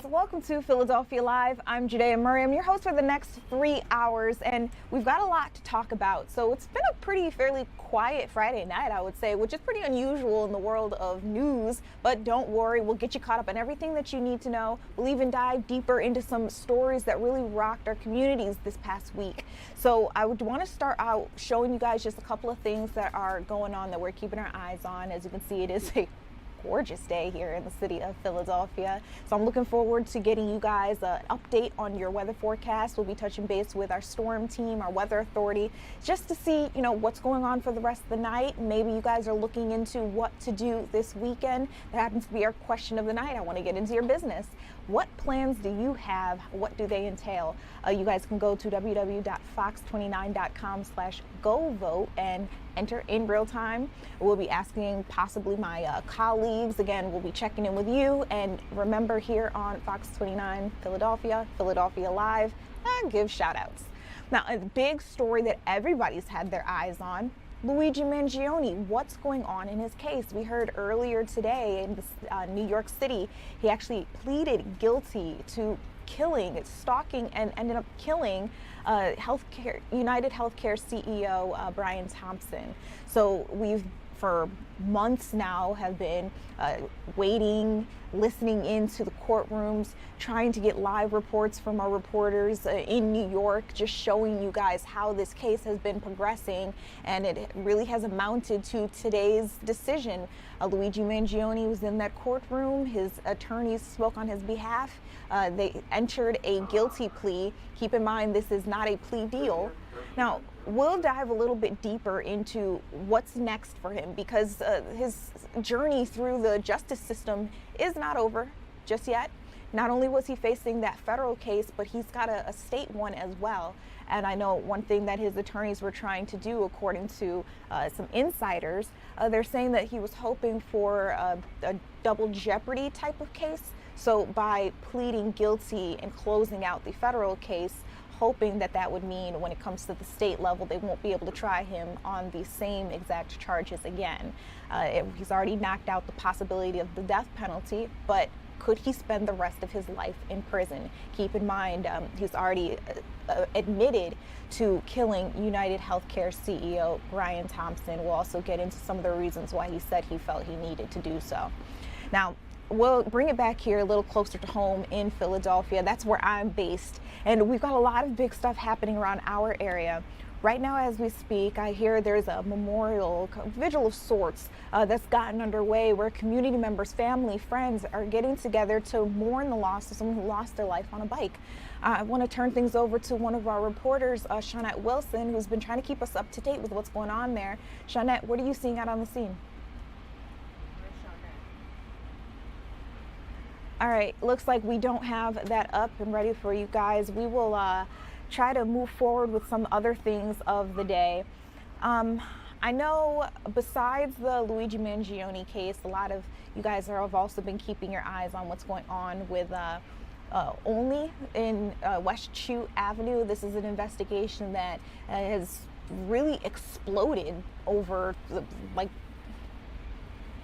welcome to Philadelphia Live. I'm Judea Murray. I'm your host for the next 3 hours, and we've got a lot to talk about. So it's been a fairly quiet Friday night, I would say, which is pretty unusual in the world of news. But don't worry, we'll get you caught up on everything that you need to know. We'll even dive deeper into some stories that really rocked our communities this past week. So I would want to start out showing you guys just a couple of things that are going on that we're keeping our eyes on. As you can see, it is a gorgeous day here in the city of Philadelphia. So I'm looking forward to getting you guys an update on your weather forecast. We'll be touching base with our storm team, our weather authority, just to see, what's going on for the rest of the night. Maybe you guys are looking into what to do this weekend. That happens to be our question of the night. I want to get into your business. What plans do you have? What do they entail? You guys can go to www.fox29.com/go-vote and enter in real time. We'll be asking possibly my colleagues. Again, we'll be checking in with you. And remember, here on Fox 29 Philadelphia, Philadelphia Live, give shout outs. Now, a big story that everybody's had their eyes on, Luigi Mangione. What's going on in his case? We heard earlier today in New York City, he actually pleaded guilty to stalking, and ended up killing United Healthcare CEO Brian Thompson. So we've, for months now, have been waiting, listening into the courtrooms, trying to get live reports from our reporters in New York, just showing you guys how this case has been progressing, and it really has amounted to today's decision. Luigi Mangione was in that courtroom. His attorneys spoke on his behalf. They entered a guilty plea. Keep in mind, this is not a plea deal. Now, we'll dive a little bit deeper into what's next for him, because his journey through the justice system is not over just yet. Not only was he facing that federal case, but he's got a state one as well. And I know one thing that his attorneys were trying to do, according to some insiders, they're saying that he was hoping for a double jeopardy type of case. So by pleading guilty and closing out the federal case, hoping that would mean when it comes to the state level, they won't be able to try him on the same exact charges again. He's already knocked out the possibility of the death penalty, but could he spend the rest of his life in prison? Keep in mind, he's already admitted to killing United Healthcare CEO Brian Thompson. We'll also get into some of the reasons why he said he felt he needed to do so. Now, we'll bring it back here a little closer to home in Philadelphia. That's where I'm based. And we've got a lot of big stuff happening around our area. Right now, as we speak, I hear there's a memorial vigil of sorts that's gotten underway, where community members, family, friends are getting together to mourn the loss of someone who lost their life on a bike. I want to turn things over to one of our reporters, Shawnette Wilson, who's been trying to keep us up to date with what's going on there. Shawnette, what are you seeing out on the scene? All right, looks like we don't have that up and ready for you guys. We will try to move forward with some other things of the day. I know besides the Luigi Mangione case, a lot of you guys have also been keeping your eyes on what's going on with Only in West Chute Avenue. This is an investigation that has really exploded over the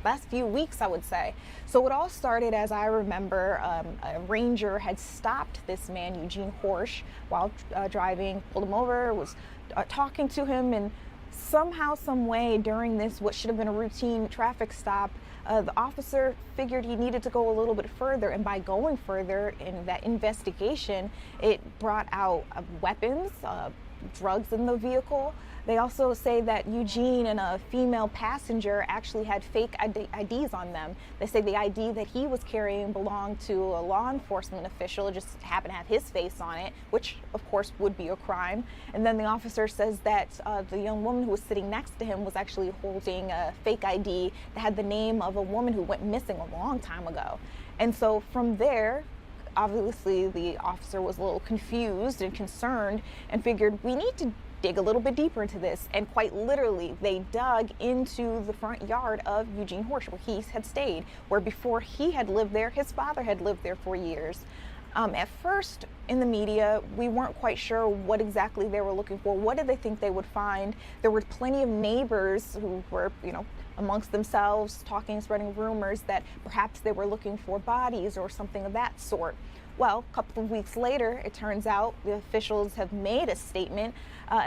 last few weeks, I would say. So it all started, as I remember, a ranger had stopped this man, Eugene Horsch, while driving, pulled him over, was talking to him, and somehow, some way during this, what should have been a routine traffic stop, the officer figured he needed to go a little bit further, and by going further in that investigation, it brought out weapons, drugs in the vehicle. They also say that Eugene and a female passenger actually had fake IDs on them. They say the ID that he was carrying belonged to a law enforcement official. It just happened to have his face on it, which of course would be a crime. And then the officer says that the young woman who was sitting next to him was actually holding a fake ID that had the name of a woman who went missing a long time ago. And so from there, obviously the officer was a little confused and concerned and figured we need to dig a little bit deeper into this. And quite literally, they dug into the front yard of Eugene Horsch, where he had stayed, where before he had lived there, his father had lived there for years. At first, in the media, we weren't quite sure what exactly they were looking for. What did they think they would find? There were plenty of neighbors who were, amongst themselves, talking, spreading rumors that perhaps they were looking for bodies or something of that sort. Well, a couple of weeks later, it turns out the officials have made a statement.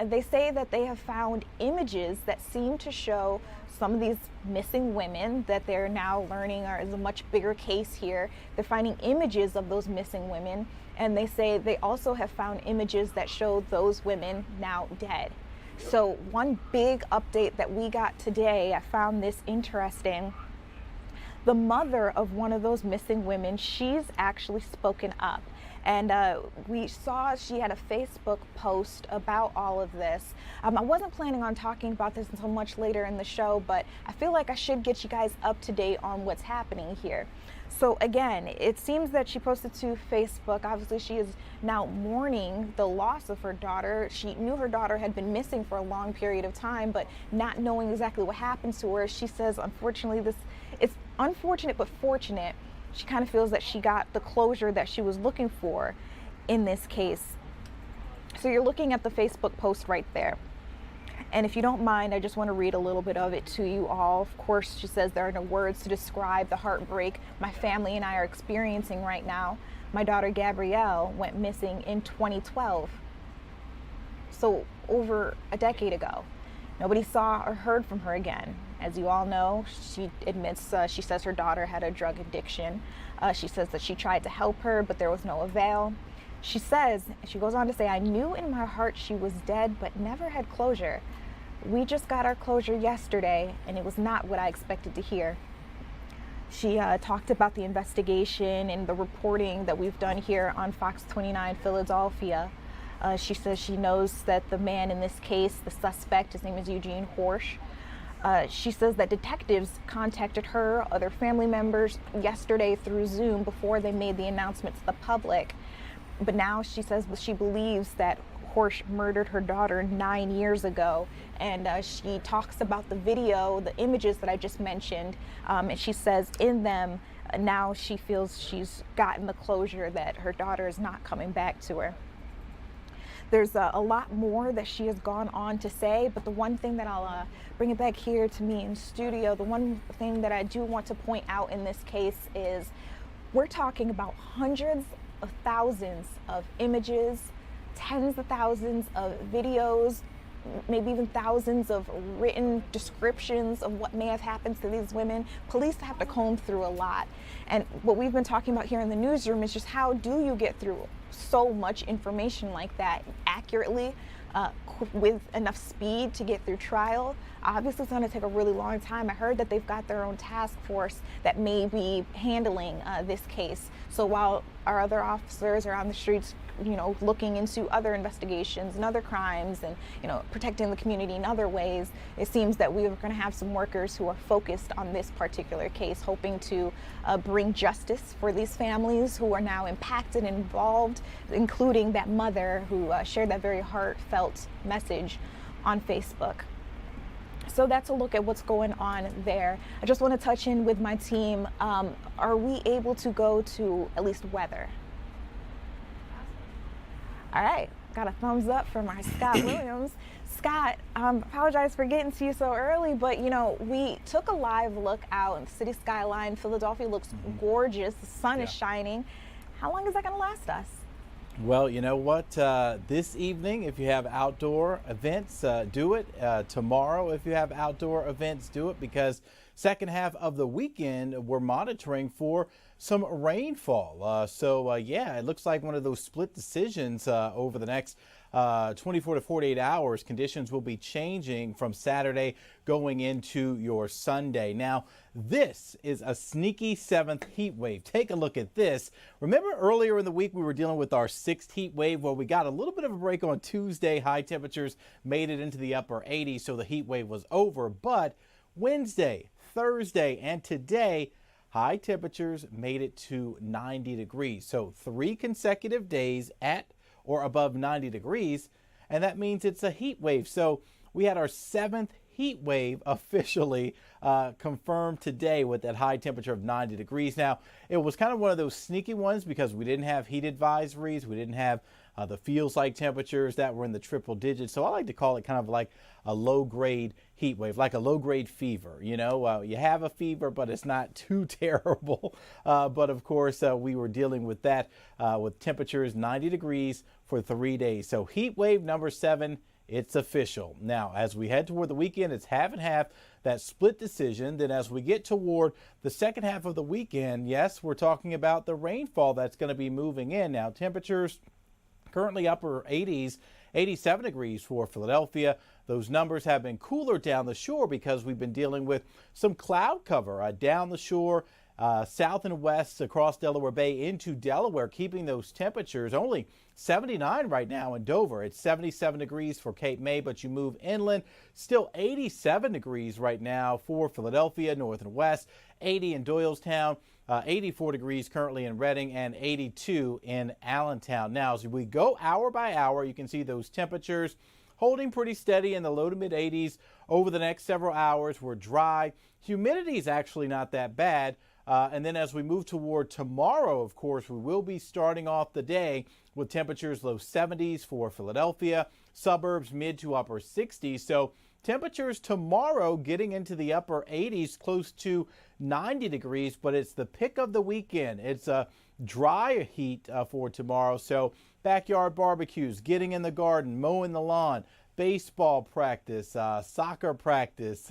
They say that they have found images that seem to show some of these missing women that they're now learning is a much bigger case here. They're finding images of those missing women, and they say they also have found images that show those women now dead. So one big update that we got today, I found this interesting. The mother of one of those missing women, she's actually spoken up. And we saw she had a Facebook post about all of this. I wasn't planning on talking about this until much later in the show, but I feel like I should get you guys up to date on what's happening here. So again, it seems that she posted to Facebook. Obviously, she is now mourning the loss of her daughter. She knew her daughter had been missing for a long period of time, but not knowing exactly what happened to her. She says, unfortunately, it's unfortunate but fortunate. She kind of feels that she got the closure that she was looking for in this case. So you're looking at the Facebook post right there. And if you don't mind, I just want to read a little bit of it to you all. Of course, she says, there are no words to describe the heartbreak my family and I are experiencing right now. My daughter Gabrielle went missing in 2012. So over a decade ago. Nobody saw or heard from her again. As you all know, she admits, she says her daughter had a drug addiction. She says that she tried to help her, but there was no avail. She goes on to say, I knew in my heart she was dead, but never had closure. We just got our closure yesterday, and it was not what I expected to hear. She talked about the investigation and the reporting that we've done here on Fox 29 Philadelphia. She says she knows that the man in this case, the suspect, his name is Eugene Horsch. She says that detectives contacted her, other family members yesterday through Zoom before they made the announcement to the public. But now she says that she believes that Horsch murdered her daughter 9 years ago. And she talks about the video, the images that I just mentioned. And she says in them, now she feels she's gotten the closure that her daughter is not coming back to her. There's a lot more that she has gone on to say, but the one thing that I'll bring it back here to me in studio, the one thing that I do want to point out in this case is we're talking about hundreds of thousands of images, tens of thousands of videos, maybe even thousands of written descriptions of what may have happened to these women. Police have to comb through a lot. And what we've been talking about here in the newsroom is just how do you get through so much information like that accurately, with enough speed to get through trial. Obviously, it's going to take a really long time. I heard that they've got their own task force that may be handling this case. So while our other officers are on the streets, looking into other investigations and other crimes and, protecting the community in other ways, it seems that we are going to have some workers who are focused on this particular case, hoping to bring justice for these families who are now impacted and involved, including that mother who shared that very heartfelt message on Facebook. So that's a look at what's going on there. I just want to touch in with my team. Are we able to go to at least weather? All right, got a thumbs up from our Scott Williams. Scott, apologize for getting to you so early, but we took a live look out and the city skyline. Philadelphia looks gorgeous. The sun is shining. How long is that going to last us? Well, you know what? This evening, if you have outdoor events, do it. Tomorrow, if you have outdoor events, do it, because second half of the weekend, we're monitoring for some rainfall. Yeah, it looks like one of those split decisions over the next 24 to 48 hours. Conditions will be changing from Saturday going into your Sunday. Now, this is a sneaky seventh heat wave. Take a look at this. Remember earlier in the week we were dealing with our sixth heat wave? Well, we got a little bit of a break on Tuesday. High temperatures made it into the upper 80s, so the heat wave was over. But Wednesday, Thursday, and today, high temperatures made it to 90 degrees. So 3 consecutive days at or above 90 degrees, and that means it's a heat wave. So we had our 7th heat wave officially confirmed today with that high temperature of 90 degrees. Now, it was kind of one of those sneaky ones because we didn't have heat advisories. We didn't have the feels like temperatures that were in the triple digits. So I like to call it kind of like a low grade heat wave, like a low grade fever. You know, you have a fever, but it's not too terrible. But of course, we were dealing with that with temperatures 90 degrees for 3 days. So heat wave number 7, it's official. Now, as we head toward the weekend, it's half and half, that split decision. Then as we get toward the second half of the weekend, yes, we're talking about the rainfall that's going to be moving in. Now, temperatures currently upper 80s, 87 degrees for Philadelphia. Those numbers have been cooler down the shore because we've been dealing with some cloud cover down the shore, south and west across Delaware Bay into Delaware, keeping those temperatures only 79 right now in Dover. It's 77 degrees for Cape May, but you move inland, still 87 degrees right now for Philadelphia, north and west, 80 in Doylestown, 84 degrees currently in Reading, and 82 in Allentown. Now, as we go hour by hour, you can see those temperatures holding pretty steady in the low to mid 80s over the next several hours. We're dry. Humidity is actually not that bad. And then as we move toward tomorrow, of course, we will be starting off the day with temperatures low 70s for Philadelphia, suburbs mid to upper 60s. So temperatures tomorrow getting into the upper 80s, close to 90 degrees, but it's the pick of the weekend. It's a dry heat for tomorrow. So backyard barbecues, getting in the garden, mowing the lawn, baseball practice, soccer practice,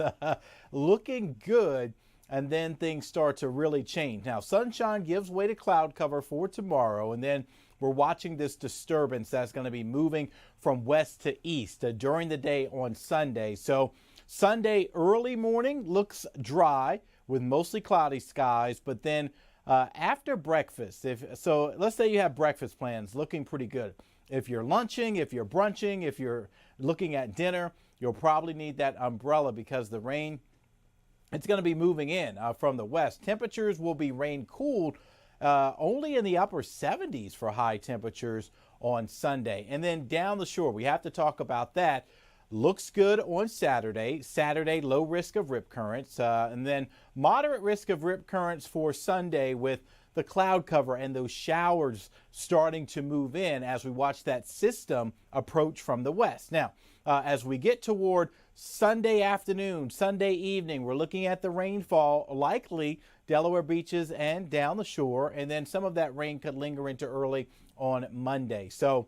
looking good. And then things start to really change. Now, sunshine gives way to cloud cover for tomorrow, and then we're watching this disturbance that's going to be moving from west to east during the day on Sunday. So Sunday early morning looks dry with mostly cloudy skies, but then after breakfast, let's say you have breakfast plans looking pretty good. If you're lunching, if you're brunching, if you're looking at dinner, you'll probably need that umbrella because the rain, it's going to be moving in from the west. Temperatures will be rain cooled only in the upper 70s for high temperatures on Sunday. And then down the shore, we have to talk about that. Looks good on Saturday. Saturday, low risk of rip currents. And then moderate risk of rip currents for Sunday with the cloud cover and those showers starting to move in as we watch that system approach from the west. Now, as we get toward Sunday afternoon, Sunday evening, we're looking at the rainfall, likely Delaware beaches and down the shore, and then some of that rain could linger into early on Monday. So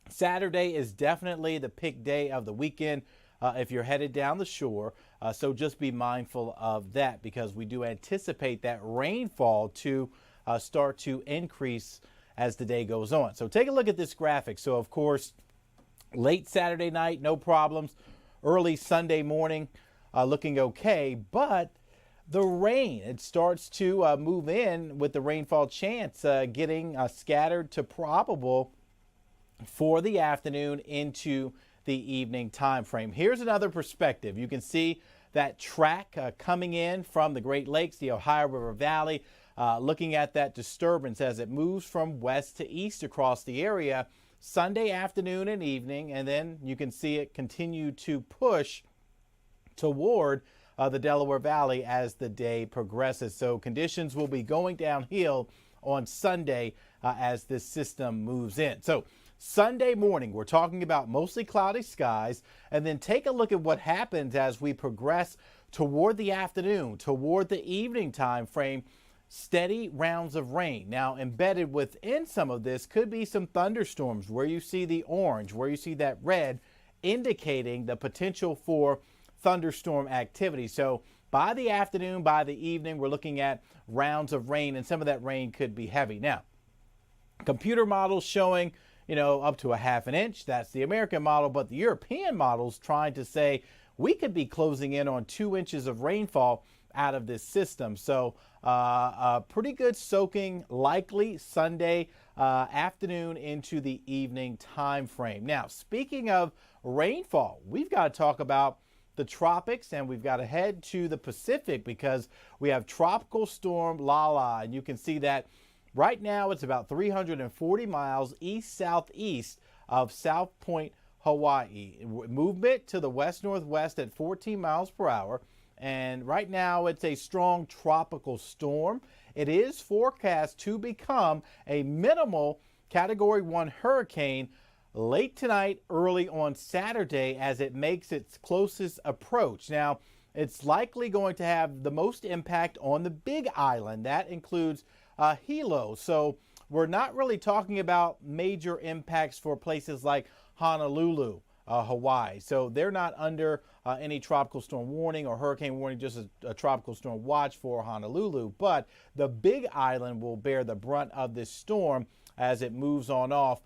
Saturday is definitely the pick day of the weekend if you're headed down the shore. So just be mindful of that because we do anticipate that rainfall to start to increase as the day goes on. So take a look at this graphic. So, of course, late Saturday night, no problems. Early Sunday morning, looking okay. But the rain, it starts to move in with the rainfall chance getting scattered to probable for the afternoon into the evening time frame. Here's another perspective. You can see that track coming in from the Great Lakes, the Ohio River Valley, looking at that disturbance as it moves from west to east across the area Sunday afternoon and evening, and then you can see it continue to push toward the Delaware Valley as the day progresses. So conditions will be going downhill on Sunday as this system moves in. So Sunday morning, we're talking about mostly cloudy skies, and then take a look at what happens as we progress toward the afternoon, toward the evening time frame. Steady rounds of rain. Now, embedded within some of this could be some thunderstorms where you see the orange, where you see that red, indicating the potential for thunderstorm activity. So by the afternoon, by the evening, we're looking at rounds of rain, and some of that rain could be heavy. Now, computer models showing, up to a half an inch. That's the American model, but the European model's trying to say we could be closing in on 2 inches of rainfall out of this system. So pretty good soaking likely Sunday afternoon into the evening time frame. Now, speaking of rainfall, we've got to talk about the tropics, and we've got to head to the Pacific because we have Tropical Storm Lala, and you can see that right now it's about 340 miles east-southeast of South Point, Hawaii. Movement to the west-northwest at 14 miles per hour. And right now it's a strong tropical storm. It is forecast to become a minimal Category 1 hurricane late tonight, early on Saturday as it makes its closest approach. Now, it's likely going to have the most impact on the Big Island. That includes Hilo. So we're not really talking about major impacts for places like Honolulu, Hawaii. So they're not under any tropical storm warning or hurricane warning, just a tropical storm watch for Honolulu. But the Big Island will bear the brunt of this storm as it moves on off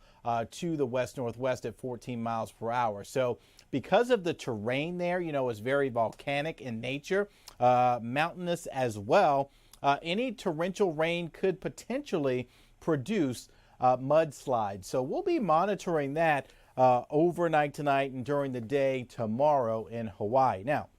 to the west-northwest at 14 miles per hour. So because of the terrain there, it's very volcanic in nature, mountainous as well, any torrential rain could potentially produce mudslides. So we'll be monitoring that overnight tonight and during the day tomorrow in Hawaii. Now,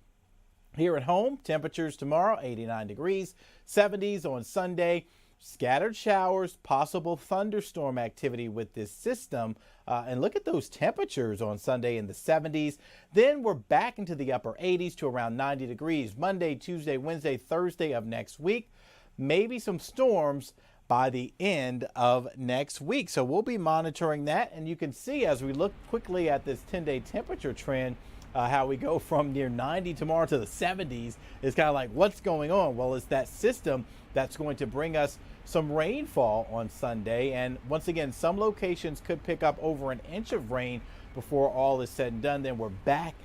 here at home, temperatures tomorrow, 89 degrees, 70s on Sunday. Scattered showers, possible thunderstorm activity with this system. And look at those temperatures on Sunday in the 70s. Then we're back into the upper 80s to around 90 degrees. Monday, Tuesday, Wednesday, Thursday of next week. Maybe some storms by the end of next week. So we'll be monitoring that. And you can see as we look quickly at this 10-day temperature trend, how we go from near 90 tomorrow to the 70s. It's kind of like, what's going on? Well, it's that system that's going to bring us some rainfall on Sunday. And once again, some locations could pick up over an inch of rain before all is said and done. Then we're back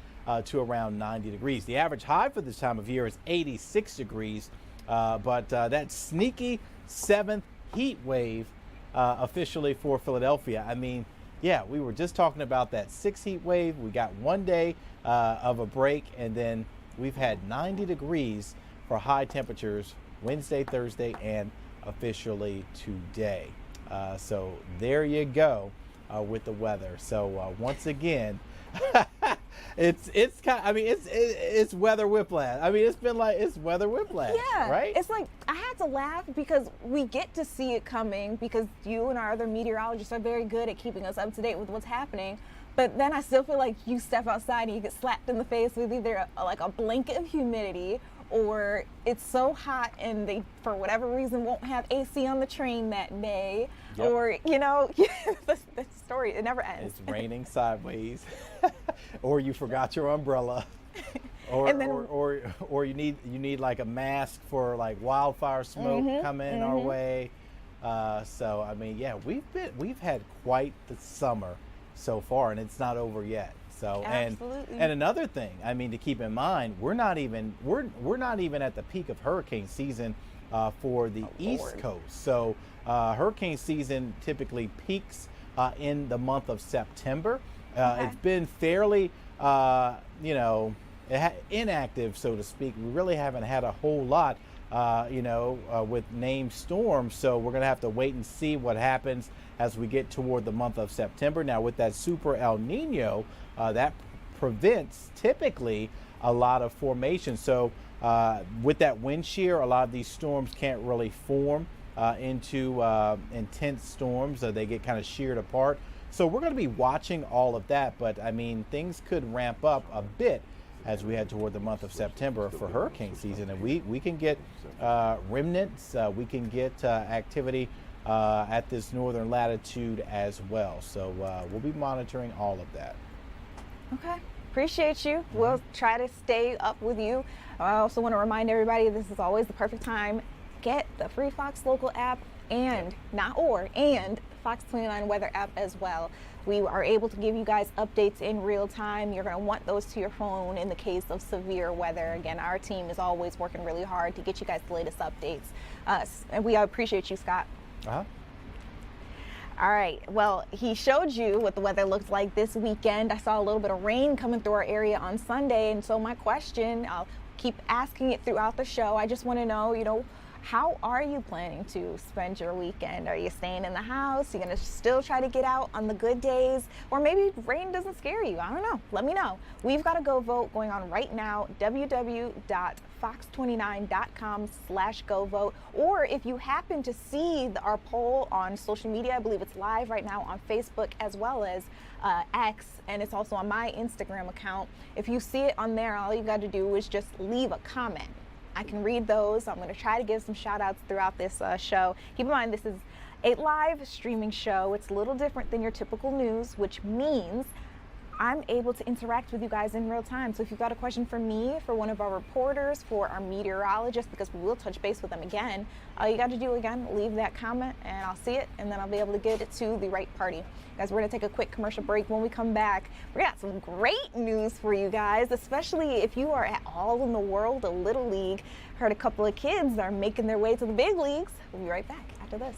to around 90 degrees. The average high for this time of year is 86 degrees. But that sneaky 7th heat wave officially for Philadelphia. I mean, yeah, we were just talking about that 6th heat wave. We got one day of a break, and then we've had 90 degrees for high temperatures Wednesday, Thursday, and officially today. So there you go with the weather. So once again, it's kind of, I mean, it's weather whiplash. I mean, it's weather whiplash. Yeah, right. It's like I had to laugh because we get to see it coming because you and our other meteorologists are very good at keeping us up to date with what's happening. But then I still feel like you step outside and you get slapped in the face with either like a blanket of humidity, or it's so hot and they, for whatever reason, won't have AC on the train that day. Yep. Or, the story, it never ends. It's raining sideways, or you forgot your umbrella, or you need like a mask for like wildfire smoke coming our way. So I mean, yeah, we've had quite the summer so far, and it's not over yet. So absolutely. And another thing, I mean, to keep in mind, we're not even at the peak of hurricane season for the East Coast. So hurricane season typically peaks in the month of September. It's been fairly inactive, so to speak. We really haven't had a whole lot with named storms. So we're going to have to wait and see what happens as we get toward the month of September. Now, with that super El Nino, that prevents typically a lot of formation. So with that wind shear, a lot of these storms can't really form into intense storms. They get kind of sheared apart. So we're going to be watching all of that. But I mean, things could ramp up a bit as we head toward the month of September for hurricane season. And we can get remnants, we can get activity at this northern latitude as well. So we'll be monitoring all of that. Okay, appreciate you. We'll try to stay up with you. I also want to remind everybody this is always the perfect time. Get the free Fox Local app and Fox 29 weather app as well. We are able to give you guys updates in real time. You're going to want those to your phone in the case of severe weather. Again, our team is always working really hard to get you guys the latest updates. And we appreciate you, Scott. All right, well, he showed you what the weather looks like this weekend. I saw a little bit of rain coming through our area on Sunday, and so my question, I'll keep asking it throughout the show. I just want to know, how are you planning to spend your weekend? Are you staying in the house? Are you going to still try to get out on the good days? Or maybe rain doesn't scare you. I don't know. Let me know. We've got a Go Vote going on right now, www.fox29.com/Go Vote. Or if you happen to see our poll on social media, I believe it's live right now on Facebook as well as X, and it's also on my Instagram account. If you see it on there, all you got to do is just leave a comment. I can read those. I'm going to try to give some shout outs throughout this show. Keep in mind, this is a live streaming show. It's a little different than your typical news, which means I'm able to interact with you guys in real time. So if you've got a question for me, for one of our reporters, for our meteorologist, because we will touch base with them again, all you got to do again, leave that comment and I'll see it, and then I'll be able to get it to the right party. Guys, we're going to take a quick commercial break. When we come back, we got some great news for you guys, especially if you are at all in the world of Little League. Heard a couple of kids are making their way to the big leagues. We'll be right back after this.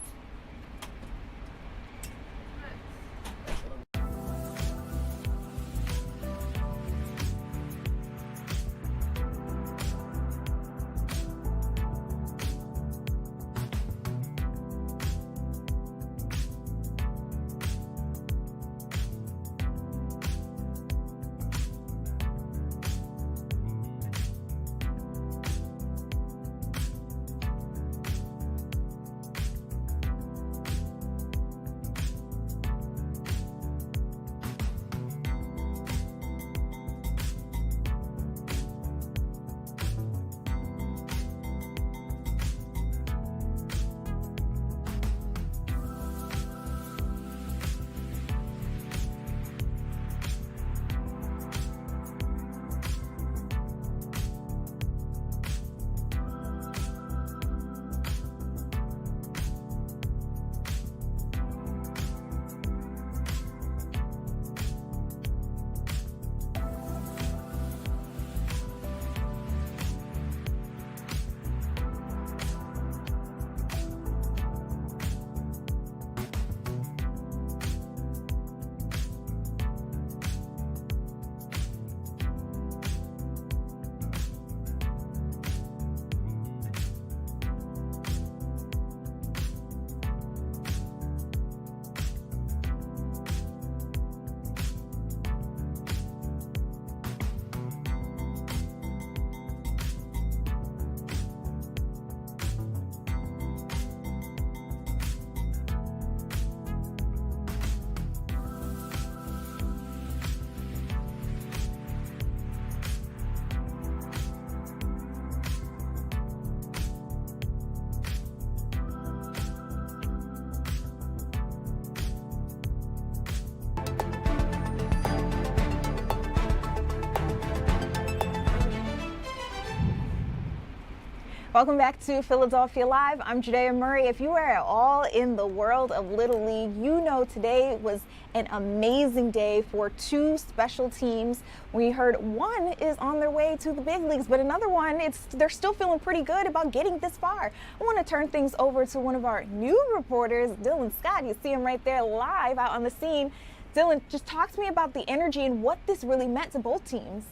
Welcome back to Philadelphia Live. I'm Judea Murray. If you are at all in the world of Little League, you know today was an amazing day for two special teams. We heard one is on their way to the big leagues, but another one, they're still feeling pretty good about getting this far. I want to turn things over to one of our new reporters, Dylan Scott. You see him right there live out on the scene. Dylan, just talk to me about the energy and what this really meant to both teams.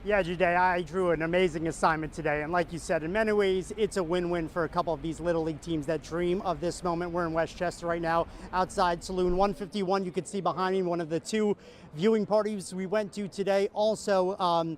Yeah, Judea, I drew an amazing assignment today, and like you said, in many ways, it's a win-win for a couple of these Little League teams that dream of this moment. We're in Westchester right now, outside Saloon 151. You can see behind me one of the two viewing parties we went to today. Also,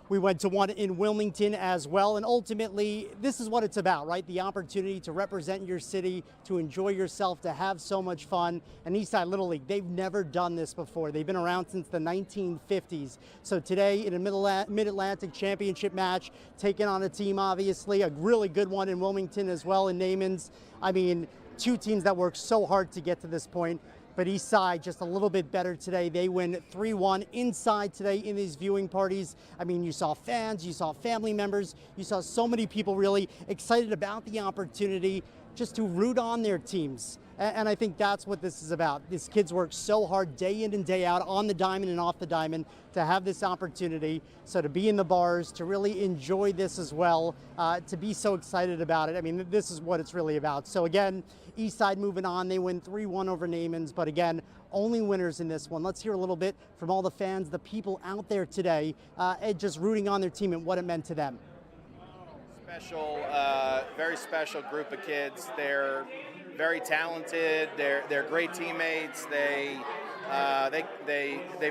we went to one in Wilmington as well, and ultimately, this is what it's about, right? The opportunity to represent your city, to enjoy yourself, to have so much fun. And Eastside Little League, they've never done this before. They've been around since the 1950s. So today, in a Mid-Atlantic Championship match, taking on a team, obviously, a really good one in Wilmington as well, in Naaman's. I mean, two teams that worked so hard to get to this point. But Eastside just a little bit better today. They win 3-1 inside today in these viewing parties. I mean, you saw fans, you saw family members, you saw so many people really excited about the opportunity just to root on their teams. And I think that's what this is about. These kids work so hard day in and day out on the diamond and off the diamond to have this opportunity. So to be in the bars, to really enjoy this as well, to be so excited about it. I mean, this is what it's really about. So again, Eastside moving on. They win 3-1 over Naaman's, but again, only winners in this one. Let's hear a little bit from all the fans, the people out there today, just rooting on their team and what it meant to them. Special, very special group of kids. They're very talented. They're great teammates. They've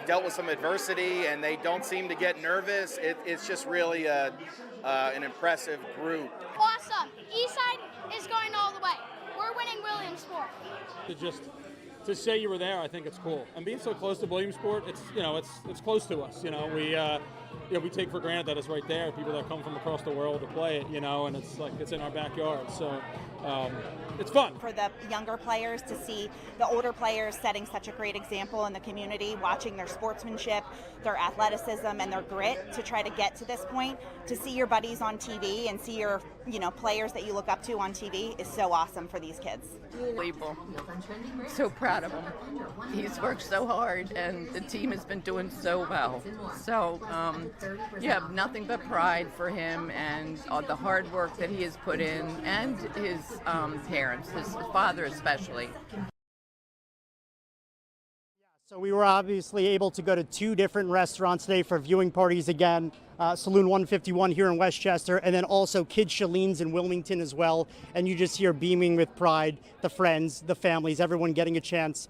dealt with some adversity and they don't seem to get nervous. It's just really an impressive group. Awesome. Eastside is going all the way. We're winning Williamsport. To say you were there, I think it's cool. And being so close to Williamsport, it's close to us. we take for granted that it's right there. People that come from across the world to play it, and it's like it's in our backyard. So it's fun. For the younger players to see the older players setting such a great example in the community, watching their sportsmanship, their athleticism, and their grit to try to get to this point, to see your buddies on TV and see your players that you look up to on TV is so awesome for these kids. Unbelievable. So proud of him. He's worked so hard, and the team has been doing so well. So you have nothing but pride for him and the hard work that he has put in, and his parents, his father especially. So we were obviously able to go to 2 different restaurants today for viewing parties again. Saloon 151 here in Westchester, and then also Kid Shalene's in Wilmington as well. And you just hear beaming with pride, the friends, the families, everyone getting a chance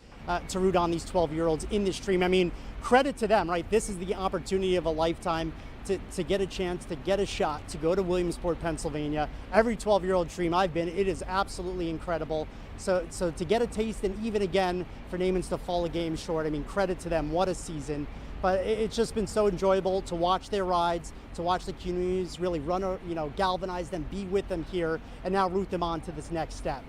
to root on these 12-year-olds in this stream. I mean, credit to them, right? This is the opportunity of a lifetime to get a chance, to get a shot, to go to Williamsport, Pennsylvania. Every 12-year-old dream I've been, it is absolutely incredible. So to get a taste, and even again for Naaman's to fall a game short, I mean, credit to them. What a season. But it's just been so enjoyable to watch their rides, to watch the communities really run, galvanize them, be with them here, and now root them on to this next step.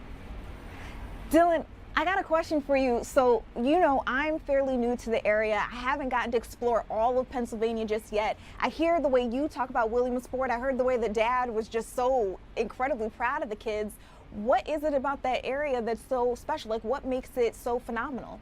Dylan, I got a question for you. So, I'm fairly new to the area. I haven't gotten to explore all of Pennsylvania just yet. I hear the way you talk about Williamsport. I heard the way that Dad was just so incredibly proud of the kids. What is it about that area that's so special? Like, what makes it so phenomenal?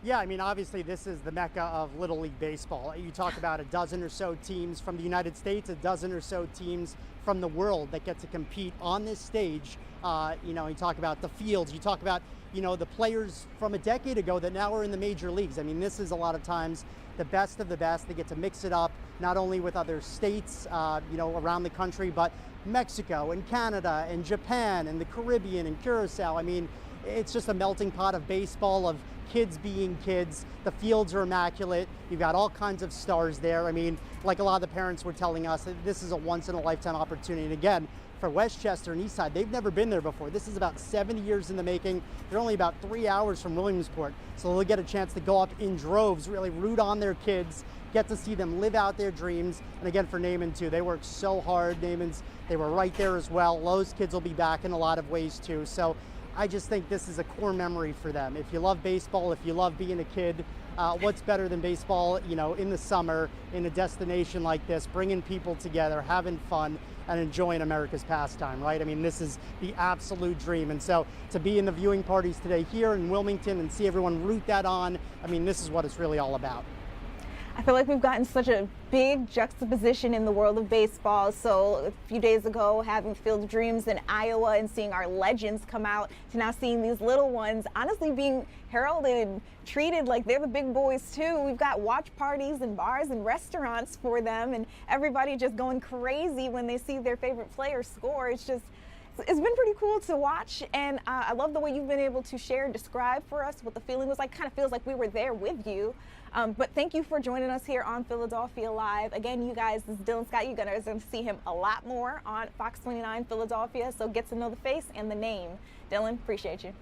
Yeah, I mean, obviously this is the mecca of Little League Baseball. You talk about a dozen or so teams from the United States, a dozen or so teams from the world that get to compete on this stage. You talk about the fields, you talk about, the players from a decade ago that now are in the major leagues. I mean, this is a lot of times the best of the best. They get to mix it up, not only with other states, around the country, but Mexico and Canada and Japan and the Caribbean and Curacao. I mean, it's just a melting pot of baseball, of kids being kids. The fields are immaculate. You've got all kinds of stars there. I mean, like a lot of the parents were telling us, this is a once-in-a-lifetime opportunity. And again, for Westchester and Eastside, they've never been there before. This is about 70 years in the making. They're only about 3 hours from Williamsport, so they'll get a chance to go up in droves, really root on their kids, get to see them live out their dreams. And again, for Naaman too, they worked so hard. They were right there as well. Lowe's kids will be back in a lot of ways too. So I just think this is a core memory for them. If you love baseball, if you love being a kid, what's better than baseball, in the summer, in a destination like this, bringing people together, having fun, and enjoying America's pastime, right? I mean, this is the absolute dream. And so to be in the viewing parties today here in Wilmington and see everyone root that on, I mean, this is what it's really all about. I feel like we've gotten such a big juxtaposition in the world of baseball. So a few days ago, having Field of Dreams in Iowa and seeing our legends come out, to now seeing these little ones honestly being heralded and treated like they're the big boys too. We've got watch parties and bars and restaurants for them, and everybody just going crazy when they see their favorite player score. It's been pretty cool to watch, and I love the way you've been able to share and describe for us what the feeling was like. Kind of feels like we were there with you. But thank you for joining us here on Philadelphia Live. Again, you guys, this is Dylan Scott. You're going to see him a lot more on Fox 29 Philadelphia, so get to know the face and the name. Dylan, appreciate you.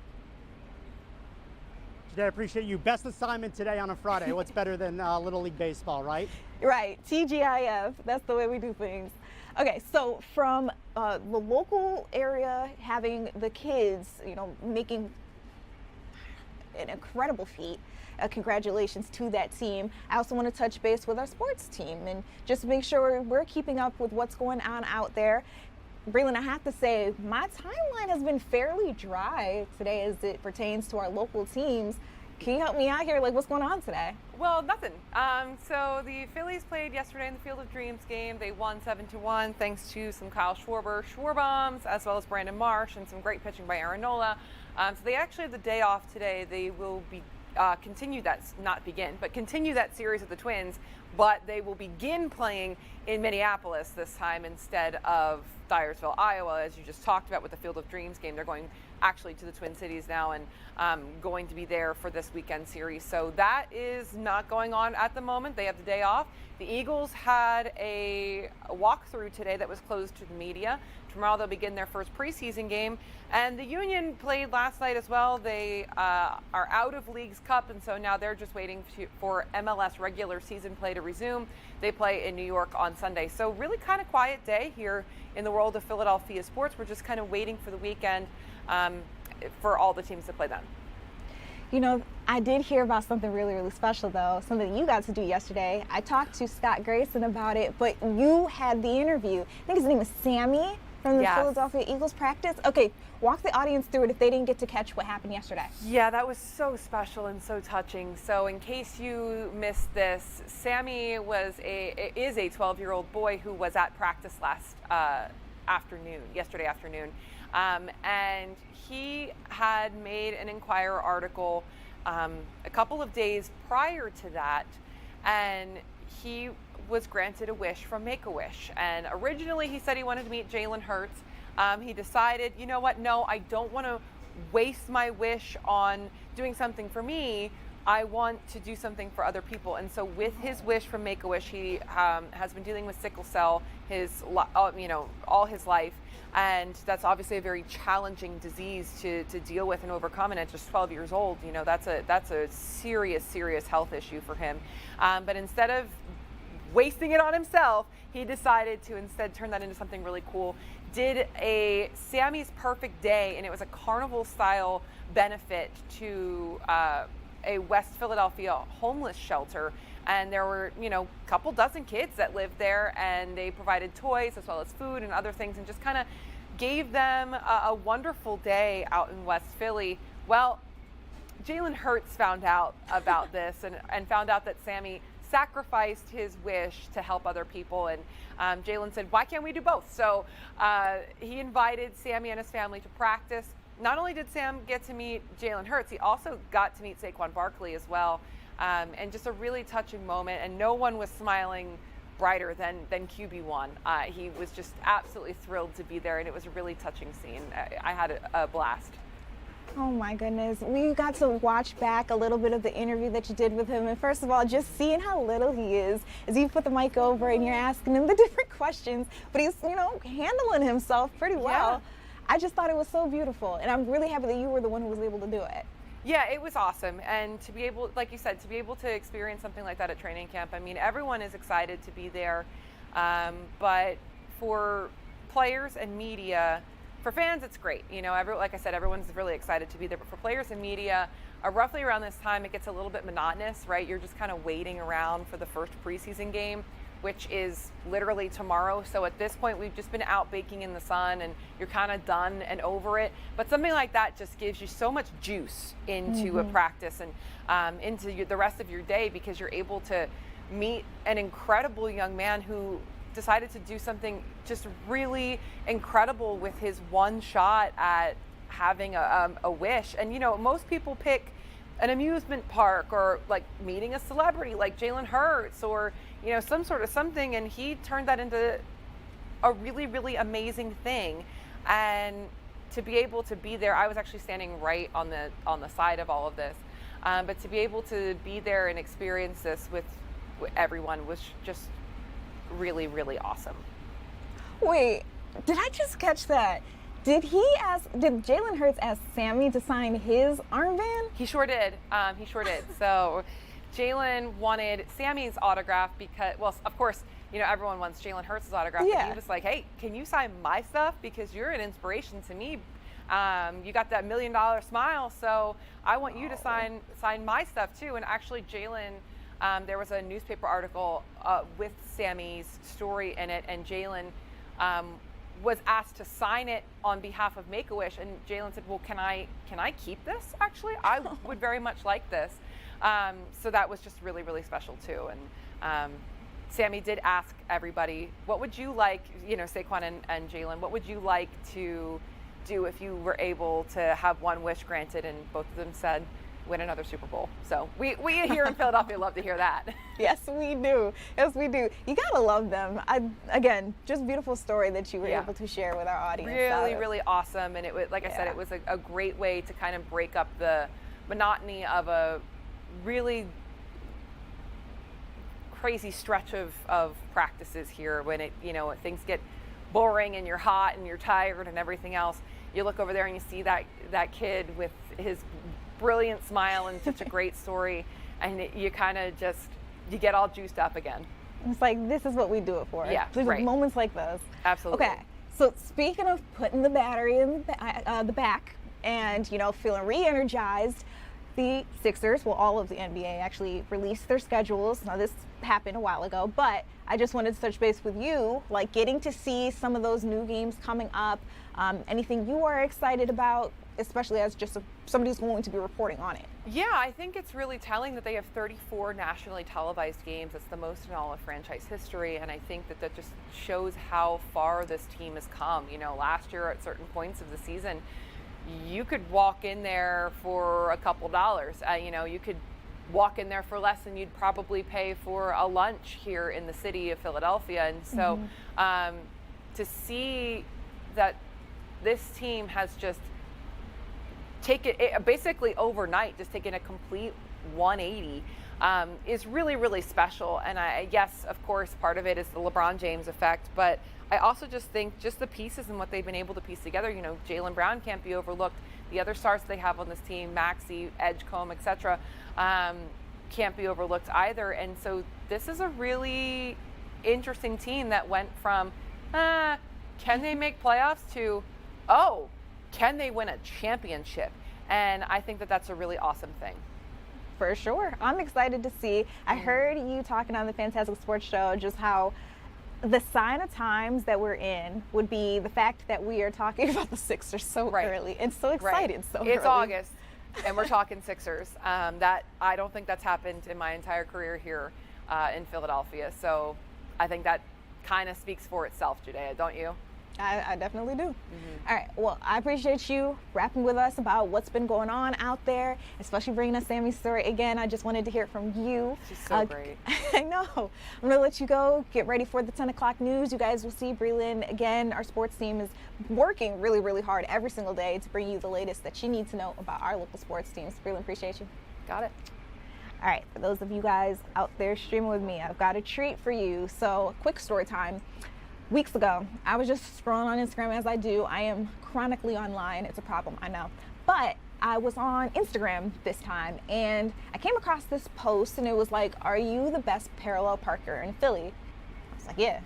I appreciate you. Best assignment today on a Friday. What's better than Little League Baseball, right? Right, TGIF. That's the way we do things. Okay, so from the local area, having the kids, making an incredible feat. Congratulations to that team. I also want to touch base with our sports team and just make sure we're keeping up with what's going on out there. Breland, I have to say, my timeline has been fairly dry today as it pertains to our local teams. Can you help me out here? Like, what's going on today? Well, nothing. So the Phillies played yesterday in the Field of Dreams game. They won 7-1 thanks to some Kyle Schwarbombs, as well as Brandon Marsh, and some great pitching by Aaron Nola. So they actually have the day off today. They will be continue that series with the Twins but they will begin playing in Minneapolis this time instead of Dyersville, Iowa, as you just talked about with the Field of Dreams game. They're going actually to the Twin Cities now and going to be there for this weekend series. So that is not going on at the moment. They have the day off. The Eagles had a walkthrough today that was closed to the media. Tomorrow they'll begin their first preseason game. And the Union played last night as well. They are out of Leagues Cup, and so now they're just waiting for MLS regular season play to resume. They play in New York on Sunday. So really kind of quiet day here in the world of Philadelphia sports. We're just kind of waiting for the weekend for all the teams to play then. You know, I did hear about something really, really special, though, something you got to do yesterday. I talked to Scott Grayson about it, but you had the interview. I think his name is Sammy from the Philadelphia Eagles practice. Okay, walk the audience through it if they didn't get to catch what happened yesterday. Yeah, that was so special and so touching. So in case you missed this, Sammy is a 12-year-old boy who was at practice yesterday afternoon. And he had made an Inquirer article a couple of days prior to that, and he was granted a wish from Make-A-Wish. And originally he said he wanted to meet Jalen Hurts. He decided, you know what, no, I don't want to waste my wish on doing something for me. I want to do something for other people. And so with his wish from Make-A-Wish, he has been dealing with sickle cell all his life. And that's obviously a very challenging disease to deal with and overcome. And at just 12 years old, you know, that's a serious, serious health issue for him. But instead of wasting it on himself, he decided to instead turn that into something really cool. Did a Sammy's Perfect Day, and it was a carnival-style benefit to a West Philadelphia homeless shelter. And there were, a couple dozen kids that lived there, and they provided toys as well as food and other things, and just kind of gave them a wonderful day out in West Philly. Well, Jalen Hurts found out about this and found out that Sammy sacrificed his wish to help other people. And Jalen said, why can't we do both? So he invited Sammy and his family to practice. Not only did Sam get to meet Jalen Hurts, he also got to meet Saquon Barkley as well. And just a really touching moment, and no one was smiling brighter than QB1. He was just absolutely thrilled to be there, and it was a really touching scene. I had a blast. Oh my goodness. We got to watch back a little bit of the interview that you did with him. And first of all, just seeing how little he is as you put the mic over and you're asking him the different questions, but he's, handling himself pretty well. Yeah. I just thought it was so beautiful. And I'm really happy that you were the one who was able to do it. Yeah, it was awesome. And to be able, like you said, to be able to experience something like that at training camp, I mean, everyone is excited to be there. But for players and media, for fans, it's great. Like I said, everyone's really excited to be there. But for players and media, roughly around this time, it gets a little bit monotonous, right? You're just kind of waiting around for the first preseason game, which is literally tomorrow. So at this point, we've just been out baking in the sun, and you're kind of done and over it. But something like that just gives you so much juice into a practice and into the rest of your day, because you're able to meet an incredible young man who decided to do something just really incredible with his one shot at having a wish. And most people pick an amusement park or like meeting a celebrity like Jalen Hurts or some sort of something, and he turned that into a really, really amazing thing. And to be able to be there, I was actually standing right on the side of all of this, but to be able to be there and experience this with everyone was just really, really awesome. Wait, did I just catch that? Did Jalen Hurts ask Sammy to sign his armband? He sure did. So Jalen wanted Sammy's autograph because, well, of course, everyone wants Jalen Hurts' autograph. Yeah. But he was like, hey, can you sign my stuff? Because you're an inspiration to me. You got that $1 million smile, so I want you to sign my stuff too. And actually, Jalen, there was a newspaper article with Sammy's story in it, and Jalen was asked to sign it on behalf of Make-A-Wish, and Jalen said, well, can I keep this? Actually, I would very much like this. So that was just really, really special too. And Sammy did ask everybody, what would you like, Saquon and Jalen, what would you like to do if you were able to have one wish granted? And both of them said, win another Super Bowl. So we here in Philadelphia love to hear that. Yes, we do. Yes, we do. You gotta love them. Again, just beautiful story that you were able to share with our audience. Really awesome. And it was, like I said, it was a great way to kind of break up the monotony of a really crazy stretch of practices here when things get boring and you're hot and you're tired and everything else. You look over there and you see that kid with his brilliant smile and such a great story, and you kind of you get all juiced up again. It's like, this is what we do it for. Yeah, There's right. moments like those. Absolutely. Okay, so speaking of putting the battery in the back and feeling re-energized, the Sixers, well, all of the NBA actually released their schedules. Now, this happened a while ago, but I just wanted to touch base with you, like getting to see some of those new games coming up. Anything you are excited about, especially as just somebody who's going to be reporting on it? Yeah, I think it's really telling that they have 34 nationally televised games. That's the most in all of franchise history, and I think that just shows how far this team has come. Last year at certain points of the season, you could walk in there for a couple dollars. You could walk in there for less than you'd probably pay for a lunch here in the city of Philadelphia. And so to see that this team has just taken it basically overnight, just taken a complete 180 is really, really special. And yes, of course, part of it is the LeBron James effect, but I also just think just the pieces and what they've been able to piece together. Jaylen Brown can't be overlooked. The other stars they have on this team, Maxey, Edgecombe, etc., can't be overlooked either. And so this is a really interesting team that went from, can they make playoffs to, can they win a championship? And I think that that's a really awesome thing. For sure. I'm excited to see. I heard you talking on the Fantastic Sports Show just how the sign of times that we're in would be the fact that we are talking about the Sixers so early and so excited so early. It's August, and we're talking Sixers. That I don't think that's happened in my entire career here in Philadelphia. So I think that kind of speaks for itself, Judea, don't you? I definitely do. All right. Well, I appreciate you rapping with us about what's been going on out there, especially bringing us Sammy's story. Again, I just wanted to hear it from you. She's so great. I know. I'm going to let you go. Get ready for the 10 o'clock news. You guys will see Breland. Again, our sports team is working really, really hard every single day to bring you the latest that you need to know about our local sports teams. Breland, appreciate you. Got it. All right. For those of you guys out there streaming with me, I've got a treat for you. So, quick story time. Weeks ago, I was just scrolling on Instagram as I do. I am chronically online. It's a problem, I know. But I was on Instagram this time and I came across this post and it was like, are you the best parallel parker in Philly? I was like, yeah,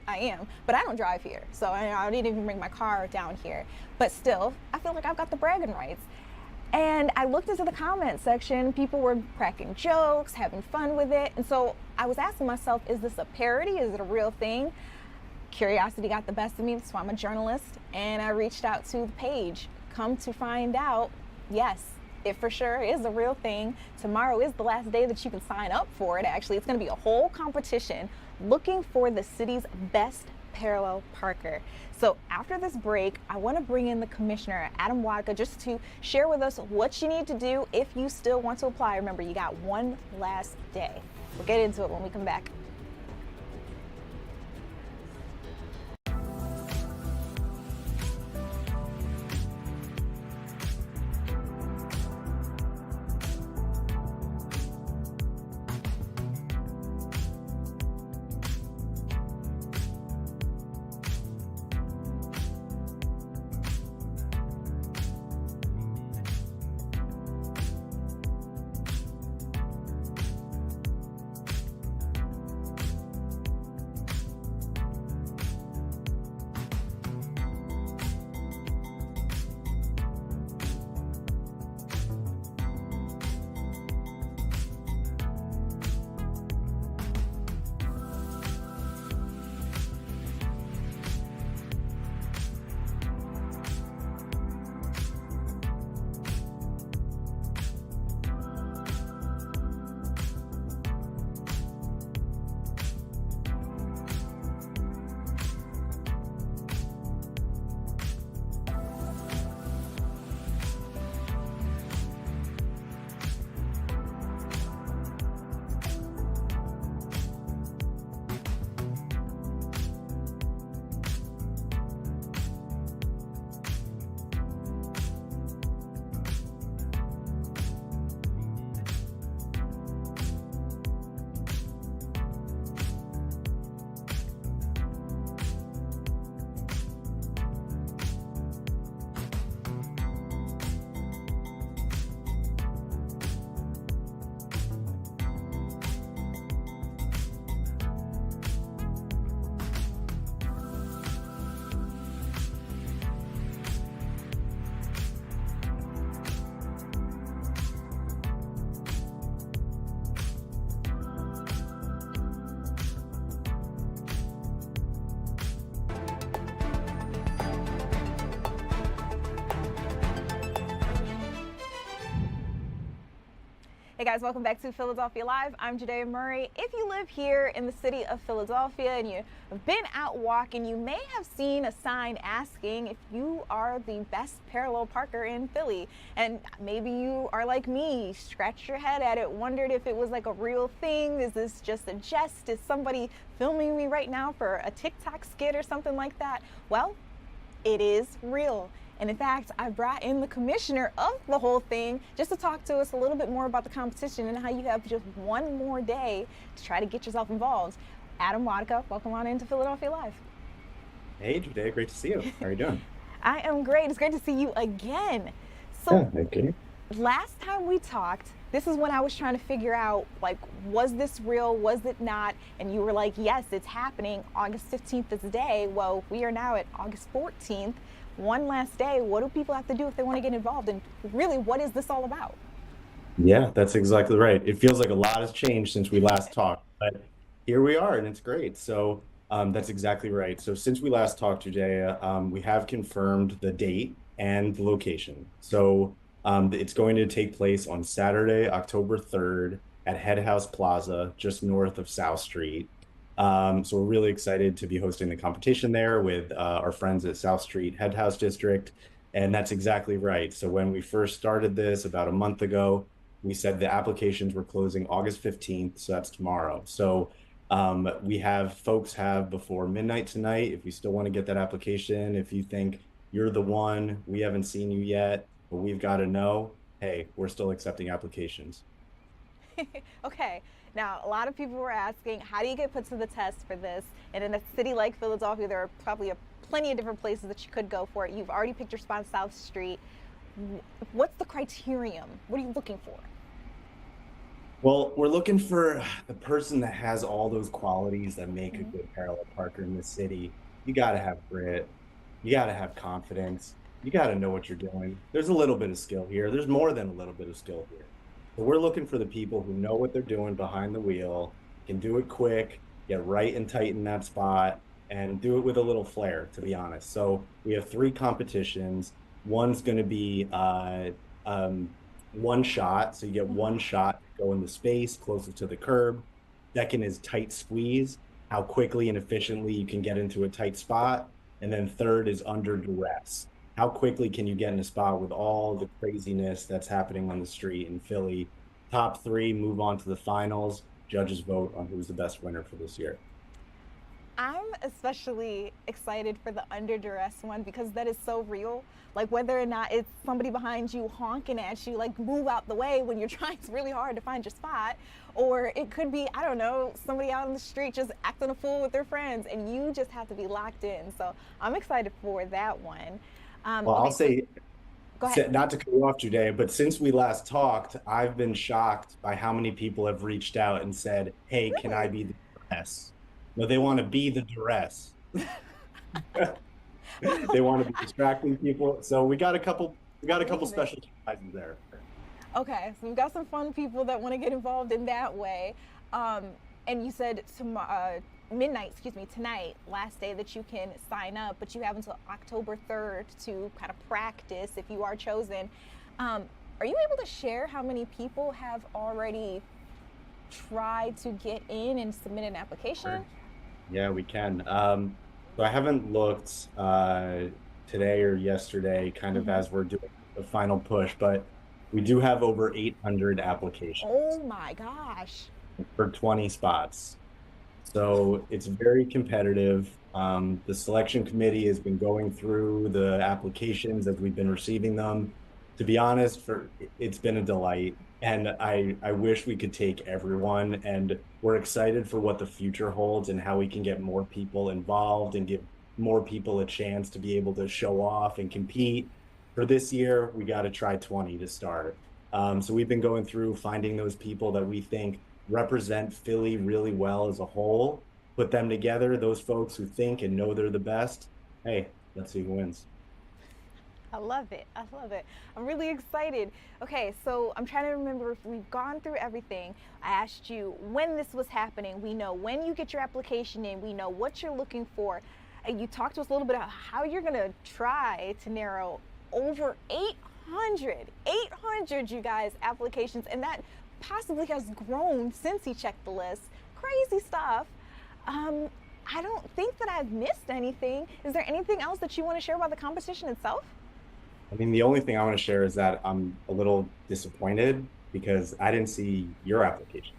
I am. But I don't drive here. So I didn't even bring my car down here. But still, I feel like I've got the bragging rights. And I looked into the comment section. People were cracking jokes, having fun with it. And so I was asking myself, is this a parody? Is it a real thing? Curiosity got the best of me, so I'm a journalist, and I reached out to the page. Come to find out, yes, it for sure is a real thing. Tomorrow is the last day that you can sign up for it. Actually, it's going to be a whole competition looking for the city's best parallel parker. So after this break, I want to bring in the commissioner, Adam Wadka, just to share with us what you need to do if you still want to apply. Remember, you got one last day. We'll get into it when we come back. Hey guys, welcome back to Philadelphia Live. I'm Jadea Murray. If you live here in the city of Philadelphia and you've been out walking, you may have seen a sign asking if you are the best parallel parker in Philly. And maybe you are like me, scratched your head at it, wondered if it was like a real thing. Is this just a jest? Is somebody filming me right now for a TikTok skit or something like that? Well, it is real. And in fact, I brought in the commissioner of the whole thing just to talk to us a little bit more about the competition and how you have just one more day to try to get yourself involved. Adam Wadka, welcome on into Philadelphia Live. Hey, Judea, great to see you. How are you doing? I am great. It's great to see you again. So, Thank you. last time we talked, this is when I was trying to figure out, like, was this real? Was it not? And you were like, yes, it's happening. August 15th is the day. Well, we are now at August 14th. One last day. What do people have to do if they want to get involved? And really, what is this all about? Yeah, that's exactly right. It feels like a lot has changed since we last talked, but here we are, and it's great. So that's exactly right. So since we last talked, Judea, we have confirmed the date and the location. So it's going to take place on Saturday, October 3rd at Head House Plaza, just north of South Street. So we're really excited to be hosting the competition there with our friends at South Street Head House District. And that's exactly right. So when we first started this about a month ago, we said the applications were closing August 15th. So that's tomorrow. So we have folks have before midnight tonight. If you still want to get that application, if you think you're the one, we haven't seen you yet, but we've got to know, hey, we're still accepting applications. Okay. Now, a lot of people were asking, how do you get put to the test for this? And in a city like Philadelphia, there are probably plenty of different places that you could go for it. You've already picked your spot on South Street. What's the criterion? What are you looking for? Well, we're looking for the person that has all those qualities that make a good parallel parker in this city. You got to have grit. You got to have confidence. You got to know what you're doing. There's a little bit of skill here. There's more than a little bit of skill here. So we're looking for the people who know what they're doing behind the wheel, can do it quick, get right and tight in that spot, and do it with a little flair, to be honest. So we have 3 competitions. One's going to be one shot. So you get one shot to go in the space closest to the curb. Second is tight squeeze, how quickly and efficiently you can get into a tight spot. And then third is under duress. How quickly can you get in a spot with all the craziness that's happening on the street in Philly? Top 3 move on to the finals. Judges vote on who's the best winner for this year. I'm especially excited for the under duress one because that is so real. Like whether or not it's somebody behind you honking at you, like move out the way when you're trying really hard to find your spot. Or it could be, I don't know, somebody out on the street just acting a fool with their friends and you just have to be locked in. So I'm excited for that one. Well, I'll say, not to cut you off, Judea, but since we last talked, I've been shocked by how many people have reached out and said, hey, Really? can I be the duress? No, they want to be the duress. They want to be distracting people. So we got a couple special surprises there. Okay, so we've got some fun people that want to get involved in that way. And you said midnight, tonight, last day that you can sign up, but you have until October 3rd to kind of practice if you are chosen. Are you able to share how many people have already tried to get in and submit an application? Yeah, we can. So I haven't looked today or yesterday, kind of as we're doing the final push, but we do have over 800 applications. Oh my gosh. For 20 spots. So it's very competitive. The selection committee has been going through the applications as we've been receiving them. To be honest, it's been a delight. And I wish we could take everyone, and we're excited for what the future holds and how we can get more people involved and give more people a chance to be able to show off and compete. For this year, we got to try 20 to start. So we've been going through finding those people that we think represent Philly really well as a whole, put them together, those folks who think and know they're the best. Hey, let's see who wins. I love it. I love it. I'm really excited. Okay, so I'm trying to remember if we've gone through everything. I asked you when this was happening. We know when you get your application in. We know what you're looking for. And you talked to us a little bit about how you're going to try to narrow over 800, you guys, applications. And that possibly has grown since he checked the list. Crazy stuff. I don't think that I've missed anything. Is there anything else that you want to share about the competition itself? I mean, the only thing I want to share is that I'm a little disappointed because I didn't see your application.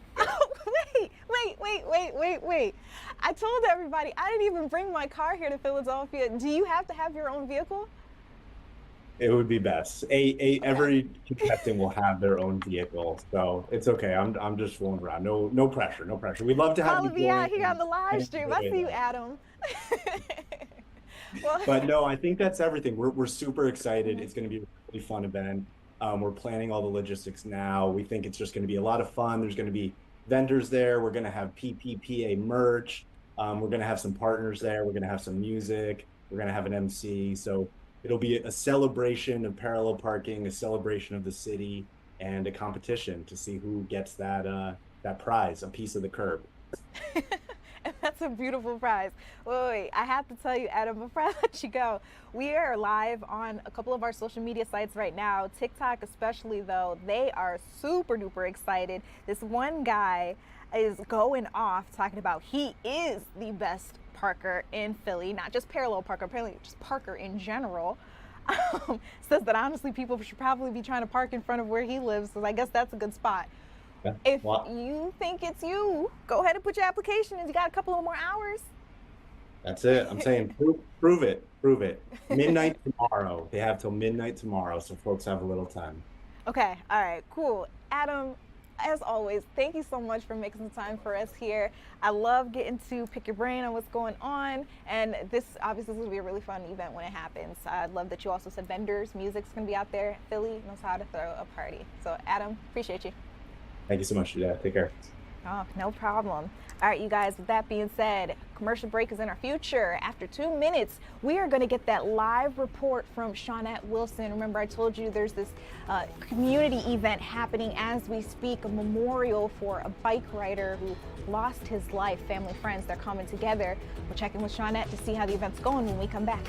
Wait. I told everybody I didn't even bring my car here to Philadelphia. Do you have to have your own vehicle? It would be best. Every contestant will have their own vehicle, so it's okay. I'm just fooling around. No pressure. No pressure. We'd love to have Follow you me join out here on and the live and stream. I enjoy see you, that. Adam. Well, But no, I think that's everything. We're super excited. It's going to be a really fun event. We're planning all the logistics now. We think it's just going to be a lot of fun. There's going to be vendors there. We're going to have PPPA merch. We're going to have some partners there. We're going to have some music. We're going to have an MC. So it'll be a celebration of parallel parking, a celebration of the city, and a competition to see who gets that prize, a piece of the curb. That's a beautiful prize. Wait, I have to tell you, Adam, before I let you go, we are live on a couple of our social media sites right now. TikTok especially, though, they are super duper excited. This one guy is going off talking about he is the best parker in Philly, not just parallel parker, apparently just parker in general. Says that honestly people should probably be trying to park in front of where he lives, because I guess that's a good spot. Yeah. If you think it's you, go ahead and put your application in. You got a couple of more hours. That's it. I'm saying prove it. Midnight tomorrow. They have till midnight tomorrow, so folks have a little time. Okay, all right, cool. Adam, as always, thank you so much for making some time for us here. I love getting to pick your brain on what's going on, and this obviously is going to be a really fun event when it happens. I love that you also said vendors, music's going to be out there. Philly knows how to throw a party. So Adam, appreciate you. Thank you so much, Judah. Take care. Oh, no problem. All right, you guys, with that being said, commercial break is in our future. After 2 minutes, we are going to get that live report from Shawnette Wilson. Remember, I told you there's this community event happening as we speak, a memorial for a bike rider who lost his life. Family, friends, they're coming together. We'll check in with Shawnette to see how the event's going when we come back.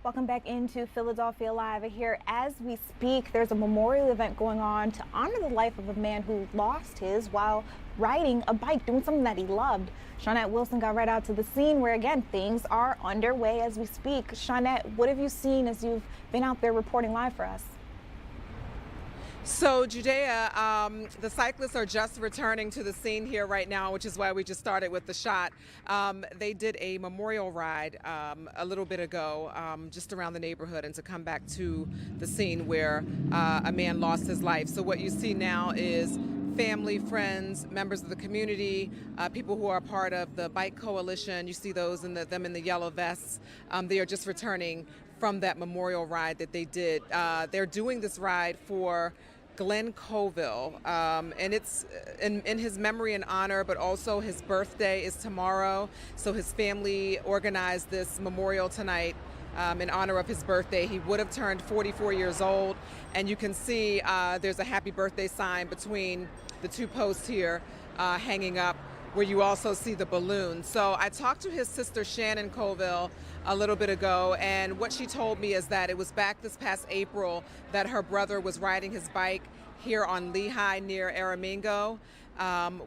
Welcome back into Philadelphia Live. Here, as we speak, there's a memorial event going on to honor the life of a man who lost his while riding a bike, doing something that he loved. Shawnette Wilson got right out to the scene where, again, things are underway as we speak. Shawnette, what have you seen as you've been out there reporting live for us? So Judea, the cyclists are just returning to the scene here right now, which is why we just started with the shot. They did a memorial ride a little bit ago, just around the neighborhood, and to come back to the scene where a man lost his life. So what you see now is family, friends, members of the community, people who are part of the bike coalition. You see those in them in the yellow vests. They are just returning from that memorial ride that they did. They're doing this ride for Glenn Colville, and it's in his memory and honor, but also his birthday is tomorrow. So his family organized this memorial tonight in honor of his birthday. He would have turned 44 years old, and you can see there's a happy birthday sign between the two posts here hanging up, where you also see the balloon. So I talked to his sister Shannon Colville a little bit ago, and what she told me is that it was back this past April that her brother was riding his bike here on Lehigh near Aramingo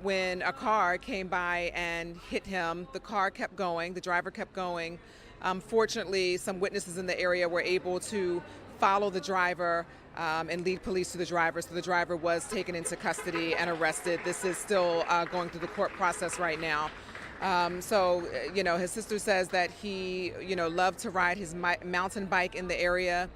when a car came by and hit him. The car kept going, the driver kept going. Fortunately, some witnesses in the area were able to follow the driver and lead police to the driver. So the driver was taken into custody and arrested. This is still going through the court process right now. So, his sister says that he, loved to ride his mountain bike in the area.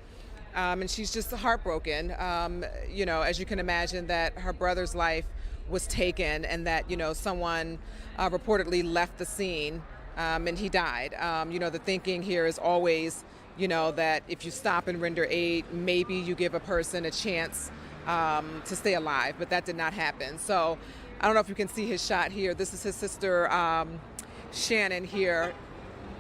And she's just heartbroken, as you can imagine, that her brother's life was taken and that, someone reportedly left the scene and he died. The thinking here is always, that if you stop and render aid, maybe you give a person a chance to stay alive, but that did not happen. So I don't know if you can see his shot here. This is his sister, Shannon, here,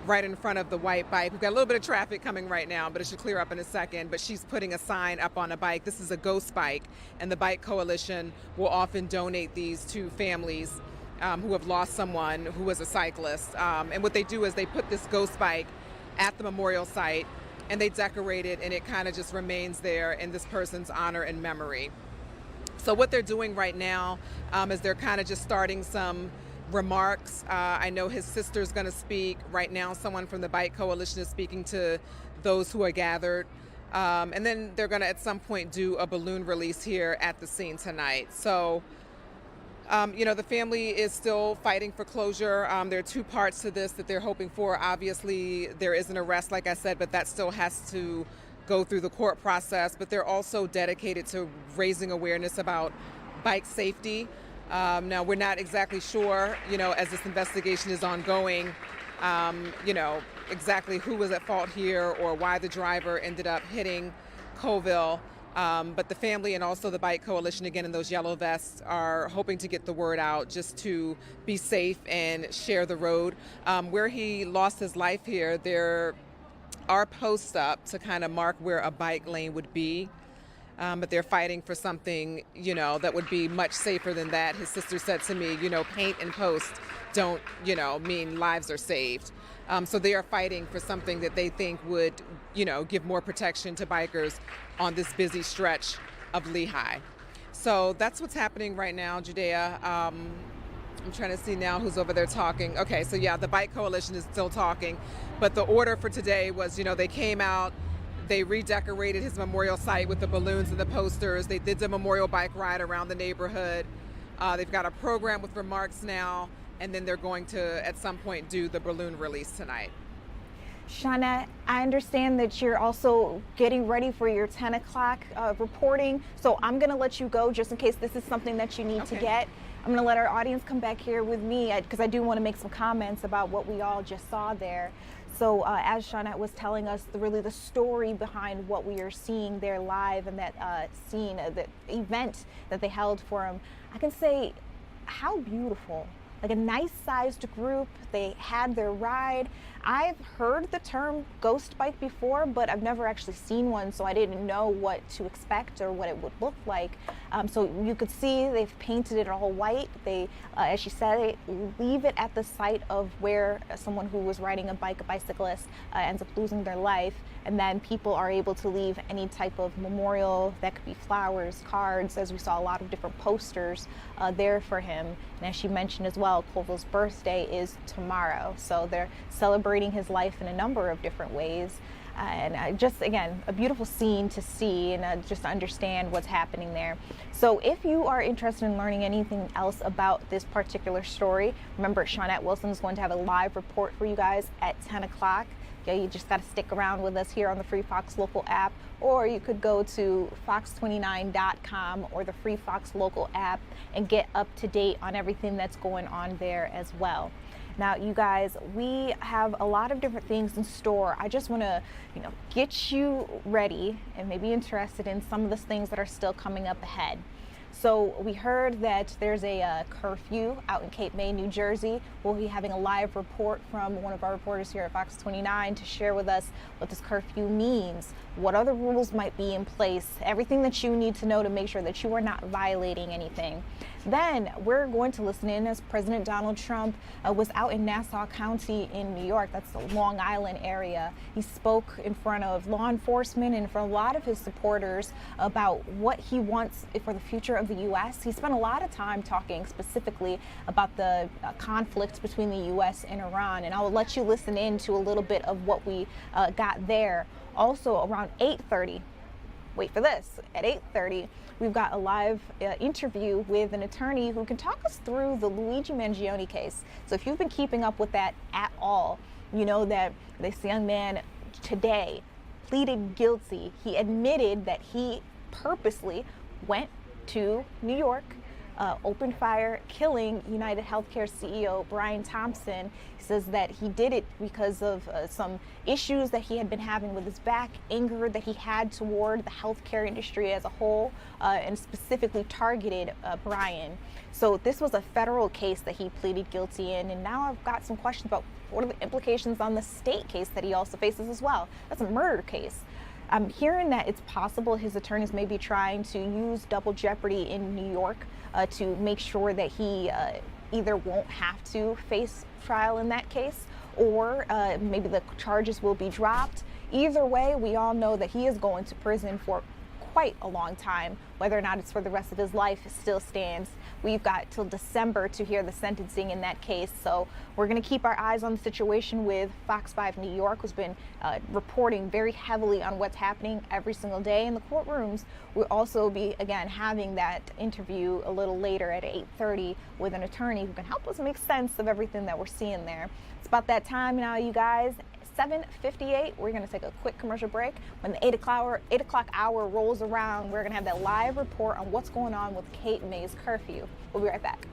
right in front of the white bike. We've got a little bit of traffic coming right now, but it should clear up in a second. But she's putting a sign up on a bike. This is a ghost bike, and the Bike Coalition will often donate these to families who have lost someone who was a cyclist. And what they do is they put this ghost bike at the memorial site, and they decorate it, and it kind of just remains there in this person's honor and memory. So what they're doing right now is they're kind of just starting some remarks. I know his sister's going to speak right now. Someone from the Bike Coalition is speaking to those who are gathered. And then they're going to at some point do a balloon release here at the scene tonight. So, the family is still fighting for closure. There are two parts to this that they're hoping for. Obviously, there is an arrest, like I said, but that still has to go through the court process. But they're also dedicated to raising awareness about bike safety. Now, we're not exactly sure, as this investigation is ongoing, exactly who was at fault here or why the driver ended up hitting Colville. But the family and also the Bike Coalition, again, in those yellow vests, are hoping to get the word out just to be safe and share the road. Where he lost his life here, there are posts up to kind of mark where a bike lane would be. But they're fighting for something, that would be much safer than that. His sister said to me, paint and post don't, mean lives are saved. So they are fighting for something that they think would, give more protection to bikers on this busy stretch of Lehigh. So that's what's happening right now, Judea. I'm trying to see now who's over there talking. Okay, so yeah, the Bike Coalition is still talking. But the order for today was, they came out, they redecorated his memorial site with the balloons and the posters. They did the memorial bike ride around the neighborhood. They've got a program with remarks now, and then they're going to, at some point, do the balloon release tonight. Shauna, I understand that you're also getting ready for your 10 o'clock reporting, so I'm going to let you go just in case this is something that you need to get. I'm going to let our audience come back here with me because I do want to make some comments about what we all just saw there. So as Shawnette was telling us, really the story behind what we are seeing there live and that scene, the event that they held for him, I can say how beautiful. Like a nice sized group, they had their ride. I've heard the term ghost bike before, but I've never actually seen one, so I didn't know what to expect or what it would look like. So you could see they've painted it all white. They, as she said, they leave it at the site of where someone who was riding a bicyclist, ends up losing their life. And then people are able to leave any type of memorial. That could be flowers, cards, as we saw a lot of different posters there for him. And as she mentioned as well, Colville's birthday is tomorrow. So they're celebrating his life in a number of different ways. And just, again, a beautiful scene to see and just to understand what's happening there. So if you are interested in learning anything else about this particular story, remember Shawnette Wilson is going to have a live report for you guys at 10 o'clock. Okay, you just got to stick around with us here on the Free Fox Local app, or you could go to fox29.com or the Free Fox Local app and get up to date on everything that's going on there as well. Now, you guys, we have a lot of different things in store. I just want to, get you ready and maybe interested in some of the things that are still coming up ahead. So we heard that there's a curfew out in Cape May, New Jersey. We'll be having a live report from one of our reporters here at Fox 29 to share with us what this curfew means, what other rules might be in place, everything that you need to know to make sure that you are not violating anything. Then we're going to listen in as President Donald Trump was out in Nassau County in New York. That's the Long Island area. He spoke in front of law enforcement and for a lot of his supporters about what he wants for the future of the U.S. He spent a lot of time talking specifically about the conflict between the U.S. and Iran, and I'll let you listen in to a little bit of what we got there. Also around 8:30, wait for this, at 8:30, we've got a live interview with an attorney who can talk us through the Luigi Mangione case. So if you've been keeping up with that at all, you know that this young man today pleaded guilty. He admitted that he purposely went to New York, opened fire, killing United Healthcare CEO Brian Thompson. He says that he did it because of some issues that he had been having with his back, anger that he had toward the healthcare industry as a whole, and specifically targeted Brian. So this was a federal case that he pleaded guilty in, and now I've got some questions about what are the implications on the state case that he also faces as well. That's a murder case. I'm hearing that it's possible his attorneys may be trying to use double jeopardy in New York to make sure that he either won't have to face trial in that case, or maybe the charges will be dropped. Either way, we all know that he is going to prison for quite a long time. Whether or not it's for the rest of his life still stands. We've got till December to hear the sentencing in that case. So we're going to keep our eyes on the situation with Fox 5 New York, who's been reporting very heavily on what's happening every single day in the courtrooms. We'll also be, again, having that interview a little later at 8:30 with an attorney who can help us make sense of everything that we're seeing there. It's about that time now, you guys. 7:58. We're going to take a quick commercial break. When the 8 o'clock hour rolls around, we're going to have that live report on what's going on with Cape May's curfew. We'll be right back.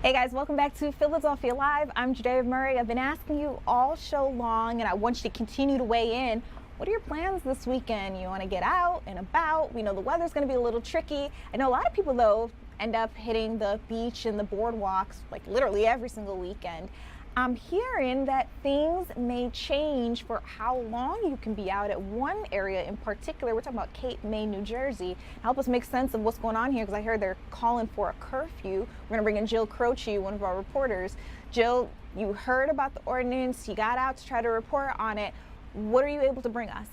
Hey guys, welcome back to Philadelphia Live. I'm Judea Murray. I've been asking you all show long, and I want you to continue to weigh in. What are your plans this weekend? You want to get out and about? We know the weather's going to be a little tricky. I know a lot of people, though, end up hitting the beach and the boardwalks like literally every single weekend. I'm hearing that things may change for how long you can be out at one area in particular. We're talking about Cape May, New Jersey. Help us make sense of what's going on here, because I heard they're calling for a curfew. We're going to bring in Jill Croce, one of our reporters. Jill, you heard about the ordinance. You got out to try to report on it. What are you able to bring us?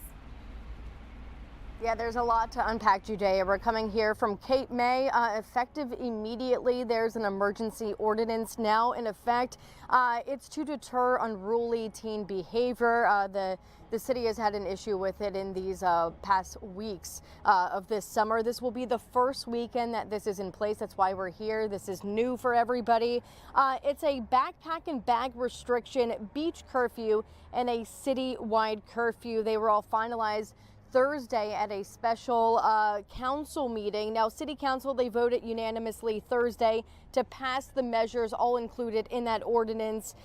Yeah, there's a lot to unpack, Judea. We're coming here from Cape May. Effective immediately, there's an emergency ordinance now in effect. It's to deter unruly teen behavior. The city has had an issue with it in these past weeks of this summer. This will be the first weekend that this is in place. That's why we're here. This is new for everybody. It's a backpack and bag restriction, beach curfew, and a city-wide curfew. They were all finalized Thursday at a special council meeting. Now, City Council, they voted unanimously Thursday to pass the measures all included in that ordinance.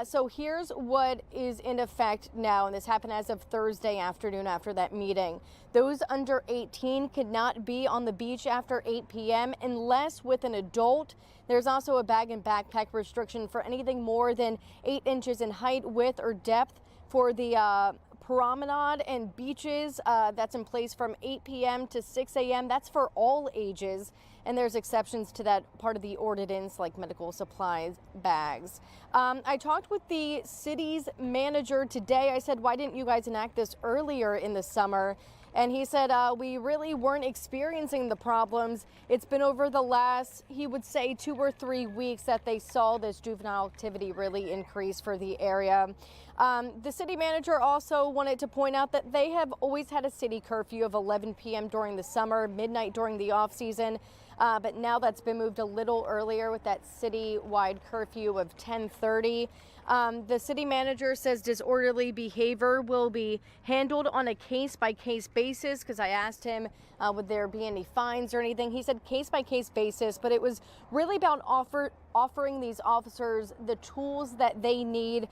So here's what is in effect now, and this happened as of Thursday afternoon after that meeting. Those under 18 cannot be on the beach after 8 p.m. unless with an adult. There's also a bag and backpack restriction for anything more than 8 inches in height, width, or depth for the promenade and beaches. That's in place from 8 p.m. to 6 a.m. That's for all ages, and there's exceptions to that part of the ordinance, like medical supplies bags. I talked with the city's manager today. I said, why didn't you guys enact this earlier in the summer? And he said, we really weren't experiencing the problems. It's been over the last, he would say, 2 or 3 weeks that they saw this juvenile activity really increase for the area. The city manager also wanted to point out that they have always had a city curfew of 11 p.m. during the summer, midnight during the off season. But now that's been moved a little earlier with that city-wide curfew of 10:30. The city manager says disorderly behavior will be handled on a case-by-case basis, because I asked him, would there be any fines or anything? He said case-by-case basis, but it was really about offering these officers the tools that they need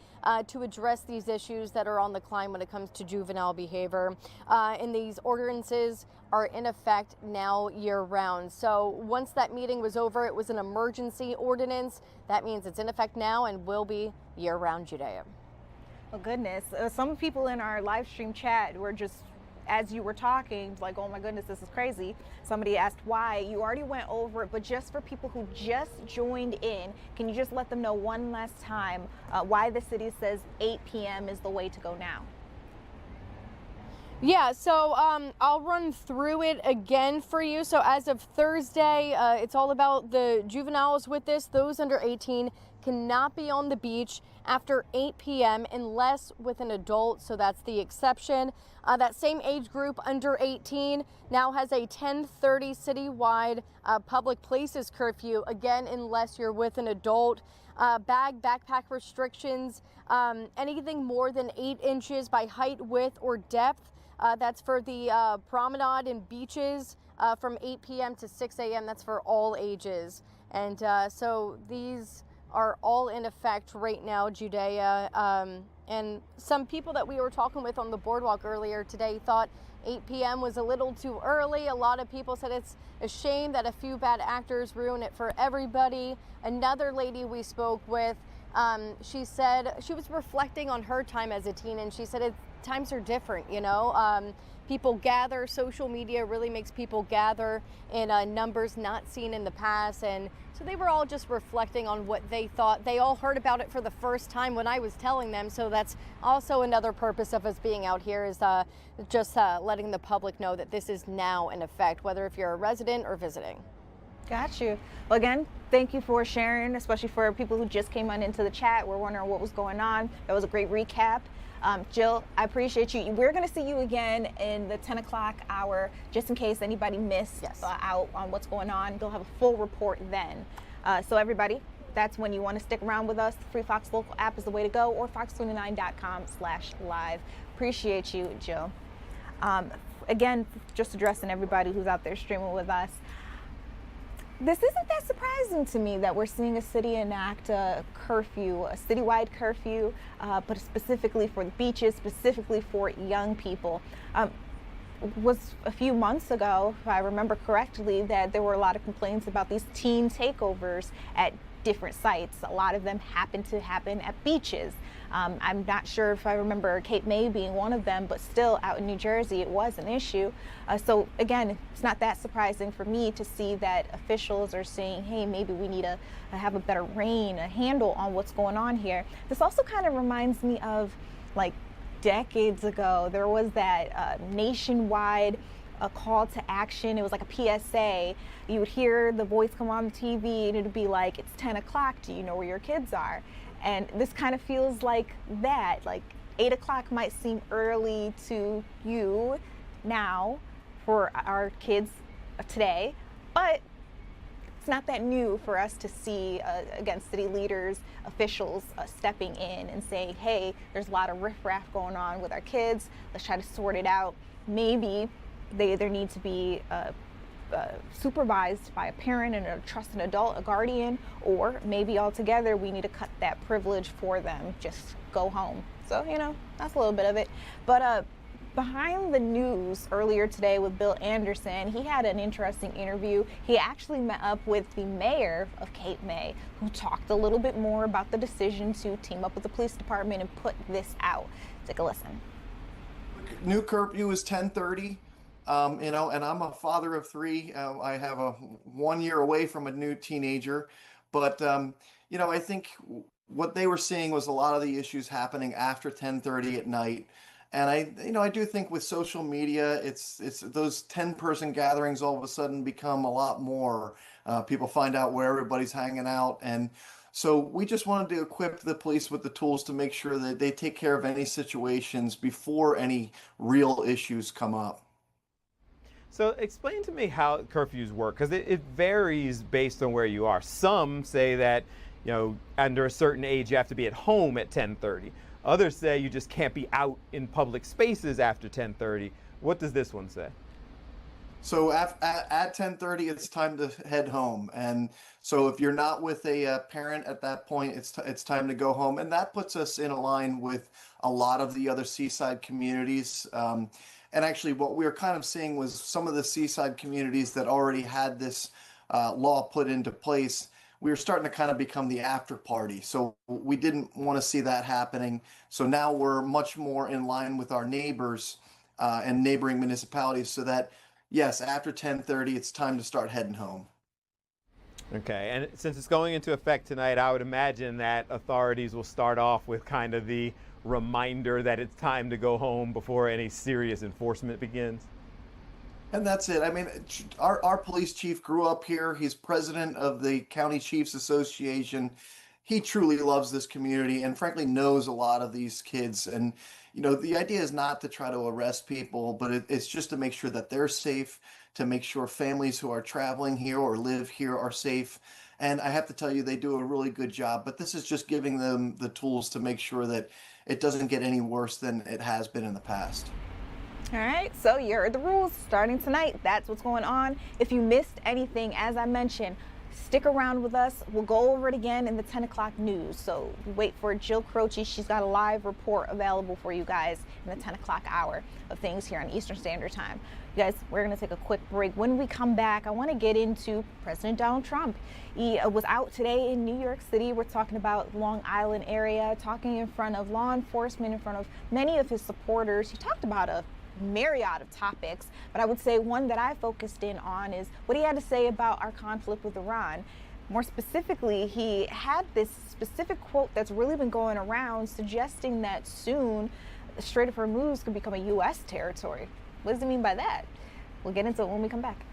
to address these issues that are on the climb when it comes to juvenile behavior. And these ordinances are in effect now year-round. So once that meeting was over, it was an emergency ordinance. That means it's in effect now and will be year-round, Judea. Oh goodness, some people in our live stream chat were just, as you were talking, like, oh my goodness, this is crazy. Somebody asked why. You already went over it, but just for people who just joined in, can you just let them know one last time why the city says 8 p.m. is the way to go now? Yeah, so I'll run through it again for you. So as of Thursday, it's all about the juveniles with this. Those under 18 cannot be on the beach after 8 p.m. unless with an adult, so that's the exception. That same age group under 18 now has a 10:30 citywide public places curfew, again, unless you're with an adult. Backpack restrictions, anything more than 8 inches by height, width, or depth. That's for the promenade and beaches from 8 p.m. to 6 a.m. That's for all ages. And so these are all in effect right now, Judea. And some people that we were talking with on the boardwalk earlier today thought 8 p.m. was a little too early. A lot of people said it's a shame that a few bad actors ruin it for everybody. Another lady we spoke with, she said she was reflecting on her time as a teen, and she said times are different, you know. People gather, social media really makes people gather in numbers not seen in the past, and so they were all just reflecting on what they thought. They all heard about it for the first time when I was telling them, so that's also another purpose of us being out here, is just letting the public know that this is now in effect, whether if you're a resident or visiting. Got you. Well, again, thank you for sharing, especially for people who just came on into the chat. We're wondering what was going on. That was a great recap. Jill, I appreciate you. We're going to see you again in the 10 o'clock hour, just in case anybody missed out on what's going on. They'll have a full report then. So everybody, that's when you want to stick around with us. The free Fox Local app is the way to go, or fox29.com/live. Appreciate you, Jill. Again, just addressing everybody who's out there streaming with us. This isn't that surprising to me that we're seeing a city enact a curfew, a citywide curfew, but specifically for the beaches, specifically for young people. Was a few months ago, if I remember correctly, that there were a lot of complaints about these teen takeovers at different sites. A lot of them happen to happen at beaches. I'm not sure if I remember Cape May being one of them, but still out in New Jersey, it was an issue. So again, it's not that surprising for me to see that officials are saying, hey, maybe we need to have a better rein, a handle on what's going on here. This also kind of reminds me of like decades ago, there was that nationwide a call to action. It was like a PSA. You would hear the voice come on the TV and it would be like, it's 10 o'clock, do you know where your kids are? And this kind of feels like that, like 8 o'clock might seem early to you now for our kids today, but it's not that new for us to see, again, city leaders, officials stepping in and saying, hey, there's a lot of riffraff going on with our kids. Let's try to sort it out. Maybe they either need to be supervised by a parent and a trusted adult, a guardian, or maybe altogether we need to cut that privilege for them. Just go home. So, you know, that's a little bit of it. But behind the news earlier today with Bill Anderson, he had an interesting interview. He actually met up with the mayor of Cape May, who talked a little bit more about the decision to team up with the police department and put this out. Take a listen. New curfew is 10:30. You know, and I'm a father of three. I have a 1 year away from a new teenager, but you know, I think what they were seeing was a lot of the issues happening after 10:30 at night. And I do think with social media, it's those 10-person gatherings all of a sudden become a lot more. People find out where everybody's hanging out, and so we just wanted to equip the police with the tools to make sure that they take care of any situations before any real issues come up. So explain to me how curfews work, because it varies based on where you are. Some say that, you know, under a certain age you have to be at home at 10:30. Others say you just can't be out in public spaces after 10:30. What does this one say? So at 10:30, it's time to head home. And so if you're not with a parent at that point, it's time to go home. And that puts us in a line with a lot of the other seaside communities. And actually, what we were kind of seeing was some of the seaside communities that already had this law put into place. We were starting to kind of become the after party. So we didn't want to see that happening. So now we're much more in line with our neighbors and neighboring municipalities so that, yes, after 10:30, it's time to start heading home. Okay, and since it's going into effect tonight, I would imagine that authorities will start off with kind of the reminder that it's time to go home before any serious enforcement begins. And that's it. I mean, our police chief grew up here. He's president of the County Chiefs Association. He truly loves this community and frankly knows a lot of these kids. And, you know, the idea is not to try to arrest people, but it's just to make sure that they're safe, to make sure families who are traveling here or live here are safe. And I have to tell you, they do a really good job, but this is just giving them the tools to make sure that it doesn't get any worse than it has been in the past. All right, so you heard the rules starting tonight. That's what's going on. If you missed anything, as I mentioned, stick around with us. We'll go over it again in the 10 o'clock news. So wait for Jill Croce. She's got a live report available for you guys in the 10 o'clock hour of things here on Eastern Standard Time. You guys, we're going to take a quick break. When we come back, I want to get into President Donald Trump. He was out today in New York City. We're talking about Long Island area, talking in front of law enforcement, in front of many of his supporters. He talked about a myriad of topics, but I would say one that I focused in on is what he had to say about our conflict with Iran. More specifically, he had this specific quote that's really been going around suggesting that soon the Strait of Hormuz could become a U.S. territory. What does he mean by that? We'll get into it when we come back.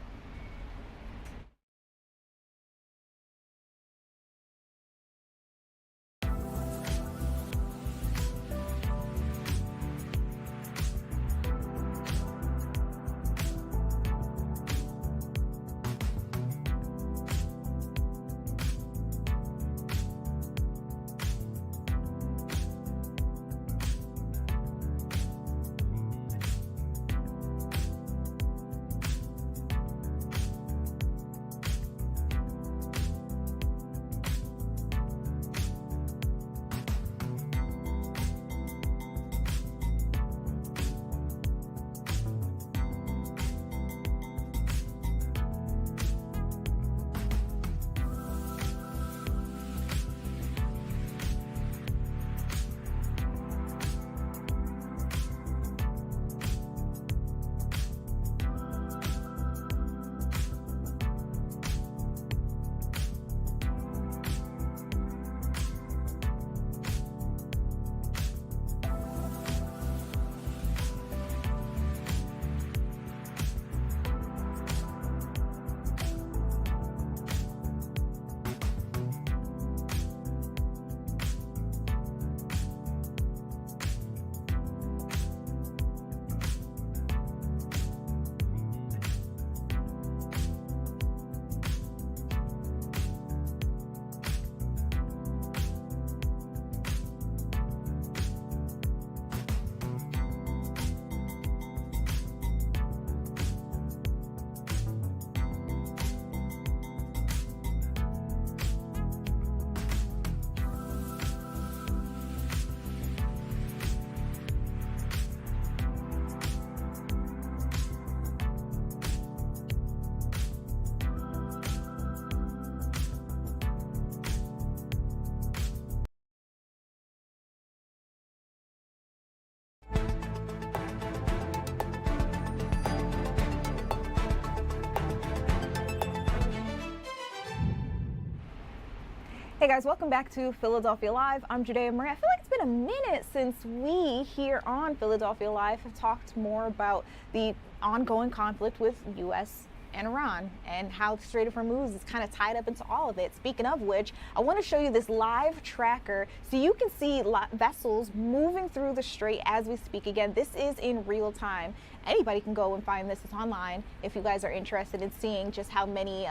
Hey guys, welcome back to Philadelphia Live. I'm Judea Marie. I feel like it's been a minute since we here on Philadelphia Live have talked more about the ongoing conflict with U.S. and Iran and how the Strait of Hormuz is kind of tied up into all of it. Speaking of which, I want to show you this live tracker so you can see vessels moving through the strait as we speak. Again, this is in real time. Anybody can go and find this. It's online if you guys are interested in seeing just how many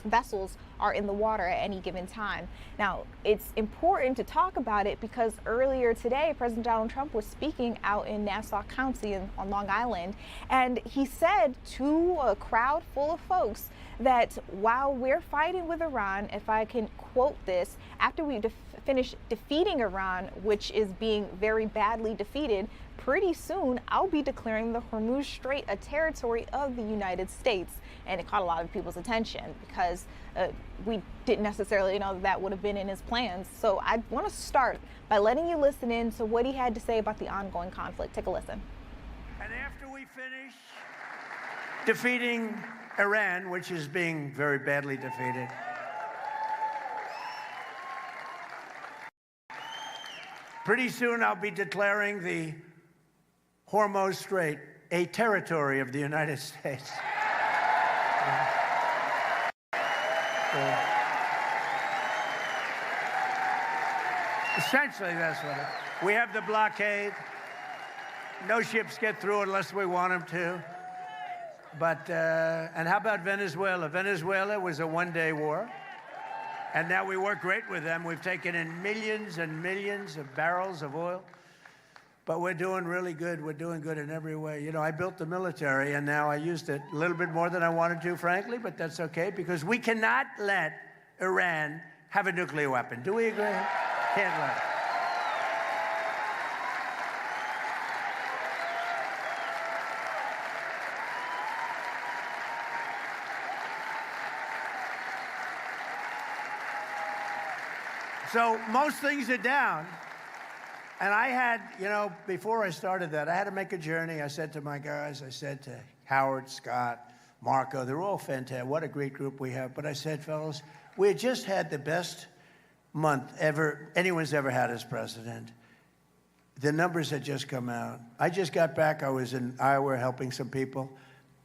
vessels are in the water at any given time. Now, it's important to talk about it because earlier today, President Donald Trump was speaking out in Nassau County on Long Island, and he said to a crowd full of folks that while we're fighting with Iran, if I can quote this, after we finish defeating Iran, which is being very badly defeated, pretty soon I'll be declaring the Hormuz Strait a territory of the United States. And it caught a lot of people's attention because we didn't necessarily know that would have been in his plans. So I want to start by letting you listen in to what he had to say about the ongoing conflict. Take a listen. And after we finish defeating Iran, which is being very badly defeated, pretty soon I'll be declaring the Hormuz Strait a territory of the United States. Essentially, that's what it is. We have the blockade. No ships get through unless we want them to. But, and how about Venezuela? Venezuela was a one-day war. And now we work great with them. We've taken in millions and millions of barrels of oil. But we're doing really good. We're doing good in every way. You know, I built the military, and now I used it a little bit more than I wanted to, frankly, but that's okay, because we cannot let Iran have a nuclear weapon. Do we agree? Can't let it. So most things are down. And I had, you know, before I started that, I had to make a journey. I said to my guys, I said to Howard, Scott, Marco, they're all fantastic. What a great group we have. But I said, fellas, we had just had the best month anyone's ever had as president. The numbers had just come out. I just got back. I was in Iowa helping some people.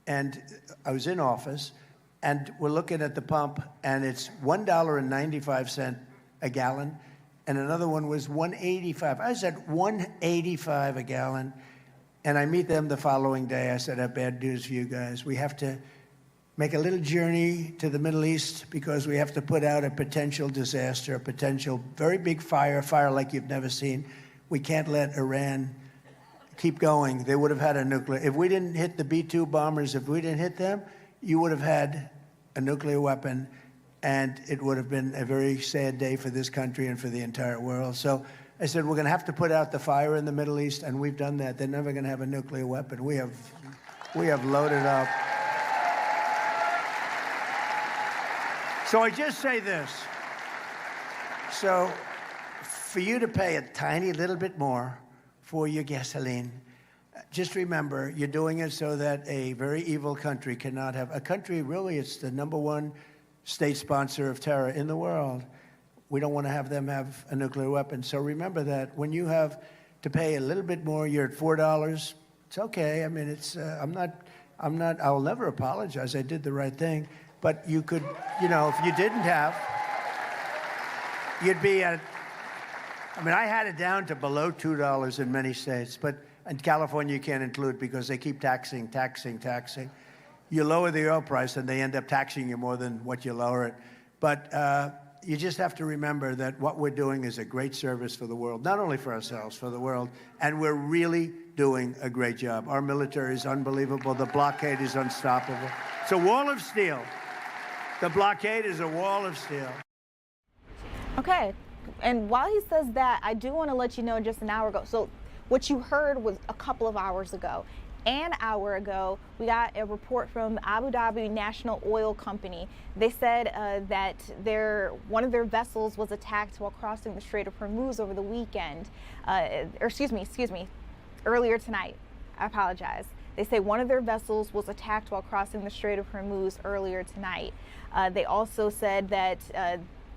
And I was in office. And we're looking at the pump. And it's $1.95 a gallon. And another one was $1.85. I was at $1.85 a gallon. And I meet them the following day. I said, I have bad news for you guys. We have to make a little journey to the Middle East because we have to put out a potential disaster, a potential very big fire like you've never seen. We can't let Iran keep going. They would have had a nuclear. If we didn't hit the B-2 bombers, if we didn't hit them, you would have had a nuclear weapon. And it would have been a very sad day for this country and for the entire world. So I said, we're going to have to put out the fire in the Middle East, and we've done that. They're never going to have a nuclear weapon. We have loaded up. So I just say this. So for you to pay a tiny little bit more for your gasoline, just remember, you're doing it so that a very evil country cannot have, a country really, it's the #1 state sponsor of terror in the world. We don't want to have them have a nuclear weapon. So remember that when you have to pay a little bit more, you're at $4. It's okay. I mean, it's, I'll never apologize. I did the right thing. But you could, you know, if you didn't have, you'd be at, I mean, I had it down to below $2 in many states, but in California you can't include because they keep taxing. You lower the oil price and they end up taxing you more than what you lower it. But you just have to remember that what we're doing is a great service for the world, not only for ourselves, for the world. And we're really doing a great job. Our military is unbelievable. The blockade is unstoppable. It's a wall of steel. The blockade is a wall of steel. Okay. And while he says that, I do want to let you know just an hour ago. So what you heard was a couple of hours ago. An hour ago, we got a report from the Abu Dhabi National Oil Company. They said that one of their vessels was attacked while crossing the Strait of Hormuz over the weekend. Excuse me, earlier tonight. I apologize. They say one of their vessels was attacked while crossing the Strait of Hormuz earlier tonight. They also said that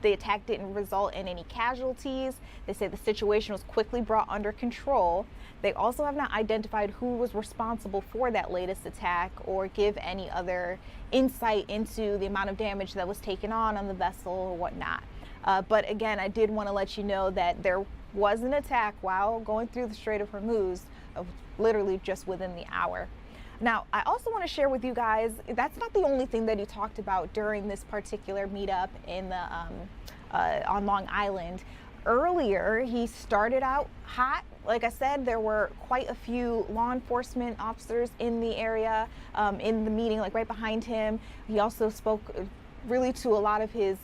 The attack didn't result in any casualties. They say the situation was quickly brought under control. They also have not identified who was responsible for that latest attack or give any other insight into the amount of damage that was taken on the vessel or whatnot. But again, I did want to let you know that there was an attack while going through the Strait of Hormuz, literally just within the hour. Now, I also want to share with you guys, that's not the only thing that he talked about during this particular meetup in the on Long Island. Earlier, he started out hot. Like I said, there were quite a few law enforcement officers in the area, in the meeting, like right behind him. He also spoke really to a lot of his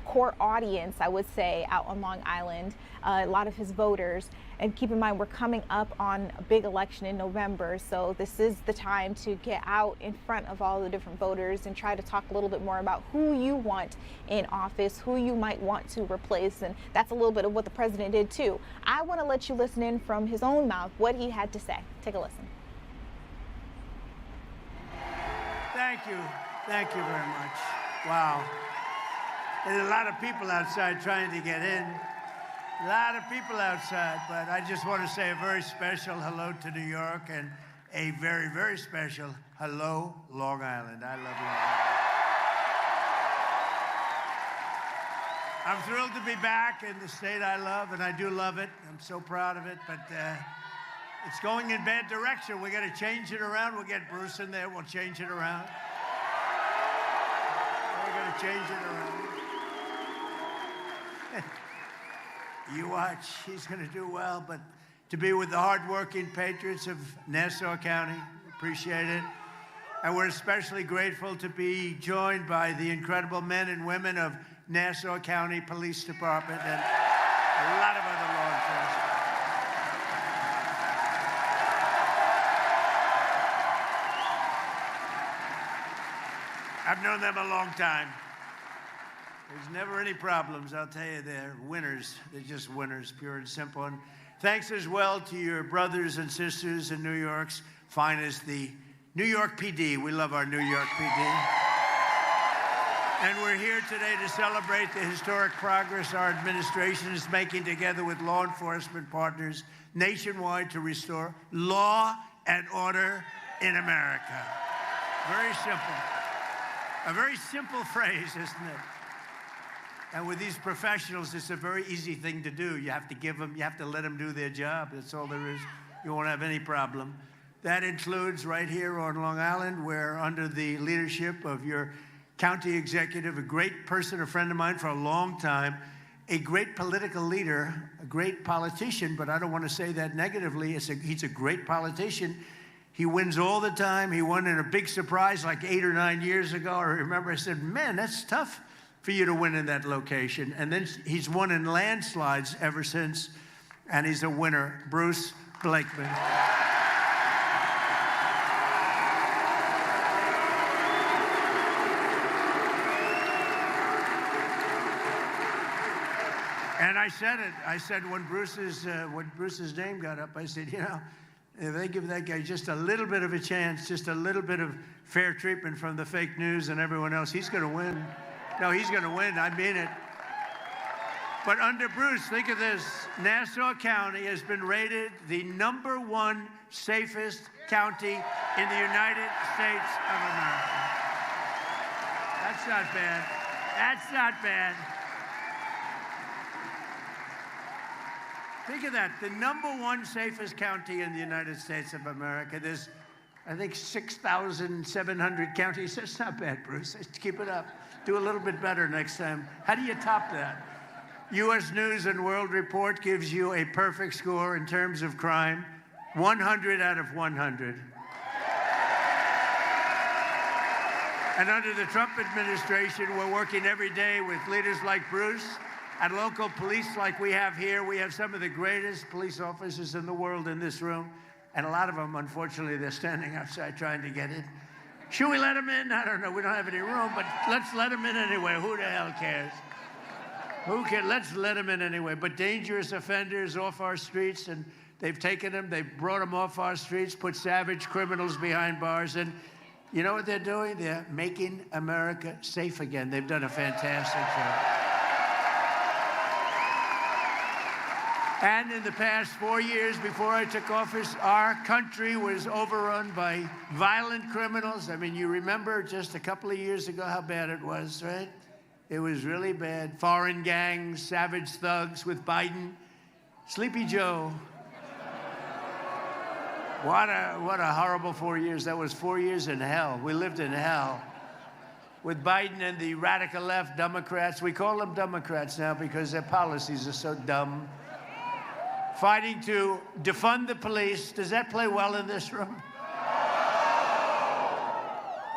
core audience, I would say, out on Long Island, a lot of his voters. And keep in mind, we're coming up on a big election in November, so this is the time to get out in front of all the different voters and try to talk a little bit more about who you want in office, who you might want to replace, and that's a little bit of what the president did too. I want to let you listen in from his own mouth what he had to say. Take a listen. Thank you. Thank you very much. Wow. There's a lot of people outside trying to get in. A lot of people outside, but I just want to say a very special hello to New York and a very, very special hello, Long Island. I love Long Island. I'm thrilled to be back in the state I love, and I do love it. I'm so proud of it, but it's going in bad direction. We got to change it around. We'll get Bruce in there. We'll change it around. We're going to change it around. You watch, he's going to do well, but to be with the hardworking patriots of Nassau County, appreciate it. And we're especially grateful to be joined by the incredible men and women of Nassau County Police Department and a lot of other law enforcement. I've known them a long time. There's never any problems, I'll tell you. They're winners. They're just winners, pure and simple. And thanks as well to your brothers and sisters in New York's finest, the New York PD. We love our New York PD. And we're here today to celebrate the historic progress our administration is making together with law enforcement partners nationwide to restore law and order in America. Very simple. A very simple phrase, isn't it? And with these professionals, it's a very easy thing to do. You have to give them, you have to let them do their job. That's all there is. You won't have any problem. That includes right here on Long Island, where under the leadership of your county executive, a great person, a friend of mine for a long time, a great political leader, a great politician, but I don't want to say that negatively. He's a great politician. He wins all the time. He won in a big surprise like 8 or 9 years ago. I remember I said, man, that's tough for you to win in that location. And then he's won in landslides ever since, and he's a winner, Bruce Blakeman. And I said it. I said when Bruce's name got up, I said, you know, if they give that guy just a little bit of a chance, just a little bit of fair treatment from the fake news and everyone else, he's going to win. No, he's going to win. I mean it. But under Bruce, think of this. Nassau County has been rated the #1 safest county in the United States of America. That's not bad. That's not bad. Think of that. The #1 safest county in the United States of America. There's, I think, 6,700 counties. That's not bad, Bruce. Keep it up. Do a little bit better next time. How do you top that? U.S. News and World Report gives you a perfect score in terms of crime, 100 out of 100. And under the Trump administration, we're working every day with leaders like Bruce and local police like we have here. We have some of the greatest police officers in the world in this room. And a lot of them, unfortunately, they're standing outside trying to get in. Should we let them in? I don't know. We don't have any room, but let's let them in anyway. Who the hell cares? Who cares? Let's let them in anyway. But dangerous offenders off our streets, and they've taken them, they've brought them off our streets, put savage criminals behind bars. And You know what they're doing? They're making America safe again. They've done a fantastic job. And in the past 4 years before I took office, our country was overrun by violent criminals. I mean, you remember just a couple of years ago how bad it was, right? It was really bad. Foreign gangs, savage thugs with Biden. Sleepy Joe. What a horrible 4 years. That was 4 years in hell. We lived in hell. With Biden and the radical left Democrats. We call them Democrats now because their policies are so dumb. Fighting to defund the police. Does that play well in this room?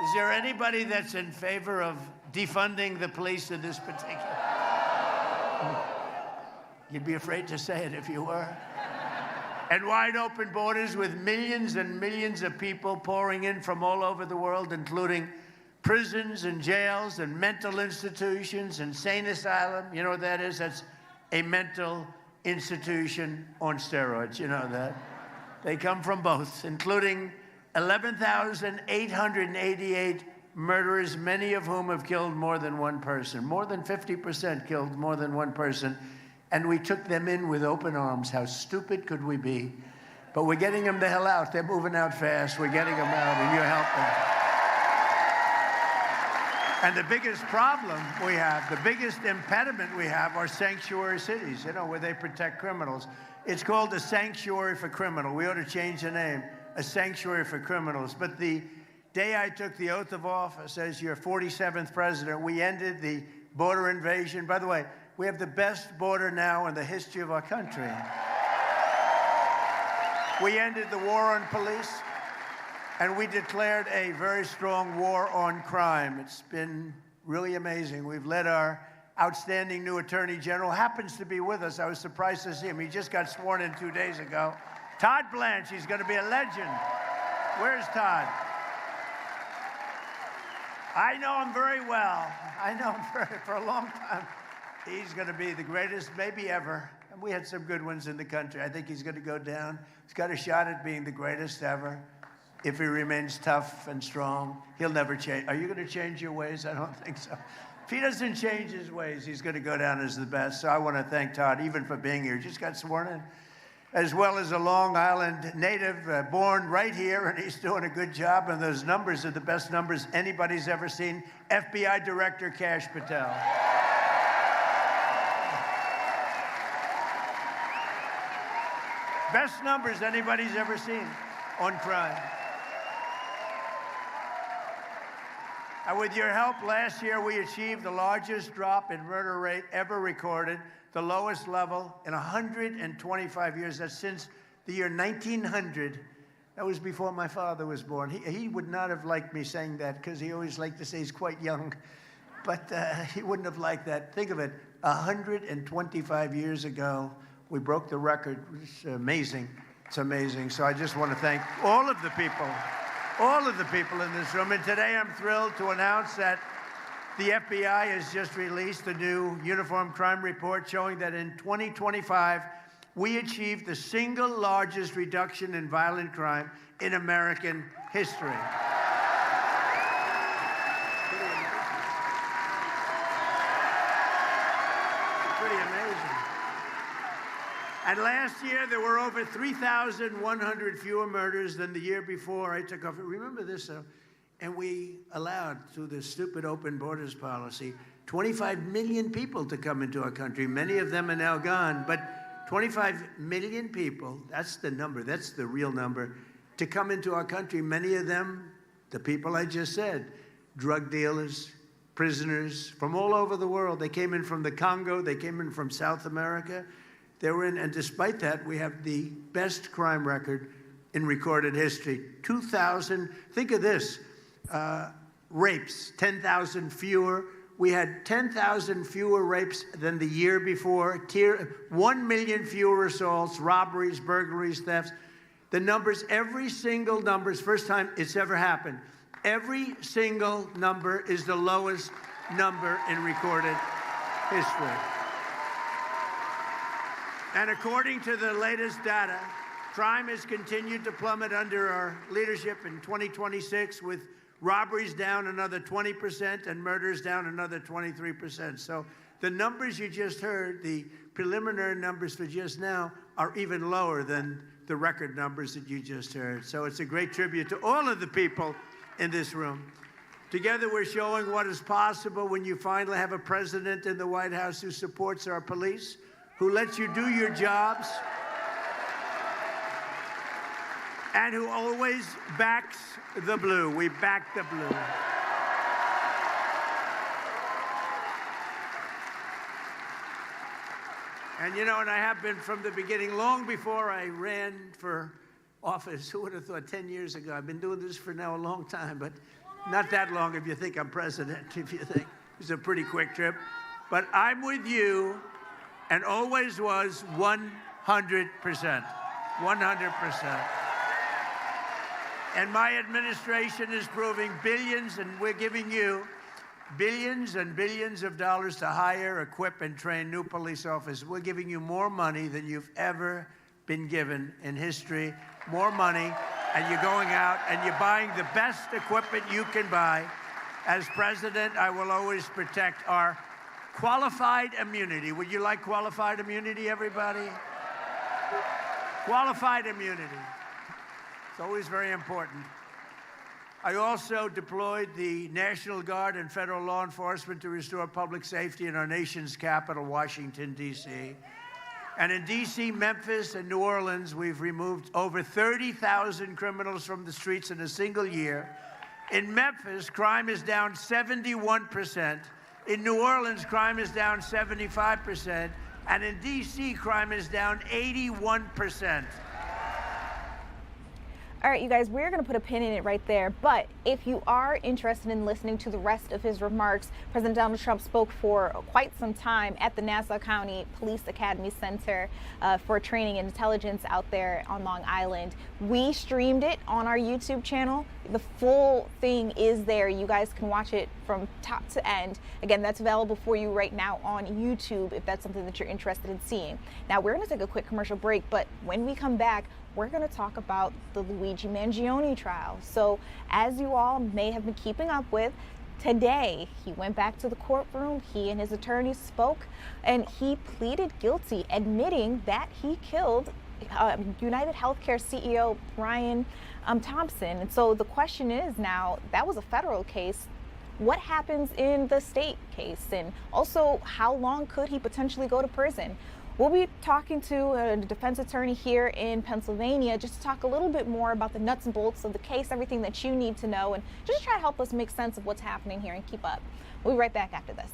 Is there anybody that's in favor of defunding the police in this particular? You'd be afraid to say it if you were. And wide open borders with millions and millions of people pouring in from all over the world, including prisons and jails and mental institutions, insane asylum. You know what that is? That's a mental institution on steroids. You know that. They come from both, including 11,888 murderers, many of whom have killed more than one person. More than 50% killed more than one person. And we took them in with open arms. How stupid could we be? But we're getting them the hell out. They're moving out fast. We're getting them out, and you're helping. And the biggest problem we have, the biggest impediment we have are sanctuary cities, you know, where they protect criminals. It's called a sanctuary for criminals. We ought to change the name, a sanctuary for criminals. But the day I took the oath of office as your 47th president, we ended the border invasion. By the way, we have the best border now in the history of our country. We ended the war on police, and we declared a very strong war on crime. It's been really amazing. We've let our outstanding new Attorney General, happens to be with us. I was surprised to see him. He just got sworn in 2 days ago. Todd Blanche, he's going to be a legend. Where's Todd? I know him very well. I know him for a long time. He's going to be the greatest maybe ever. And we had some good ones in the country. I think he's going to go down. He's got a shot at being the greatest ever. If he remains tough and strong, he'll never change. Are you going to change your ways? I don't think so. If he doesn't change his ways, he's going to go down as the best. So I want to thank Todd, even for being here. Just got sworn in. As well as a Long Island native, born right here, and he's doing a good job. And those numbers are the best numbers anybody's ever seen. FBI Director Kash Patel. Best numbers anybody's ever seen on crime. And with your help, last year we achieved the largest drop in murder rate ever recorded, the lowest level in 125 years. That's since the year 1900. That was before my father was born. He would not have liked me saying that because he always liked to say he's quite young. But he wouldn't have liked that. Think of it, 125 years ago, we broke the record. It's amazing. It's amazing. So I just want to thank all of the people in this room. And today I'm thrilled to announce that the FBI has just released a new uniform crime report showing that in 2025, we achieved the single largest reduction in violent crime in American history. Pretty amazing. And last year, there were over 3,100 fewer murders than the year before I took office. Remember this, though? And we allowed, through this stupid open borders policy, 25 million people to come into our country. Many of them are now gone, but 25 million people, that's the number, that's the real number, to come into our country. Many of them, the people I just said, drug dealers, prisoners from all over the world. They came in from the Congo, they came in from South America. They were in, and despite that, we have the best crime record in recorded history. 2,000, think of this, rapes, 10,000 fewer. We had 10,000 fewer rapes than the year before, 1 million fewer assaults, robberies, burglaries, thefts. The numbers, every single number is first time it's ever happened. Every single number is the lowest number in recorded history. And according to the latest data, crime has continued to plummet under our leadership in 2026 with Robberies down another 20%, and murders down another 23%. So the numbers you just heard, the preliminary numbers for just now, are even lower than the record numbers that you just heard. So it's a great tribute to all of the people in this room. Together, we're showing what is possible when you finally have a president in the White House who supports our police, who lets you do your jobs, and who always backs the blue. We back the blue. And you know, and I have been from the beginning, long before I ran for office. Who would have thought 10 years ago? I've been doing this for now a long time, but not that long if you think I'm president, if you think. It's a pretty quick trip. But I'm with you, and always was 100%. 100%. And my administration is proving billions, and we're giving you billions and billions of dollars to hire, equip, and train new police officers. We're giving you more money than you've ever been given in history. More money, and you're going out and you're buying the best equipment you can buy. As president, I will always protect our qualified immunity. Would you like qualified immunity, everybody? Qualified immunity. It's always very important. I also deployed the National Guard and federal law enforcement to restore public safety in our nation's capital, Washington, D.C. And in D.C., Memphis, and New Orleans, we've removed over 30,000 criminals from the streets in a single year. In Memphis, crime is down 71%. In New Orleans, crime is down 75%. And in D.C., crime is down 81%. All right, you guys, we're going to put a pin in it right there. But if you are interested in listening to the rest of his remarks, President Donald Trump spoke for quite some time at the Nassau County Police Academy Center for training and intelligence out there on Long Island. We streamed it on our YouTube channel. The full thing is there. You guys can watch it from top to end. Again, that's available for you right now on YouTube if that's something that you're interested in seeing. Now, we're going to take a quick commercial break, but when we come back, we're going to talk about the Luigi Mangione trial. So as you all may have been keeping up with, today he went back to the courtroom, he and his attorneys spoke, and he pleaded guilty, admitting that he killed United Healthcare CEO Brian Thompson. And so the question is now, that was a federal case. What happens in the state case? And also, how long could he potentially go to prison? We'll be talking to a defense attorney here in Pennsylvania just to talk a little bit more about the nuts and bolts of the case, everything that you need to know, and just try to help us make sense of what's happening here and keep up. We'll be right back after this.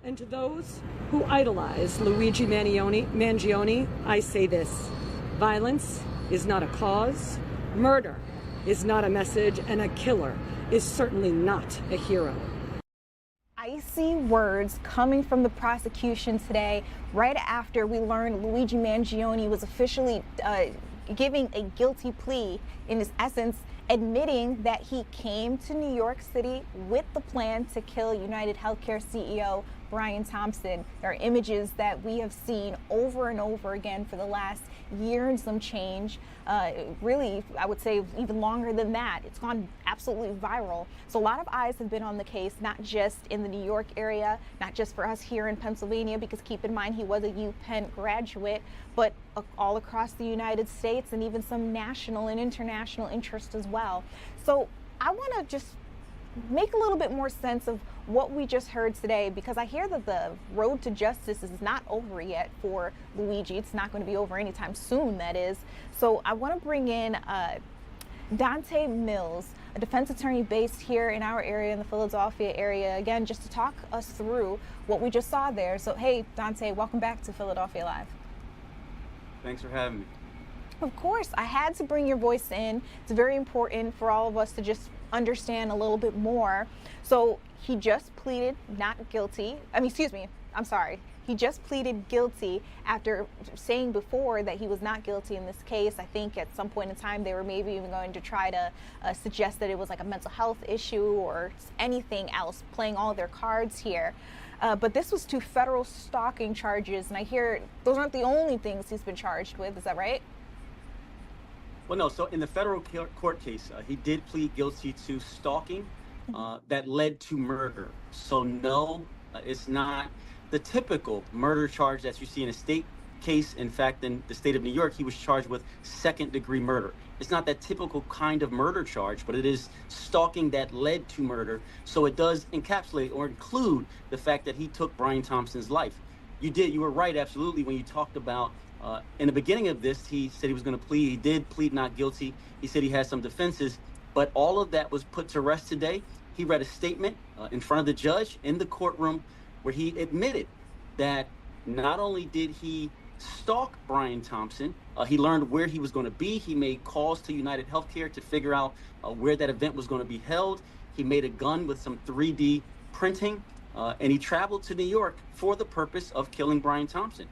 And to those who idolize Luigi Mangione, I say this: violence is not a cause, murder is not a message, and a killer is certainly not a hero. Icy words coming from the prosecution today, right after we learned Luigi Mangione was officially giving a guilty plea, in his essence admitting that he came to New York City with the plan to kill United Healthcare CEO Brian Thompson. There are images that we have seen over and over again for the last year and some change. Really, I would say even longer than that. It's gone absolutely viral. So a lot of eyes have been on the case, not just in the New York area, not just for us here in Pennsylvania, because keep in mind he was a UPenn graduate, but all across the United States, and even some national and international interest as well. So I want to just make a little bit more sense of what we just heard today, because I hear that the road to justice is not over yet for Luigi. It's not going to be over anytime soon, that is. So I want to bring in Dante Mills, a defense attorney based here in our area, in the Philadelphia area, again, just to talk us through what we just saw there. So, hey, Dante, welcome back to Philadelphia Live. Thanks for having me. Of course, I had to bring your voice in. It's very important for all of us to just understand a little bit more. So he just pleaded not guilty. He just pleaded guilty after saying before that he was not guilty in this case. I think at some point in time they were maybe even going to try to suggest that it was like a mental health issue or anything else, playing all their cards here. But this was 2 federal stalking charges, and I hear those aren't the only things he's been charged with. Is that right? Well, no. So in the federal court case, he did plead guilty to stalking that led to murder. So no, it's not the typical murder charge that you see in a state case. In fact, in the state of New York, he was charged with 2nd-degree murder. It's not that typical kind of murder charge, but it is stalking that led to murder. So it does encapsulate or include the fact that he took Brian Thompson's life. You were right, absolutely, when you talked about in the beginning of this, he said he was going to plead. He did plead not guilty. He said he had some defenses, but all of that was put to rest today. He read a statement in front of the judge in the courtroom where he admitted that not only did he stalk Brian Thompson, he learned where he was going to be. He made calls to United Healthcare to figure out where that event was going to be held. He made a gun with some 3D printing, and he traveled to New York for the purpose of killing Brian Thompson.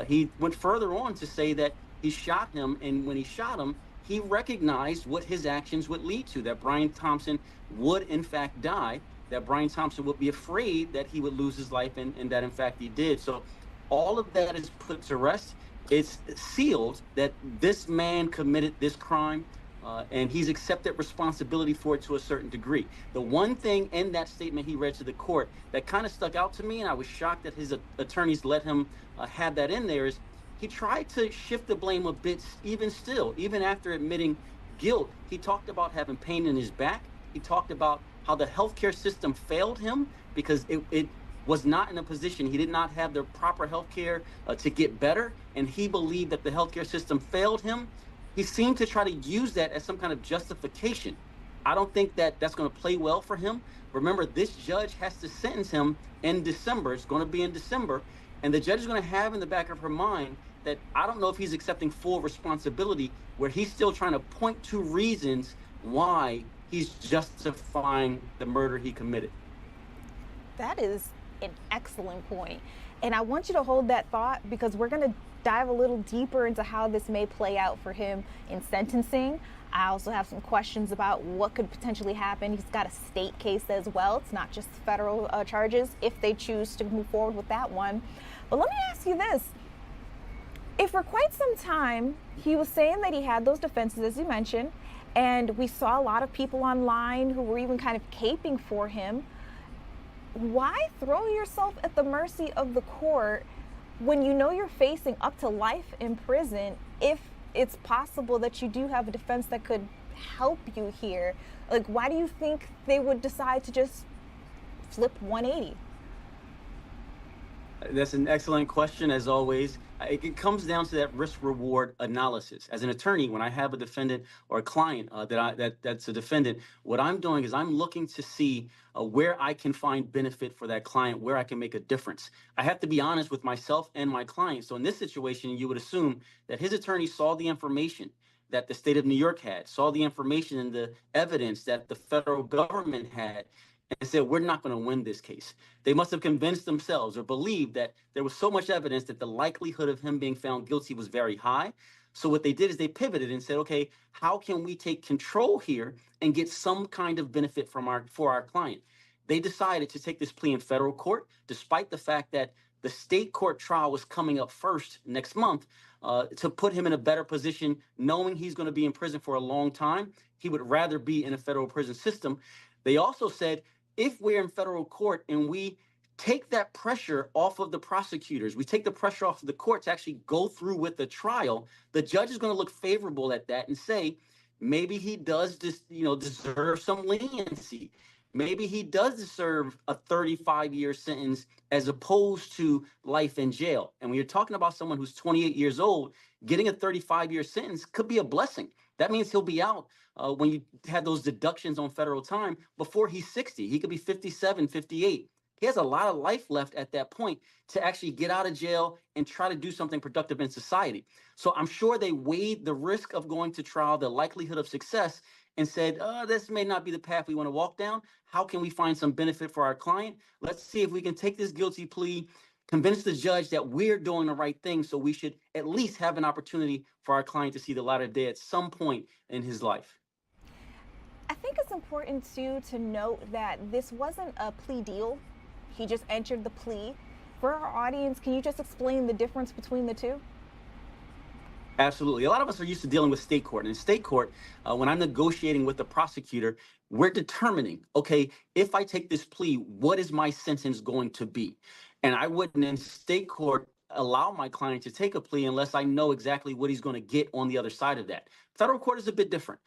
He went further on to say that he shot him, and when he shot him, he recognized what his actions would lead to, that Brian Thompson would in fact die, that Brian Thompson would be afraid that he would lose his life, and that in fact he did. So all of that is put to rest. It's sealed that this man committed this crime, and he's accepted responsibility for it to a certain degree. The one thing in that statement he read to the court that kind of stuck out to me, and I was shocked that his attorneys let him have that in there, is he tried to shift the blame a bit. Even after admitting guilt, he talked about having pain in his back. He talked about how the healthcare system failed him because it was not in a position, he did not have the proper healthcare to get better, and he believed that the healthcare system failed him. He seemed to try to use that as some kind of justification. I don't think that that's going to play well for him. Remember, this judge has to sentence him in December. It's going to be in December. And the judge is going to have in the back of her mind that I don't know if he's accepting full responsibility, where he's still trying to point to reasons why he's justifying the murder he committed. That is an excellent point. And I want you to hold that thought, because we're going to dive a little deeper into how this may play out for him in sentencing. I also have some questions about what could potentially happen. He's got a state case as well. It's not just federal charges if they choose to move forward with that one. But let me ask you this. If for quite some time he was saying that he had those defenses, as you mentioned, and we saw a lot of people online who were even kind of caping for him, why throw yourself at the mercy of the court when you know you're facing up to life in prison if it's possible that you do have a defense that could help you here? Like, why do you think they would decide to just flip 180? That's an excellent question, as always. It comes down to that risk-reward analysis. As an attorney, when I have a defendant or a client that's a defendant, what I'm doing is I'm looking to see where I can find benefit for that client, where I can make a difference. I have to be honest with myself and my client. So in this situation, you would assume that his attorney saw the information that the state of New York had, saw the information and the evidence that the federal government had, and said, we're not going to win this case. They must have convinced themselves or believed that there was so much evidence that the likelihood of him being found guilty was very high. So what they did is they pivoted and said, okay, how can we take control here and get some kind of benefit for our client? They decided to take this plea in federal court, despite the fact that the state court trial was coming up first next month, to put him in a better position, knowing he's going to be in prison for a long time. He would rather be in a federal prison system. They also said, if we're in federal court and we take that pressure off of the prosecutors, we take the pressure off of the court to actually go through with the trial, the judge is going to look favorable at that and say, maybe he does deserve some leniency. Maybe he does deserve a 35-year sentence as opposed to life in jail. And when you're talking about someone who's 28 years old, getting a 35-year sentence could be a blessing. That means he'll be out when you have those deductions on federal time before he's 60. He could be 57, 58. He has a lot of life left at that point to actually get out of jail and try to do something productive in society. So I'm sure they weighed the risk of going to trial, the likelihood of success, and said, this may not be the path we want to walk down. How can we find some benefit for our client? Let's see if we can take this guilty plea, convince the judge that we're doing the right thing, so we should at least have an opportunity for our client to see the light of day at some point in his life. I think it's important too to note that this wasn't a plea deal. He just entered the plea. For our audience, can you just explain the difference between the two? Absolutely. A lot of us are used to dealing with state court. And in state court, when I'm negotiating with the prosecutor, we're determining, okay, if I take this plea, what is my sentence going to be? And I wouldn't in state court allow my client to take a plea unless I know exactly what he's going to get on the other side of that. Federal court is a bit different.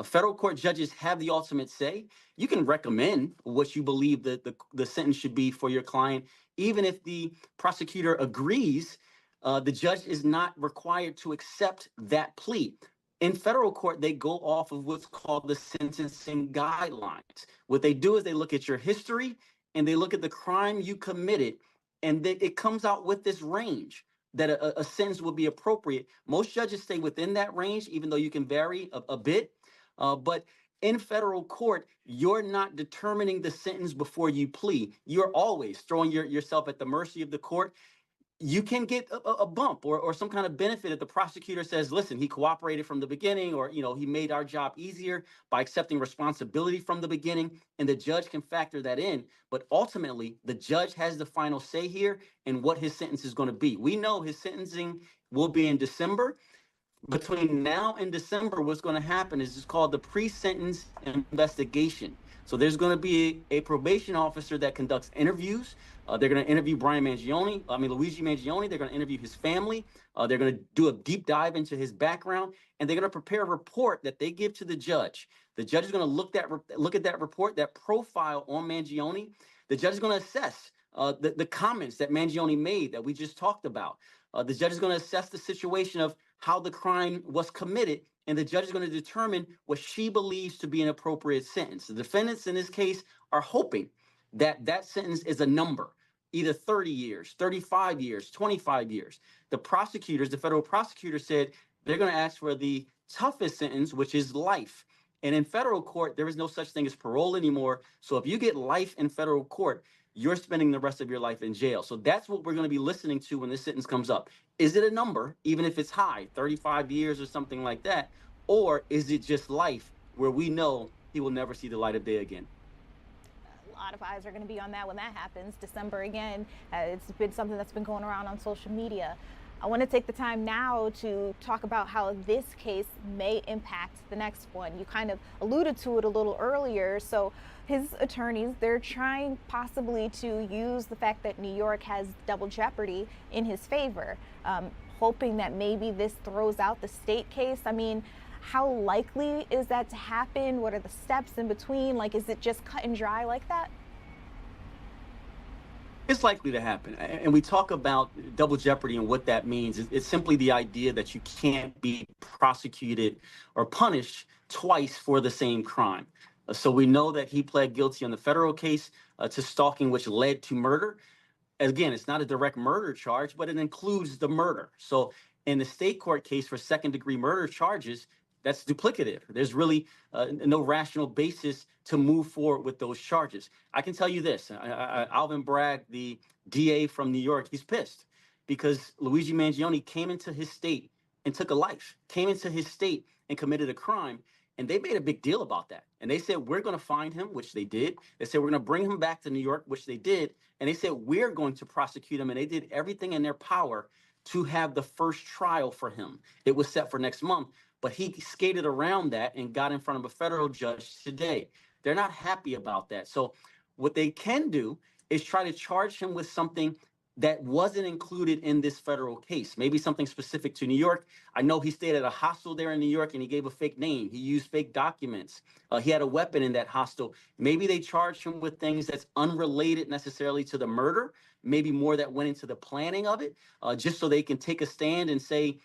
Federal court judges have the ultimate say. You can recommend what you believe that the sentence should be for your client. Even if the prosecutor agrees, the judge is not required to accept that plea. In federal court, they go off of what's called the sentencing guidelines. What they do is they look at your history and they look at the crime you committed, and it comes out with this range that a sentence would be appropriate. Most judges stay within that range, even though you can vary a bit. But in federal court, you're not determining the sentence before you plea. You're always throwing yourself at the mercy of the court. You can get a bump or some kind of benefit if the prosecutor says, listen, he cooperated from the beginning, or he made our job easier by accepting responsibility from the beginning, and the judge can factor that in. But ultimately, the judge has the final say here in what his sentence is going to be. We know his sentencing will be in December. Between now and December, what's going to happen is it's called the pre-sentence investigation. So there's going to be a probation officer that conducts interviews. They're going to interview Luigi Mangione. They're going to interview his family. They're going to do a deep dive into his background, and they're going to prepare a report that they give to the judge. The judge is going to look at that report, that profile on Mangione. The judge is going to assess the comments that Mangione made that we just talked about. The judge is going to assess the situation of how the crime was committed, and the judge is going to determine what she believes to be an appropriate sentence. The defendants in this case are hoping that that sentence is a number, either 30 years, 35 years, 25 years. The prosecutors, the federal prosecutor said they're going to ask for the toughest sentence, which is life. And in federal court, there is no such thing as parole anymore. So if you get life in federal court, you're spending the rest of your life in jail. So that's what we're going to be listening to when this sentence comes up. Is it a number, even if it's high, 35 years or something like that? Or is it just life where we know he will never see the light of day again? A lot of eyes are going to be on that when that happens. December again. It's been something that's been going around on social media. I want to take the time now to talk about how this case may impact the next one. You kind of alluded to it a little earlier. So his attorneys, they're trying possibly to use the fact that New York has double jeopardy in his favor, hoping that maybe this throws out the state case. I mean, how likely is that to happen? What are the steps in between? Like, is it just cut and dry like that? It's likely to happen. And we talk about double jeopardy and what that means. It's simply the idea that you can't be prosecuted or punished twice for the same crime. So we know that he pled guilty on the federal case to stalking, which led to murder. Again, it's not a direct murder charge, but it includes the murder. So in the state court case for second-degree murder charges, that's duplicative. There's really no rational basis to move forward with those charges. I can tell you this, Alvin Bragg, the DA from New York, he's pissed because Luigi Mangione came into his state and took a life, came into his state and committed a crime. And they made a big deal about that. And they said, we're going to find him, which they did. They said, we're going to bring him back to New York, which they did. And they said, we're going to prosecute him. And they did everything in their power to have the first trial for him. It was set for next month, but he skated around that and got in front of a federal judge today. They're not happy about that. So what they can do is try to charge him with something that wasn't included in this federal case, maybe something specific to New York. I know he stayed at a hostel there in New York and he gave a fake name. He used fake documents. He had a weapon in that hostel. Maybe they charged him with things that's unrelated necessarily to the murder, maybe more that went into the planning of it, just so they can take a stand and say,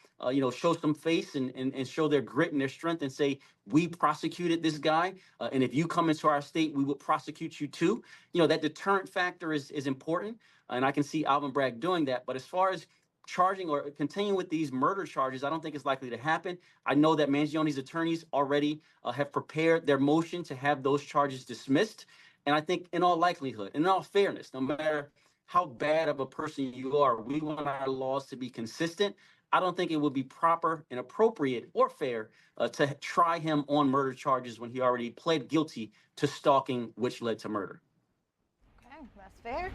show some face and show their grit and their strength and say, we prosecuted this guy. And if you come into our state, we will prosecute you too. That deterrent factor is important. And I can see Alvin Bragg doing that. But as far as charging or continuing with these murder charges, I don't think it's likely to happen. I know that Mangione's attorneys already have prepared their motion to have those charges dismissed. And I think in all likelihood, in all fairness, no matter how bad of a person you are, we want our laws to be consistent. I don't think it would be proper and appropriate or fair to try him on murder charges when he already pled guilty to stalking, which led to murder. Okay, that's fair.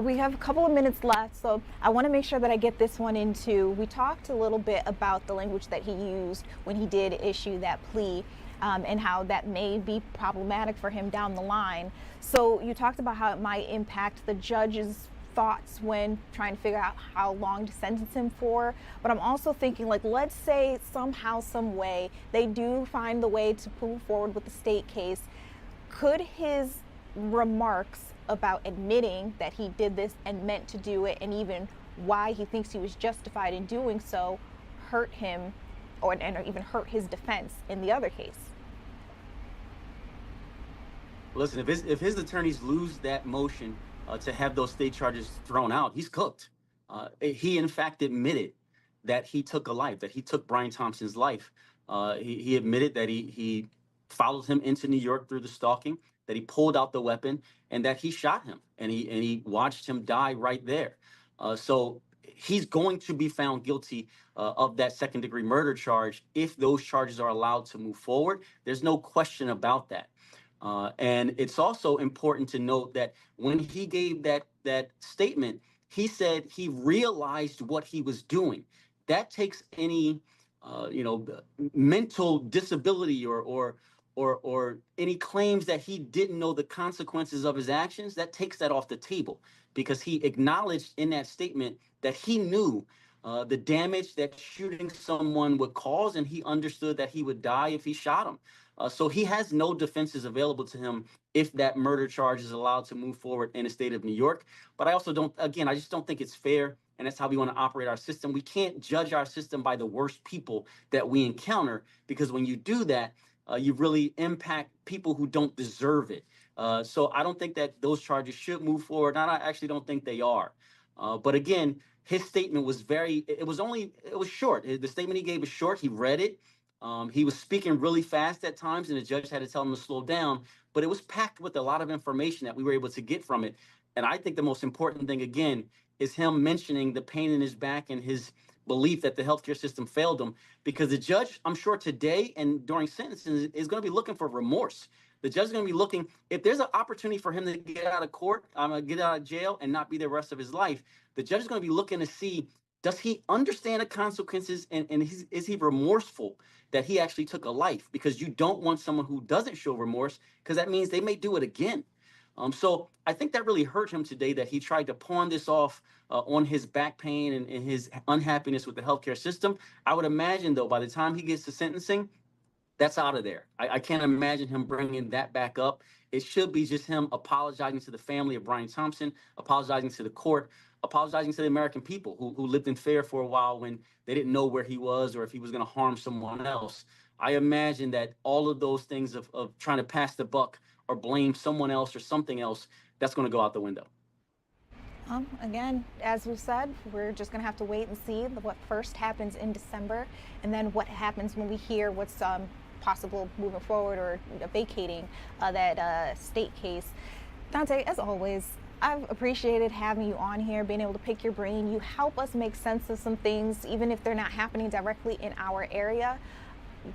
We have a couple of minutes left, so I want to make sure that I get this one in too. We talked a little bit about the language that he used when he did issue that plea and how that may be problematic for him down the line. So you talked about how it might impact the judge's thoughts when trying to figure out how long to sentence him for. But I'm also thinking, like, let's say somehow, some way, they do find the way to move forward with the state case. Could his remarks about admitting that he did this and meant to do it, and even why he thinks he was justified in doing so, hurt him or even hurt his defense in the other case? Listen, if his attorneys lose that motion to have those state charges thrown out, he's cooked. He, in fact, admitted that he took a life, that he took Brian Thompson's life. He admitted that he followed him into New York through the stalking, that he pulled out the weapon, and that he shot him, and he watched him die right there. So he's going to be found guilty of that second-degree murder charge if those charges are allowed to move forward. There's no question about that. And it's also important to note that when he gave that statement, he said he realized what he was doing. That takes any mental disability or any claims that he didn't know the consequences of his actions. That takes that off the table, because he acknowledged in that statement that he knew the damage that shooting someone would cause, and he understood that he would die if he shot him. So he has no defenses available to him if that murder charge is allowed to move forward in the state of New York. But I also I just don't think it's fair, and that's how we want to operate our system. We can't judge our system by the worst people that we encounter, because when you do that, you really impact people who don't deserve it. So I don't think that those charges should move forward, and I actually don't think they are. But again, his statement was it was short. The statement he gave was short. He read it. He was speaking really fast at times, and the judge had to tell him to slow down. But it was packed with a lot of information that we were able to get from it. And I think the most important thing, again, is him mentioning the pain in his back and his belief that the healthcare system failed him, because the judge, I'm sure today and during sentencing, is going to be looking for remorse. The judge is going to be looking, if there's an opportunity for him to get out of court, get out of jail and not be there the rest of his life, the judge is going to be looking to see, does he understand the consequences, and is he remorseful that he actually took a life? Because you don't want someone who doesn't show remorse, because that means they may do it again. So I think that really hurt him today, that he tried to pawn this off on his back pain and his unhappiness with the healthcare system. I would imagine, though, by the time he gets to sentencing, that's out of there. I can't imagine him bringing that back up. It should be just him apologizing to the family of Brian Thompson, apologizing to the court, apologizing to the American people who lived in fear for a while when they didn't know where he was or if he was going to harm someone else. I imagine that all of those things of trying to pass the buck or blame someone else or something else, that's going to go out the window. Again, as we've said, we're just going to have to wait and see what first happens in December and then what happens when we hear what's possible moving forward or vacating that state case. Dante, as always, I've appreciated having you on here, being able to pick your brain. You help us make sense of some things, even if they're not happening directly in our area.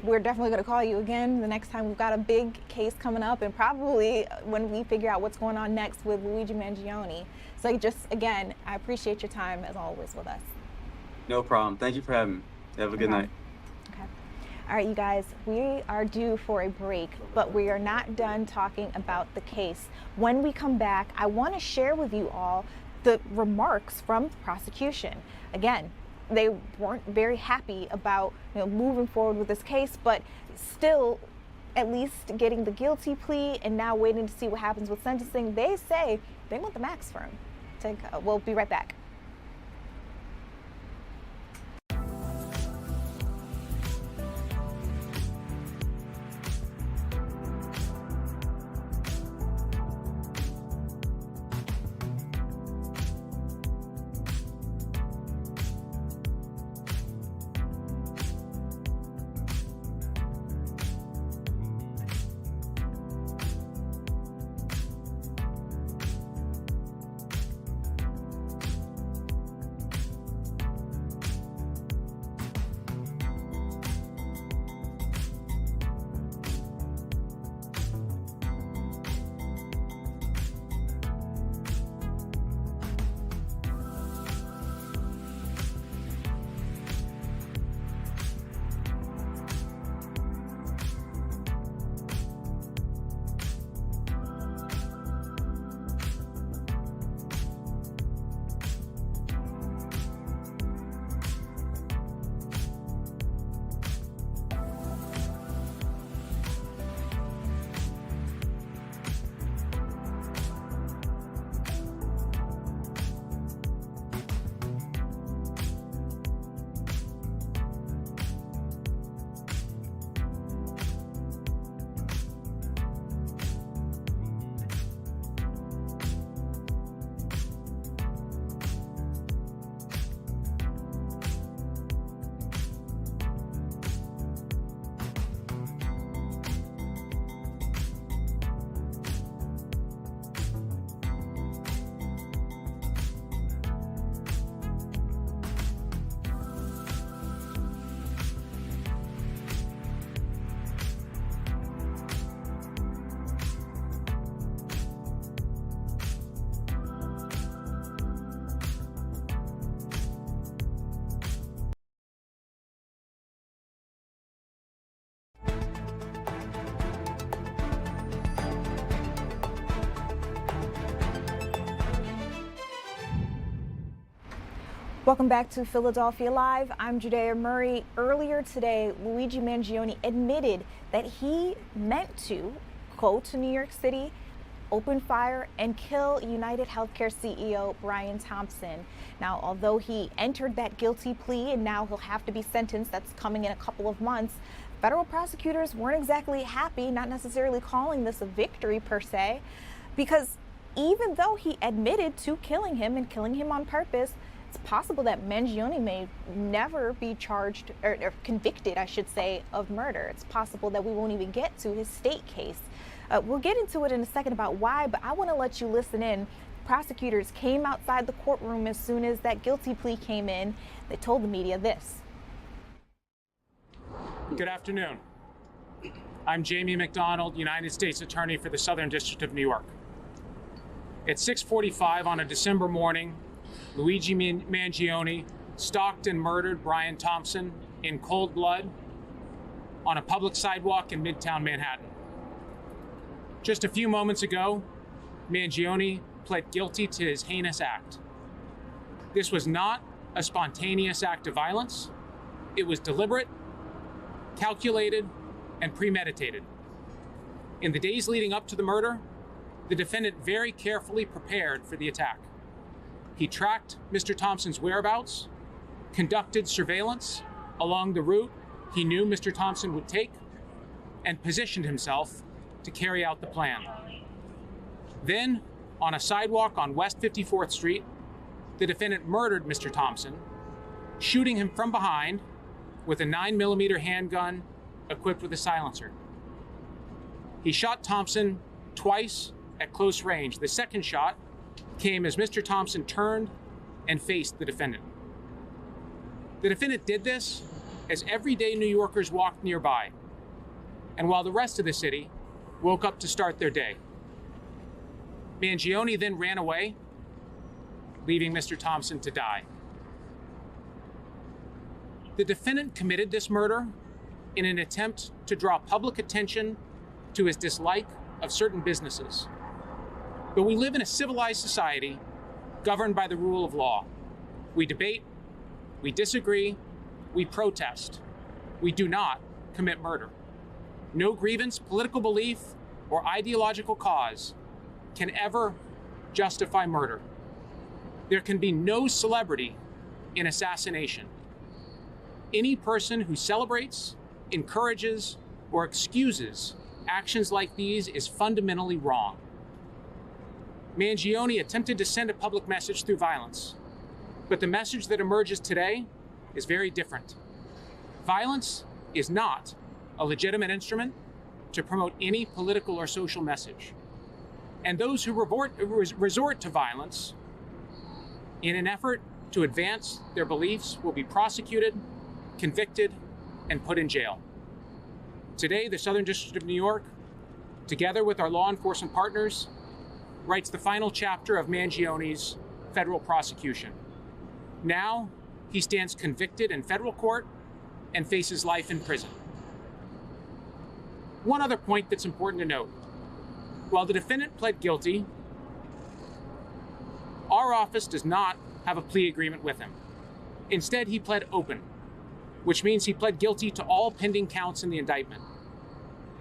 We're definitely going to call you again the next time we've got a big case coming up, and probably when we figure out what's going on next with Luigi Mangione. So just, again, I appreciate your time, as always, with us. No problem. Thank you for having me. Have a good night. Okay. All right, you guys, we are due for a break, but we are not done talking about the case. When we come back, I want to share with you all the remarks from the prosecution. Again, they weren't very happy about moving forward with this case, but still at least getting the guilty plea and now waiting to see what happens with sentencing. They say they want the max for him. We'll be right back. Welcome back to Philadelphia Live. I'm Judea Murray. Earlier today, Luigi Mangione admitted that he meant to go to New York City, open fire, and kill United Healthcare CEO Brian Thompson. Now, although he entered that guilty plea and now he'll have to be sentenced, that's coming in a couple of months, federal prosecutors weren't exactly happy, not necessarily calling this a victory per se, because even though he admitted to killing him and killing him on purpose, it's possible that Mangione may never be charged or convicted, I should say, of murder. It's possible that we won't even get to his state case. We'll get into it in a second about why, but I want to let you listen in. Prosecutors came outside the courtroom as soon as that guilty plea came in. They told the media this. Good afternoon. I'm Jamie McDonald, United States Attorney for the Southern District of New York. At 6:45 on a December morning, Luigi Mangione stalked and murdered Brian Thompson in cold blood on a public sidewalk in Midtown Manhattan. Just a few moments ago, Mangione pled guilty to his heinous act. This was not a spontaneous act of violence. It was deliberate, calculated, and premeditated. In the days leading up to the murder, the defendant very carefully prepared for the attack. He tracked Mr. Thompson's whereabouts, conducted surveillance along the route he knew Mr. Thompson would take, and positioned himself to carry out the plan. Then, on a sidewalk on West 54th Street, the defendant murdered Mr. Thompson, shooting him from behind with a 9mm handgun equipped with a silencer. He shot Thompson twice at close range. The second shot came as Mr. Thompson turned and faced the defendant. The defendant did this as everyday New Yorkers walked nearby, and while the rest of the city woke up to start their day. Mangione then ran away, leaving Mr. Thompson to die. The defendant committed this murder in an attempt to draw public attention to his dislike of certain businesses. But we live in a civilized society governed by the rule of law. We debate, we disagree, we protest. We do not commit murder. No grievance, political belief, or ideological cause can ever justify murder. There can be no celebrity in assassination. Any person who celebrates, encourages, or excuses actions like these is fundamentally wrong. Mangione attempted to send a public message through violence, but the message that emerges today is very different. Violence is not a legitimate instrument to promote any political or social message. And those who resort to violence in an effort to advance their beliefs will be prosecuted, convicted, and put in jail. Today, the Southern District of New York, together with our law enforcement partners, writes the final chapter of Mangione's federal prosecution. Now, he stands convicted in federal court and faces life in prison. One other point that's important to note. While the defendant pled guilty, our office does not have a plea agreement with him. Instead, he pled open, which means he pled guilty to all pending counts in the indictment.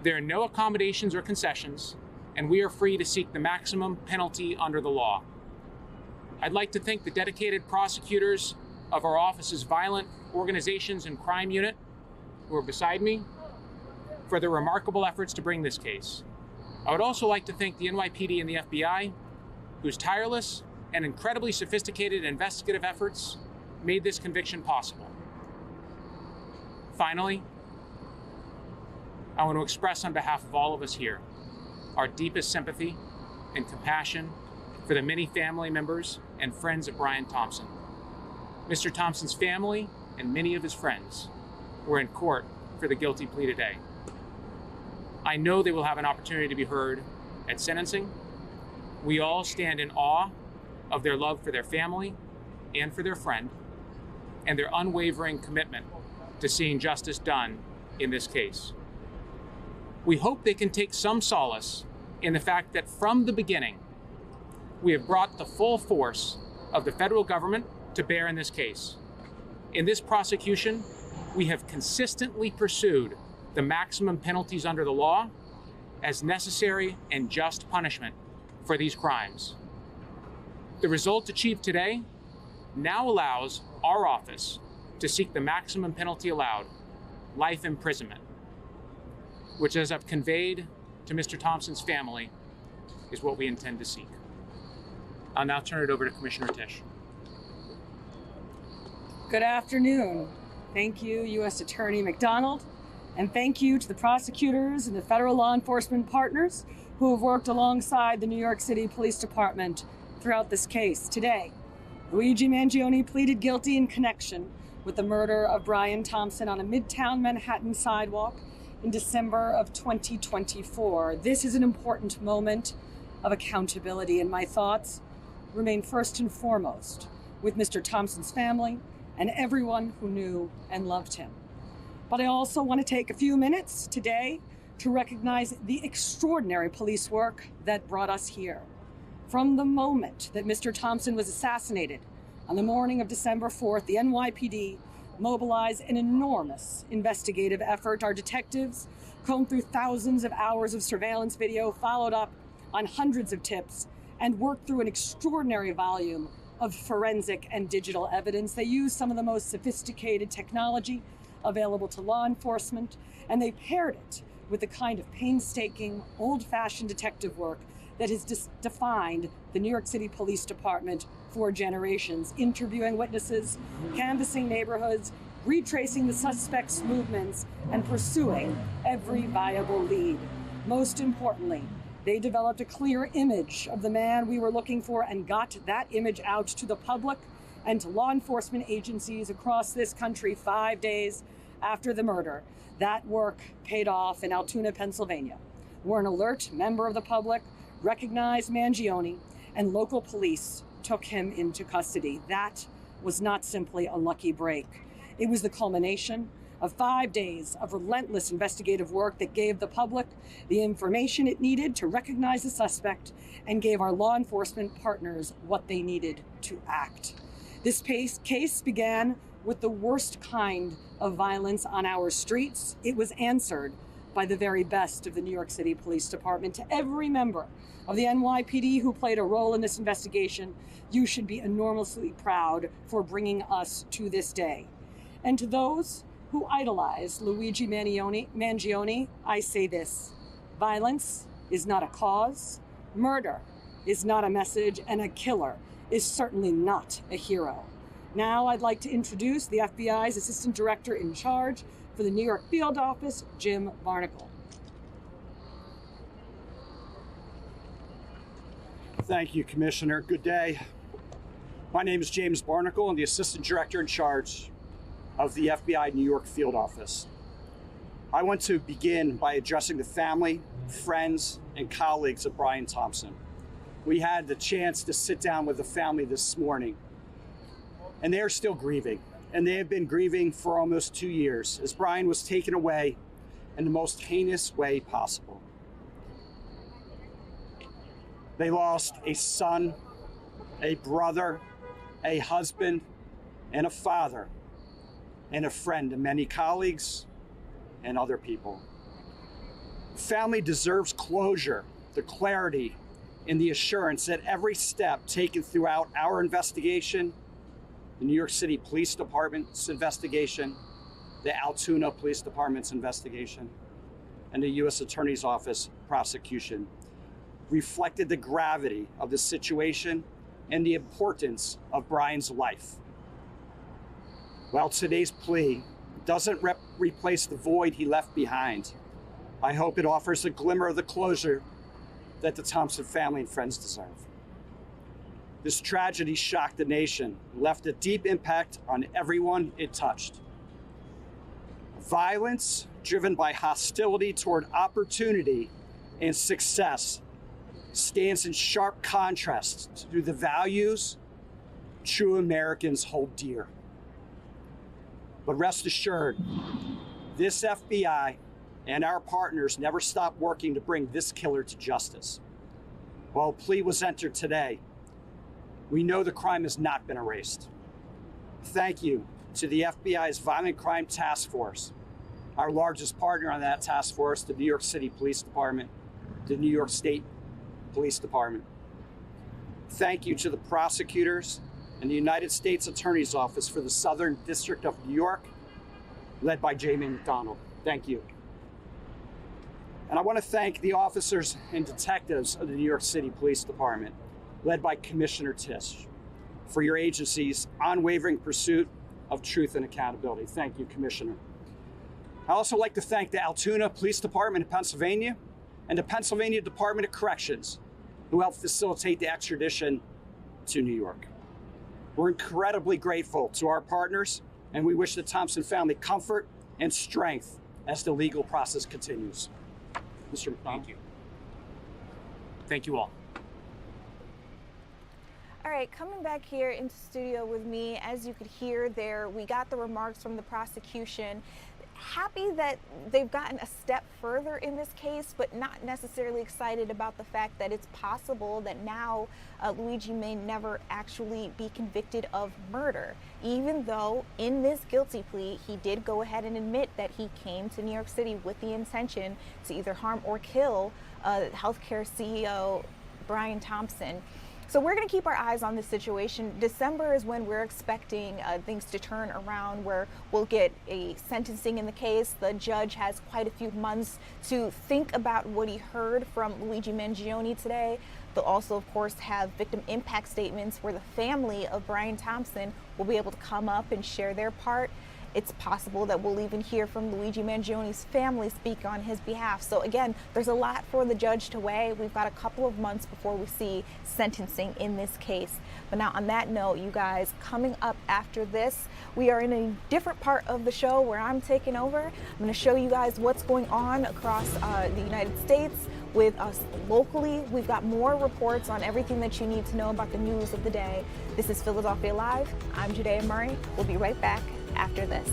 There are no accommodations or concessions, and we are free to seek the maximum penalty under the law. I'd like to thank the dedicated prosecutors of our office's Violent Organizations and Crime Unit, who are beside me, for their remarkable efforts to bring this case. I would also like to thank the NYPD and the FBI, whose tireless and incredibly sophisticated investigative efforts made this conviction possible. Finally, I want to express on behalf of all of us here our deepest sympathy and compassion for the many family members and friends of Brian Thompson. Mr. Thompson's family and many of his friends were in court for the guilty plea today. I know they will have an opportunity to be heard at sentencing. We all stand in awe of their love for their family and for their friend, and their unwavering commitment to seeing justice done in this case. We hope they can take some solace in the fact that from the beginning, we have brought the full force of the federal government to bear in this case. In this prosecution, we have consistently pursued the maximum penalties under the law as necessary and just punishment for these crimes. The result achieved today now allows our office to seek the maximum penalty allowed, life imprisonment, which, as I've conveyed to Mr. Thompson's family, is what we intend to seek. I'll now turn it over to Commissioner Tisch. Good afternoon. Thank you, U.S. Attorney McDonald, and thank you to the prosecutors and the federal law enforcement partners who have worked alongside the New York City Police Department throughout this case. Today, Luigi Mangione pleaded guilty in connection with the murder of Brian Thompson on a Midtown Manhattan sidewalk in December of 2024. This is an important moment of accountability, and my thoughts remain first and foremost with Mr. Thompson's family and everyone who knew and loved him. But I also want to take a few minutes today to recognize the extraordinary police work that brought us here. From the moment that Mr. Thompson was assassinated on the morning of December 4th, the NYPD mobilized an enormous investigative effort. Our detectives combed through thousands of hours of surveillance video, followed up on hundreds of tips and worked through an extraordinary volume of forensic and digital evidence. They used some of the most sophisticated technology available to law enforcement, and they paired it with the kind of painstaking, old-fashioned detective work that has defined the New York City Police Department for generations, interviewing witnesses, canvassing neighborhoods, retracing the suspects' movements, and pursuing every viable lead. Most importantly, they developed a clear image of the man we were looking for and got that image out to the public and to law enforcement agencies across this country 5 days after the murder. That work paid off in Altoona, Pennsylvania, where an alert member of the public recognized Mangione and local police took him into custody. That was not simply a lucky break. It was the culmination of 5 days of relentless investigative work that gave the public the information it needed to recognize the suspect and gave our law enforcement partners what they needed to act. This case began with the worst kind of violence on our streets. It was answered by the very best of the New York City Police Department. To every member of the NYPD who played a role in this investigation, you should be enormously proud for bringing us to this day. And to those who idolize Luigi Mangione, I say this: violence is not a cause, murder is not a message, and a killer is certainly not a hero. Now I'd like to introduce the FBI's Assistant Director in Charge for the New York Field Office, Jim Barnacle. Thank you, Commissioner. Good day. My name is James Barnacle. I'm the Assistant Director in Charge of the FBI New York Field Office. I want to begin by addressing the family, friends, and colleagues of Brian Thompson. We had the chance to sit down with the family this morning, and they are still grieving, and they have been grieving for almost 2 years as Brian was taken away in the most heinous way possible. They lost a son, a brother, a husband, and a father, and a friend to many colleagues and other people. Family deserves closure, the clarity, and the assurance that every step taken throughout our investigation, the New York City Police Department's investigation, the Altoona Police Department's investigation, and the U.S. Attorney's Office prosecution reflected the gravity of the situation and the importance of Brian's life. While today's plea doesn't replace the void he left behind, I hope it offers a glimmer of the closure that the Thompson family and friends deserve. This tragedy shocked the nation, left a deep impact on everyone it touched. Violence driven by hostility toward opportunity and success stands in sharp contrast to the values true Americans hold dear. But rest assured, this FBI and our partners never stopped working to bring this killer to justice. While a plea was entered today, we know the crime has not been erased. Thank you to the FBI's Violent Crime Task Force, our largest partner on that task force, the New York City Police Department, the New York State Police Department. Thank you to the prosecutors and the United States Attorney's Office for the Southern District of New York, led by Jamie McDonald. Thank you. And I want to thank the officers and detectives of the New York City Police Department, led by Commissioner Tisch, for your agency's unwavering pursuit of truth and accountability. Thank you, Commissioner. I also like to thank the Altoona Police Department of Pennsylvania and the Pennsylvania Department of Corrections, who helped facilitate the extradition to New York. We're incredibly grateful to our partners, and we wish the Thompson family comfort and strength as the legal process continues. Mr. McDonald. Thank you. Thank you all. All right, coming back here into studio with me, as you could hear there, we got the remarks from the prosecution. happy that they've gotten a step further in this case, but not necessarily excited about the fact that it's possible that now Luigi may never actually be convicted of murder, even though in this guilty plea, he did go ahead and admit that he came to New York City with the intention to either harm or kill healthcare CEO Brian Thompson. So we're going to keep our eyes on this situation. December is when we're expecting things to turn around, where we'll get a sentencing in the case. The judge has quite a few months to think about what he heard from Luigi Mangione today. They'll also, of course, have victim impact statements where the family of Brian Thompson will be able to come up and share their part. It's possible that we'll even hear from Luigi Mangione's family speak on his behalf. So again, there's a lot for the judge to weigh. We've got a couple of months before we see sentencing in this case. But now on that note, you guys, coming up after this, we are in a different part of the show where I'm taking over. I'm going to show you guys what's going on across the United States with us locally. We've got more reports on everything that you need to know about the news of the day. This is Philadelphia Live. I'm Judea Murray. We'll be right back after this.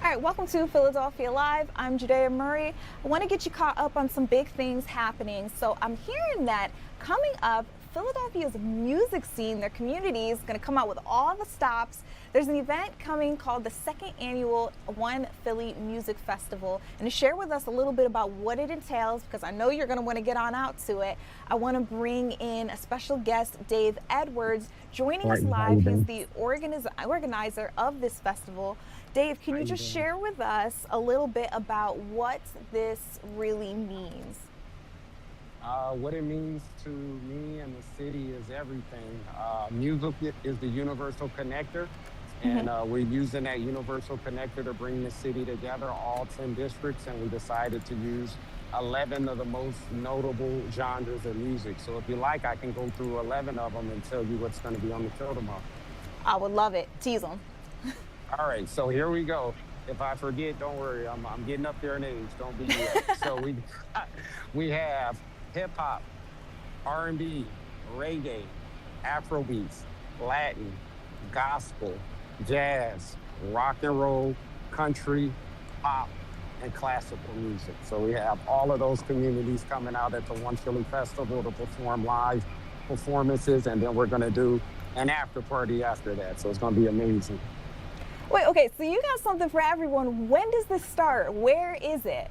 All right, welcome to Philadelphia Live. I'm Judea Murray. I want to get you caught up on some big things happening. So I'm hearing that coming up, Philadelphia's music scene, their community, is going to come out with all the stops. There's an event coming called the second annual One Philly Music Festival. And to share with us a little bit about what it entails, because I know you're going to want to get on out to it, I want to bring in a special guest, Dave Edwards, joining us live. He's the organizer of this festival. Dave, can you just share with us a little bit about what this really means? What it means to me and the city is everything. Music is the universal connector, and we're using that universal connector to bring the city together, all 10 districts, and we decided to use 11 of the most notable genres of music. So if you like, I can go through 11 of them and tell you what's going to be on the show tomorrow. I would love it. Tease them. All right, so here we go. If I forget, don't worry. I'm getting up there in age. Don't be yet. So we have hip hop, R&B, reggae, Afrobeats, Latin, gospel, jazz, rock and roll, country, pop, and classical music. So we have all of those communities coming out at the One Philly Festival to perform live performances, and then we're going to do an after party after that. So it's going to be amazing. Wait, okay, so you got something for everyone. When does this start? Where is it?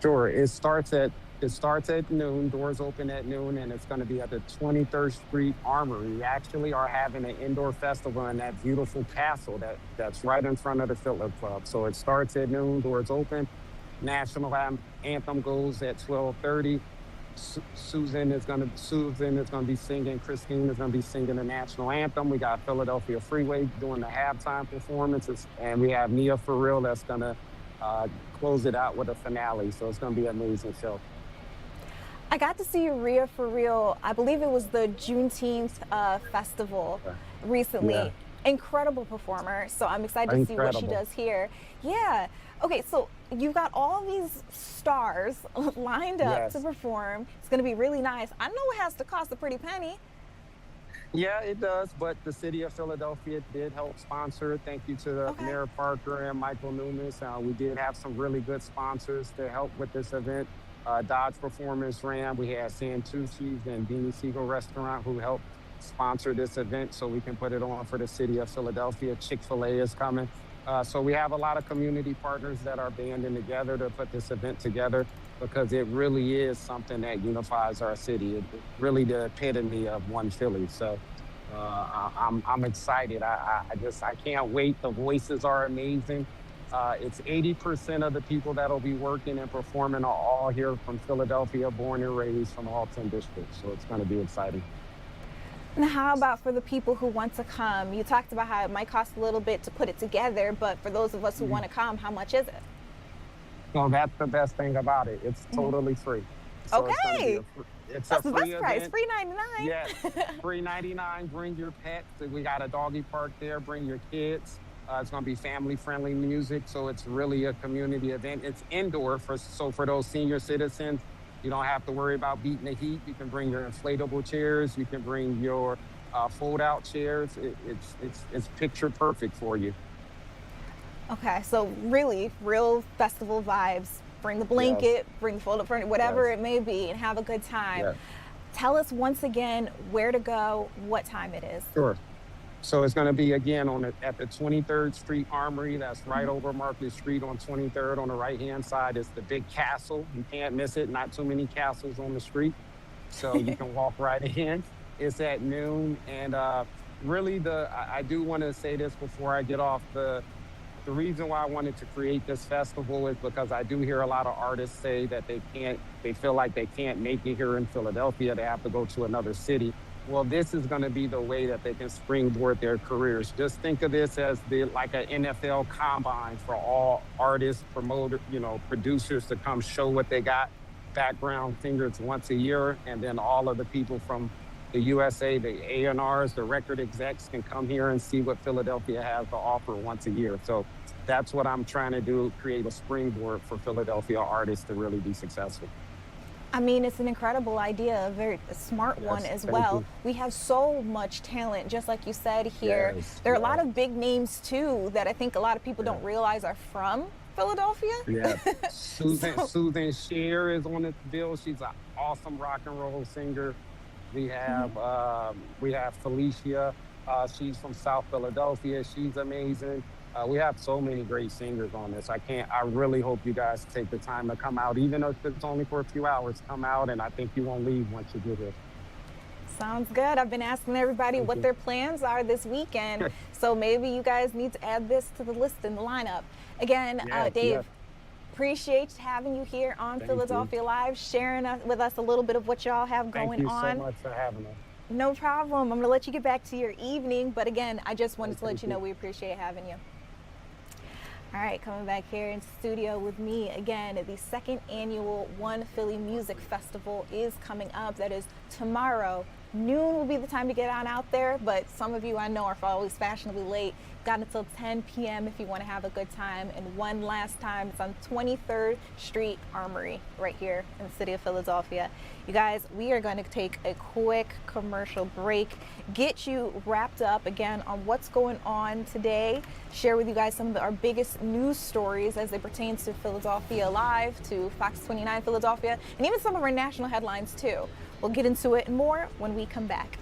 Sure. It starts at noon. Doors open at noon, and it's going to be at the 23rd Street Armory. We actually are having an indoor festival in that beautiful castle that's right in front of the Fiddler Club. So it starts at noon. Doors open. National anthem goes at 12:30. Susan is going to be singing. Christine is going to be singing the national anthem. We got Philadelphia Freeway doing the halftime performances, and we have Mia For Real that's going to close it out with a finale. So it's going to be an amazing show. I got to see Rhea For Real. I believe it was the Juneteenth festival recently. Yeah. Incredible performer. So I'm excited to see what she does here. Yeah. Okay, so you've got all these stars lined up to perform. It's going to be really nice. I know it has to cost a pretty penny. Yeah, it does, but the city of Philadelphia did help sponsor it. Thank you to Mayor Parker and Michael Nunes. We did have some really good sponsors to help with this event. Dodge Performance Ram. We had Santucci's and Beanie Siegel Restaurant who helped sponsor this event so we can put it on for the city of Philadelphia. Chick-fil-A is coming. So we have a lot of community partners that are banding together to put this event together because it really is something that unifies our city. It's really the epitome of one Philly. So I'm excited. I can't wait. The voices are amazing. It's 80% of the people that'll be working and performing are all here from Philadelphia, born and raised from all 10 districts. So it's going to be exciting. And how about for the people who want to come? You talked about how it might cost a little bit to put it together, but for those of us who want to come, how much is it? So that's the best thing about it. It's totally free. So Okay. That's the best price, event. free 99. Yes, free 99. Bring your pets. We got a doggy park there. Bring your kids. It's going to be family-friendly music, so it's really a community event. It's indoor, so for those senior citizens, you don't have to worry about beating the heat. You can bring your inflatable chairs. You can bring your fold-out chairs. It's picture perfect for you. Okay, so really, real festival vibes. Bring the blanket, bring the fold-up furniture, whatever it may be, and have a good time. Yes. Tell us once again where to go, what time it is. Sure. So it's going to be again at the 23rd Street Armory. That's right over Market Street on 23rd. On the right-hand side is the big castle. You can't miss it. Not too many castles on the street, so you can walk right in. It's at noon, and really, I do want to say this before I get off. The reason why I wanted to create this festival is because I do hear a lot of artists say that they feel like they can't make it here in Philadelphia. They have to go to another city. Well, this is going to be the way that they can springboard their careers. Just think of this as like an NFL combine for all artists, promoters, producers to come show what they got, background singers once a year, and then all of the people from the USA, the A&Rs, the record execs can come here and see what Philadelphia has to offer once a year. So that's what I'm trying to do, create a springboard for Philadelphia artists to really be successful. I mean, it's an incredible idea, a very smart one as well. We have so much talent, just like you said here. There are a lot of big names too that I think a lot of people don't realize are from Philadelphia. Yeah, Susan Shear is on this bill. She's an awesome rock and roll singer. We have Felicia. She's from South Philadelphia. She's amazing. We have so many great singers on this. I really hope you guys take the time to come out, even if it's only for a few hours. Come out, and I think you won't leave once you get here. Sounds good. I've been asking everybody what their plans are this weekend, so maybe you guys need to add this to the list in the lineup. Again, Dave, appreciate having you here on Philadelphia Live, sharing with us a little bit of what y'all have going on. Thank you so much for having us. No problem. I'm going to let you get back to your evening, but again, I just wanted to let you know we appreciate having you. All right, coming back here in studio with me again, the second annual One Philly Music Festival is coming up. That is tomorrow. Noon will be the time to get on out there, but some of you I know are always fashionably late. Got until 10 p.m. if you want to have a good time. And one last time, it's on 23rd Street Armory right here in the city of Philadelphia. You guys, we are going to take a quick commercial break, get you wrapped up again on what's going on today, share with you guys some of our biggest news stories as they pertain to Philadelphia Live, to Fox 29 Philadelphia, and even some of our national headlines too. We'll get into it and more when we come back.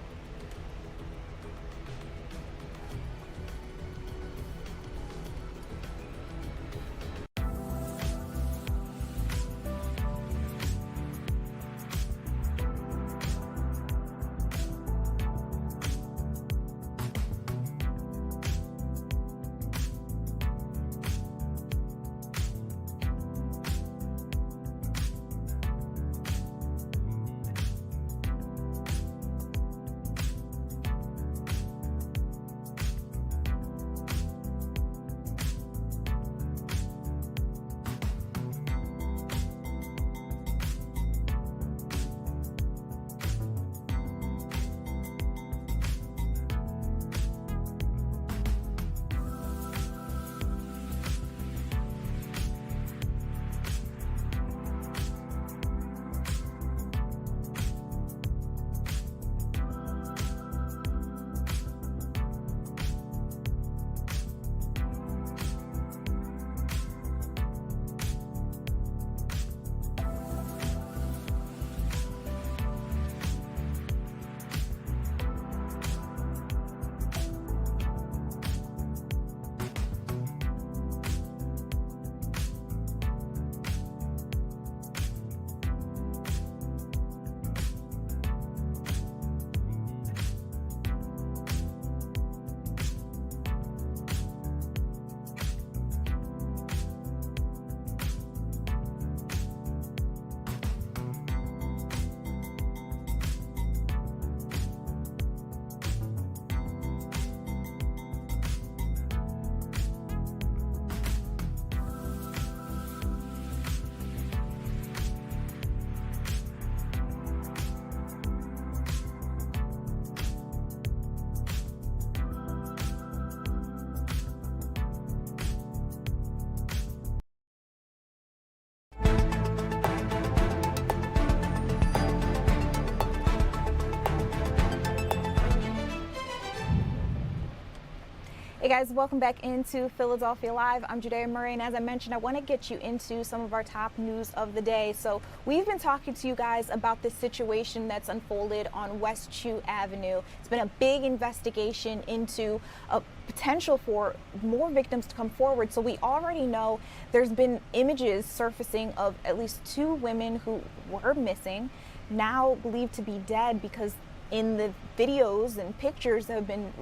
Hey guys, welcome back into Philadelphia Live. I'm Judea Murray, and as I mentioned, I want to get you into some of our top news of the day. So we've been talking to you guys about this situation that's unfolded on West Chew Avenue. It's been a big investigation into a potential for more victims to come forward. So we already know there's been images surfacing of at least 2 women who were missing, now believed to be dead because in the videos and pictures that have been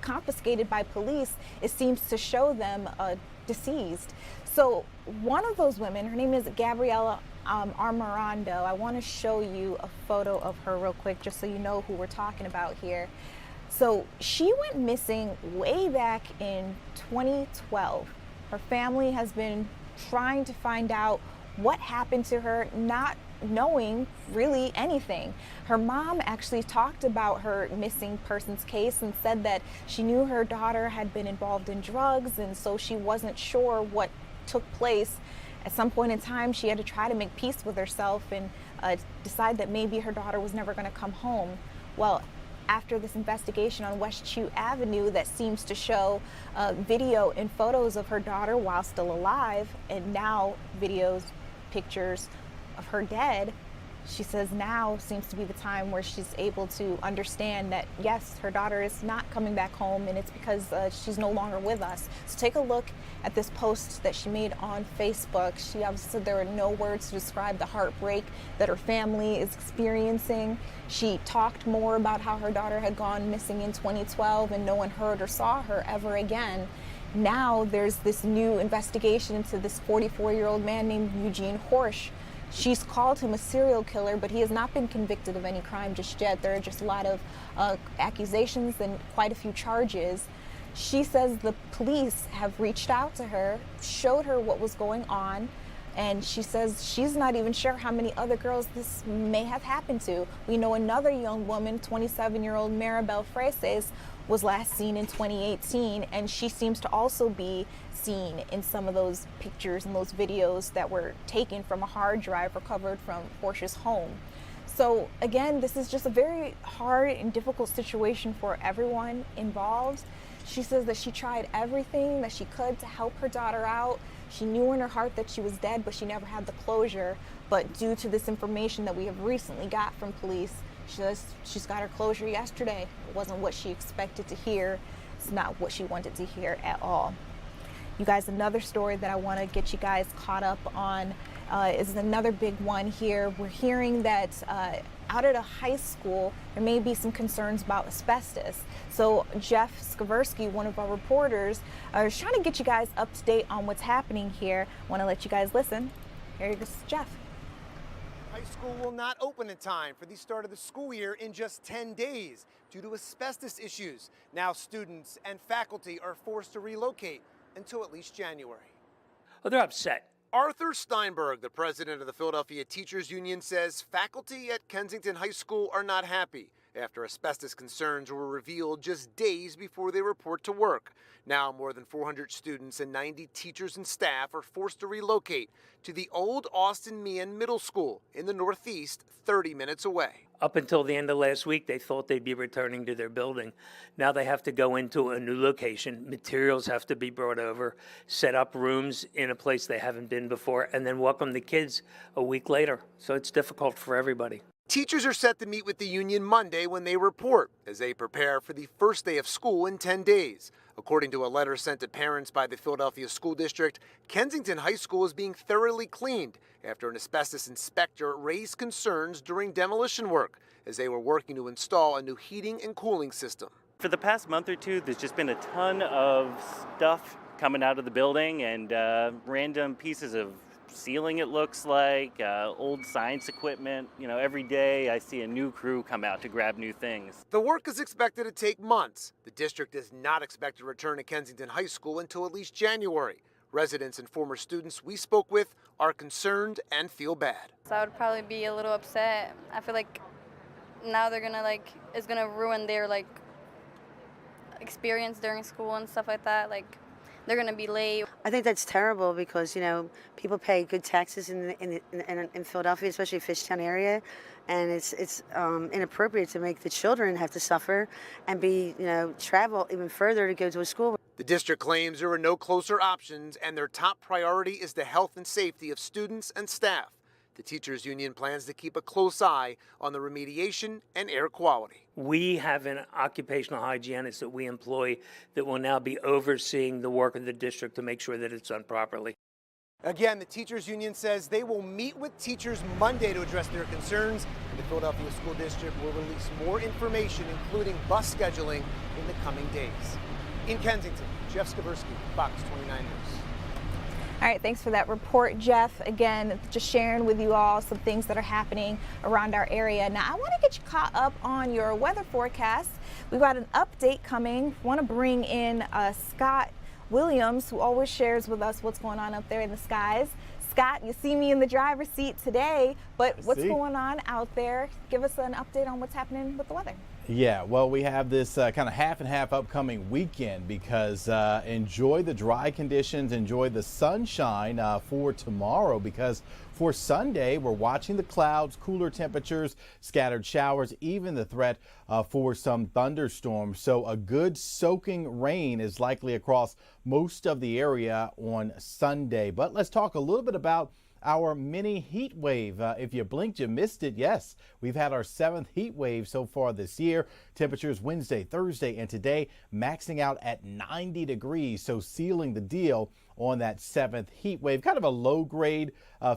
confiscated by police, it seems to show them deceased. So one of those women, her name is Gabriela Armorando. I want to show you a photo of her real quick just so you know who we're talking about here. So she went missing way back in 2012. Her family has been trying to find out what happened to her, not knowing really anything. Her mom actually talked about her missing persons case and said that she knew her daughter had been involved in drugs, and so she wasn't sure what took place. At some point in time, she had to try to make peace with herself and decide that maybe her daughter was never going to come home. Well, after this investigation on West Chew Avenue that seems to show video and photos of her daughter while still alive, and now videos, pictures of her dead, she says now seems to be the time where she's able to understand that yes, her daughter is not coming back home, and it's because she's no longer with us. So take a look at this post that she made on Facebook. She obviously said there are no words to describe the heartbreak that her family is experiencing. She talked more about how her daughter had gone missing in 2012 and no one heard or saw her ever again. Now there's this new investigation into this 44-year-old man named Eugene Horsch. She's called him a serial killer, but he has not been convicted of any crime just yet. There are just a lot of accusations and quite a few charges. She says the police have reached out to her, showed her what was going on, and she says she's not even sure how many other girls this may have happened to. We know another young woman, 27-year-old Maribel Freises, was last seen in 2018, and she seems to also be seen in some of those pictures and those videos that were taken from a hard drive recovered from Horsch's home. So again, this is just a very hard and difficult situation for everyone involved. She says that she tried everything that she could to help her daughter out. She knew in her heart that she was dead, but she never had the closure. But due to this information that we have recently got from police, she says she's got her closure yesterday. It wasn't what she expected to hear. It's not what she wanted to hear at all. You guys, another story that I want to get you guys caught up on is another big one here. We're hearing that out at a high school, there may be some concerns about asbestos. So Jeff Skaversky, one of our reporters, is trying to get you guys up to date on what's happening here. I want to let you guys listen. Here goes Jeff. High school will not open in time for the start of the school year in just 10 days due to asbestos issues. Now students and faculty are forced to relocate until at least January. Well, they're upset. Arthur Steinberg, the president of the Philadelphia Teachers Union, says faculty at Kensington High School are not happy after asbestos concerns were revealed just days before they report to work. Now more than 400 students and 90 teachers and staff are forced to relocate to the old Austin Meehan Middle School in the Northeast, 30 minutes away. Up until the end of last week, they thought they'd be returning to their building. Now they have to go into a new location. Materials have to be brought over, set up rooms in a place they haven't been before, and then welcome the kids a week later. So it's difficult for everybody. Teachers are set to meet with the union Monday when they report as they prepare for the first day of school in 10 days. According to a letter sent to parents by the Philadelphia School District, Kensington High School is being thoroughly cleaned after an asbestos inspector raised concerns during demolition work as they were working to install a new heating and cooling system. For the past month or two, there's just been a ton of stuff coming out of the building and random pieces of ceiling, it looks like, old science equipment. You know, every day I see a new crew come out to grab new things. The work is expected to take months. The district is not expected to return to Kensington High School until at least January. Residents and former students we spoke with are concerned and feel bad. So I would probably be a little upset. I feel like now they're gonna it's gonna ruin their experience during school and stuff like that. they're going to be late. I think that's terrible because, people pay good taxes in Philadelphia, especially Fishtown area. And it's inappropriate to make the children have to suffer and travel even further to go to a school. The district claims there are no closer options and their top priority is the health and safety of students and staff. The teachers union plans to keep a close eye on the remediation and air quality. We have an occupational hygienist that we employ that will now be overseeing the work of the district to make sure that it's done properly. Again, the teachers union says they will meet with teachers Monday to address their concerns. The Philadelphia School District will release more information, including bus scheduling, in the coming days. In Kensington, Jeff Skaversky, Fox 29 News. All right, thanks for that report, Jeff. Again, just sharing with you all some things that are happening around our area. Now, I want to get you caught up on your weather forecast. We've got an update coming. Want to bring in Scott Williams, who always shares with us what's going on up there in the skies. Scott, you see me in the driver's seat today, but what's going on out there? Give us an update on what's happening with the weather. Yeah, well, we have this kind of half and half upcoming weekend because enjoy the dry conditions, enjoy the sunshine for tomorrow, because for Sunday, we're watching the clouds, cooler temperatures, scattered showers, even the threat for some thunderstorms. So a good soaking rain is likely across most of the area on Sunday. But let's talk a little bit about our mini heat wave. If you blinked, you missed it. Yes, we've had our 7th heat wave so far this year. Temperatures Wednesday, Thursday, and today maxing out at 90 degrees. So sealing the deal on that 7th heat wave. Kind of a low grade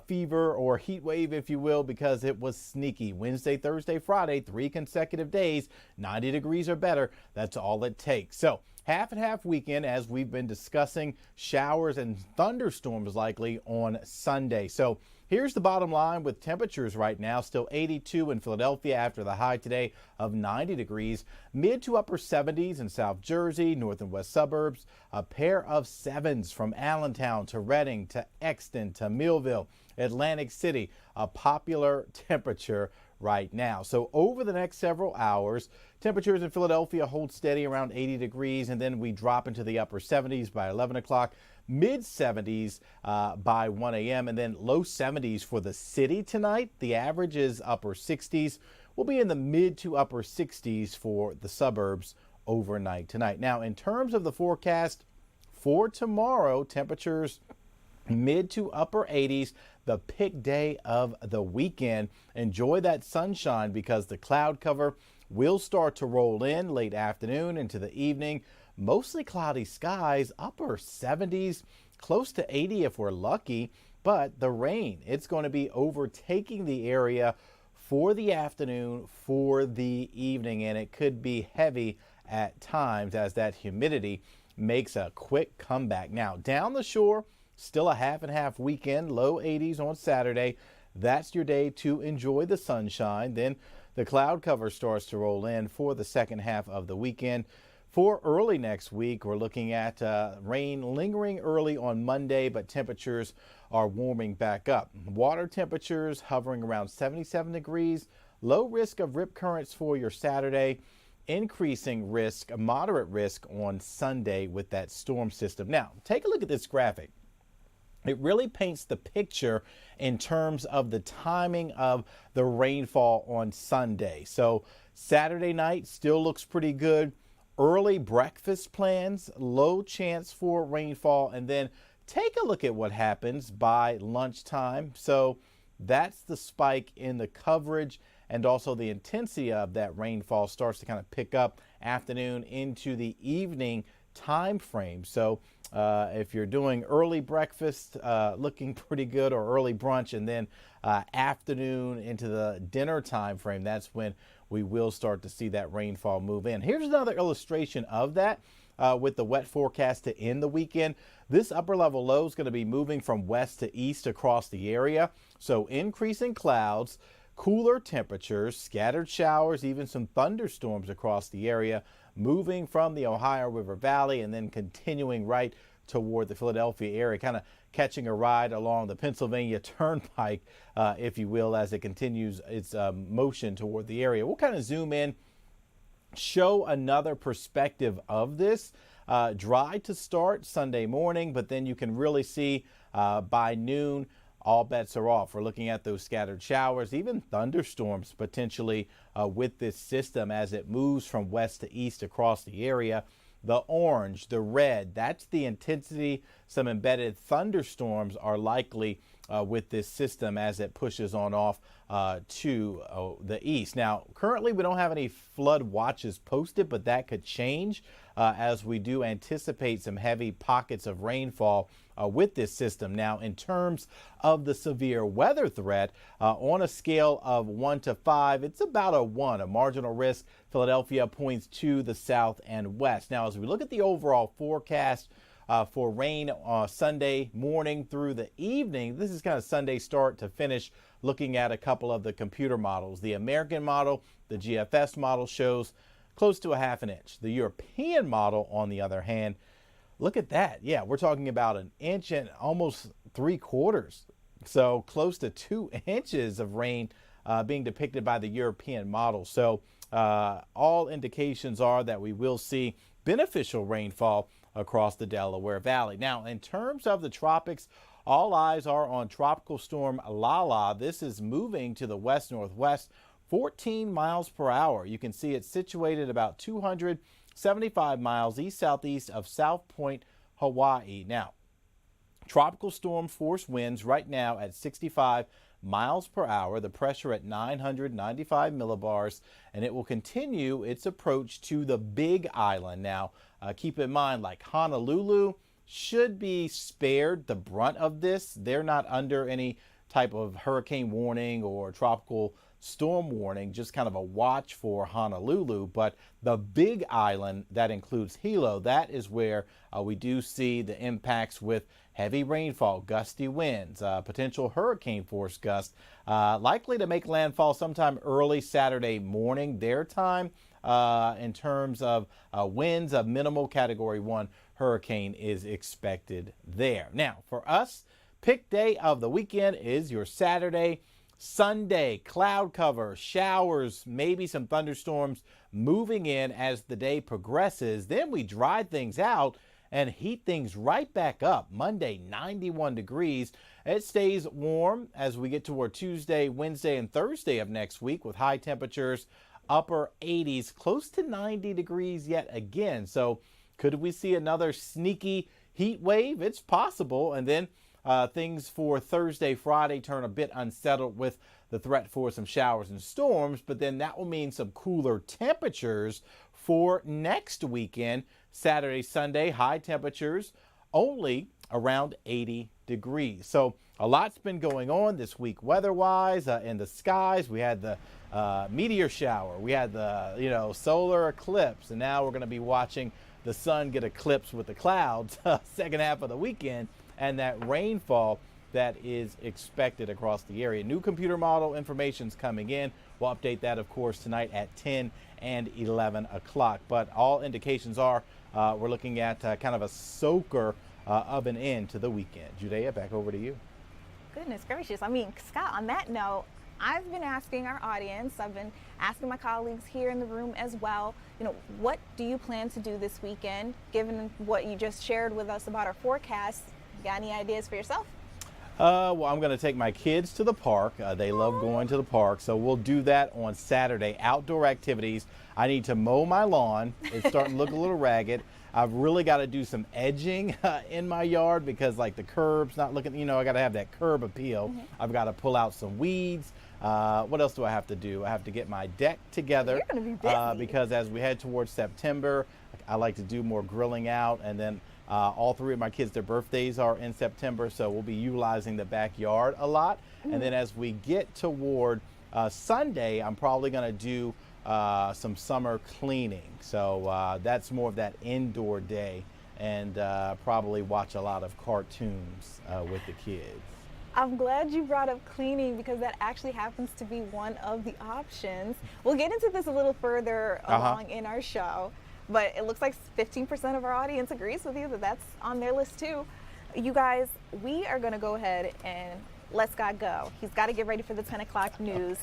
fever or heat wave, if you will, because it was sneaky. Wednesday, Thursday, Friday, 3 consecutive days, 90 degrees or better. That's all it takes. So half and half weekend, as we've been discussing, showers and thunderstorms likely on Sunday. So here's the bottom line with temperatures right now. Still 82 in Philadelphia after the high today of 90 degrees. Mid to upper 70s in South Jersey, north and west suburbs. A pair of 7s from Allentown to Reading to Exton to Millville. Atlantic City, a popular temperature right now. So over the next several hours, temperatures in Philadelphia hold steady around 80 degrees, and then we drop into the upper 70s by 11 o'clock, mid 70s by 1 a.m., and then low 70s for the city tonight. The average is upper 60s. We'll be in the mid to upper 60s for the suburbs overnight tonight. Now, in terms of the forecast for tomorrow, temperatures mid to upper 80s, the pick day of the weekend. Enjoy that sunshine because the cloud cover will start to roll in late afternoon into the evening. Mostly cloudy skies, upper 70s, close to 80 if we're lucky. But the rain, it's going to be overtaking the area for the afternoon, for the evening, and it could be heavy at times as that humidity makes a quick comeback. Now, down the shore, still a half and half weekend, low 80s on Saturday. That's your day to enjoy the sunshine. Then the cloud cover starts to roll in for the second half of the weekend. For early next week, we're looking at rain lingering early on Monday, but temperatures are warming back up. Water temperatures hovering around 77 degrees. Low risk of rip currents for your Saturday. Increasing risk, moderate risk on Sunday with that storm system. Now, take a look at this graphic. It really paints the picture in terms of the timing of the rainfall on Sunday. So Saturday night still looks pretty good. Early breakfast plans, low chance for rainfall, and then take a look at what happens by lunchtime. So that's the spike in the coverage, and also the intensity of that rainfall starts to kind of pick up afternoon into the evening time frame. So if you're doing early breakfast, looking pretty good, or early brunch, and then afternoon into the dinner time frame, that's when we will start to see that rainfall move in. Here's another illustration of that with the wet forecast to end the weekend. This upper level low is going to be moving from west to east across the area. So increasing clouds, cooler temperatures, scattered showers, even some thunderstorms across the area, moving from the Ohio River Valley and then continuing right toward the Philadelphia area, kind of catching a ride along the Pennsylvania Turnpike, if you will, as it continues its motion toward the area. We'll kind of zoom in, show another perspective of this. dry to start Sunday morning, but then you can really see by noon, all bets are off. We're looking at those scattered showers, even thunderstorms potentially with this system as it moves from west to east across the area. The orange, the red, that's the intensity. Some embedded thunderstorms are likely with this system as it pushes on off to the east. Now, currently we don't have any flood watches posted, but that could change as we do anticipate some heavy pockets of rainfall with this system. Now, in terms of the severe weather threat, on a scale of 1 to 5, it's about a 1, a marginal risk. Philadelphia points to the south and west. Now, as we look at the overall forecast for rain Sunday morning through the evening, this is kind of Sunday start to finish, looking at a couple of the computer models. The American model, the GFS model, shows close to a ½ inch. The European model, on the other hand, look at that. Yeah, we're talking about 1 inch and almost 3/4. So close to 2 inches of rain being depicted by the European model. So all indications are that we will see beneficial rainfall across the Delaware Valley. Now, in terms of the tropics, all eyes are on Tropical Storm Lala. This is moving to the west-northwest, 14 miles per hour. You can see it's situated about 275 miles east-southeast of South Point, Hawaii. Now, tropical storm force winds right now at 65 miles per hour, the pressure at 995 millibars, and it will continue its approach to the Big Island. Now, keep in mind, like Honolulu should be spared the brunt of this. They're not under any type of hurricane warning or tropical storm warning, just kind of a watch for Honolulu. But the Big Island, that includes Hilo, that is where we do see the impacts with heavy rainfall, gusty winds, potential hurricane force gusts, likely to make landfall sometime early Saturday morning their time. In terms of winds, a minimal Category 1 hurricane is expected there. Now, for us, pick day of the weekend is your Saturday. Sunday, cloud cover, showers, maybe some thunderstorms moving in as the day progresses. Then we dry things out and heat things right back up. Monday, 91 degrees. It stays warm as we get toward Tuesday, Wednesday, and Thursday of next week with high temperatures, upper 80s, close to 90 degrees yet again. So could we see another sneaky heat wave? It's possible. And then things for Thursday, Friday turn a bit unsettled with the threat for some showers and storms, but then that will mean some cooler temperatures for next weekend. Saturday, Sunday, high temperatures only around 80 degrees. So a lot's been going on this week weather-wise in the skies. We had the meteor shower. We had the solar eclipse, and now we're going to be watching the sun get eclipsed with the clouds second half of the weekend, and that rainfall that is expected across the area. New computer model information's coming in. We'll update that, of course, tonight at 10 and 11 o'clock. But all indications are we're looking at kind of a soaker of an end to the weekend. Judea, back over to you. Goodness gracious. I mean, Scott, on that note, I've been asking our audience, I've been asking my colleagues here in the room as well, what do you plan to do this weekend, given what you just shared with us about our forecast? You got any ideas for yourself? Well, I'm going to take my kids to the park. They love going to the park, so we'll do that on Saturday. Outdoor activities. I need to mow my lawn. It's starting to look a little ragged. I've really got to do some edging in my yard because, like, the curb's not looking, I got to have that curb appeal. I've got to pull out some weeds. What else do I have to do? I have to get my deck together. You're going to be busy. Because as we head towards September, I like to do more grilling out, and then all three of my kids, their birthdays are in September, so we'll be utilizing the backyard a lot. And then as we get toward Sunday, I'm probably going to do some summer cleaning. So that's more of that indoor day, and probably watch a lot of cartoons with the kids. I'm glad you brought up cleaning because that actually happens to be one of the options. We'll get into this a little further along in our show. But it looks like 15% of our audience agrees with you that that's on their list too. You guys, we are going to go ahead and Let Scott go. He's got to get ready for the 10 o'clock news.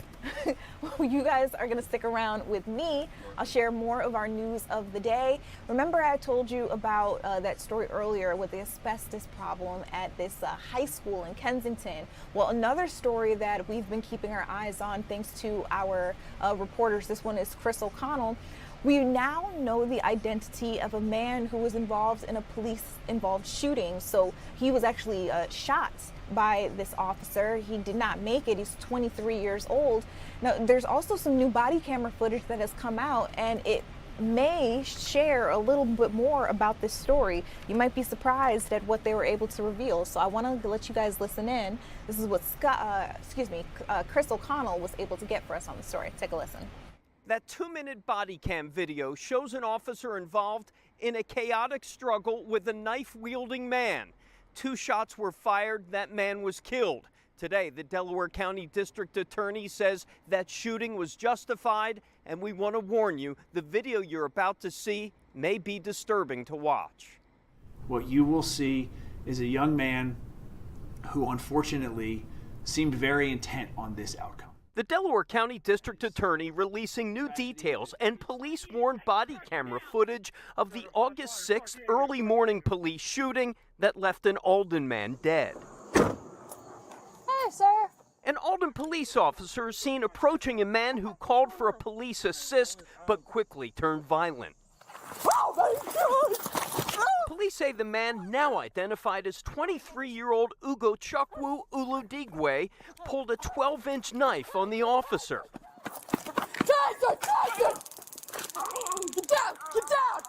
You guys are going to stick around with me. I'll share more of our news of the day. Remember I told you about that story earlier with the asbestos problem at this high school in Kensington. Well, another story that we've been keeping our eyes on thanks to our reporters, this one is Chris O'Connell. We now know the identity of a man who was involved in a police-involved shooting. So he was actually shot by this officer. He did not make it. He's 23 years old. Now, there's also some new body camera footage that has come out, and it may share a little bit more about this story. You might be surprised at what they were able to reveal. So I want to let you guys listen in. This is what Chris O'Connell was able to get for us on the story. Take a listen. That 2-minute body cam video shows an officer involved in a chaotic struggle with a knife-wielding man. 2 shots were fired. That man was killed. Today, the Delaware County District Attorney says that shooting was justified, and we want to warn you, the video you're about to see may be disturbing to watch. What you will see is a young man who unfortunately seemed very intent on this outcome. The Delaware County District Attorney releasing new details and police-worn body camera footage of the August 6th early morning police shooting that left an Alden man dead. Hey, sir. An Alden police officer is seen approaching a man who called for a police assist but quickly turned violent. Oh my God! Police say the man, now identified as 23-year-old Ugo Chukwu Uludigwe, pulled a 12-inch knife on the officer. Tyson! Get down! Get down!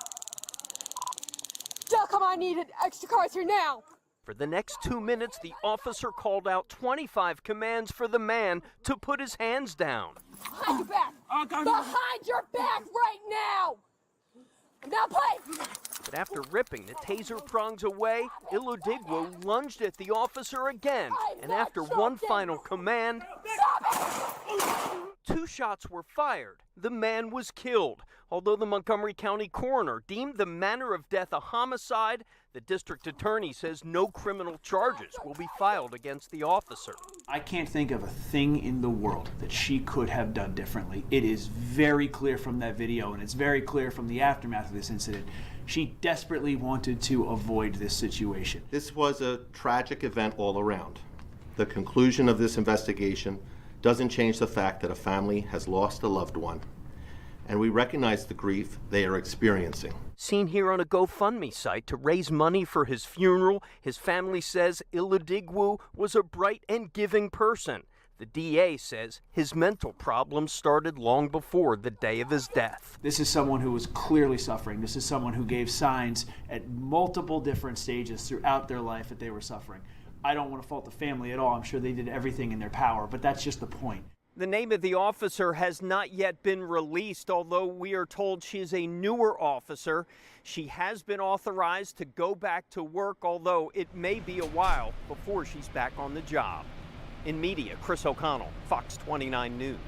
Doc, come on, I need extra cars here now. For the next 2 minutes, the officer called out 25 commands for the man to put his hands down. Behind your back! Behind your back right now! Now play! But after ripping the taser prongs away, Uludigwe lunged at the officer again, and after one final command, 2 shots were fired. The man was killed. Although the Montgomery County coroner deemed the manner of death a homicide, the district attorney says no criminal charges will be filed against the officer. I can't think of a thing in the world that she could have done differently. It is very clear from that video, and it's very clear from the aftermath of this incident. She desperately wanted to avoid this situation. This was a tragic event all around. The conclusion of this investigation doesn't change the fact that a family has lost a loved one, and we recognize the grief they are experiencing. Seen here on a GoFundMe site to raise money for his funeral, his family says Uludigwe was a bright and giving person. The DA says his mental problems started long before the day of his death. This is someone who was clearly suffering. This is someone who gave signs at multiple different stages throughout their life that they were suffering. I don't want to fault the family at all. I'm sure they did everything in their power, but that's just the point. The name of the officer has not yet been released, although we are told she is a newer officer. She has been authorized to go back to work, although it may be a while before she's back on the job. In media, Chris O'Connell, Fox 29 News.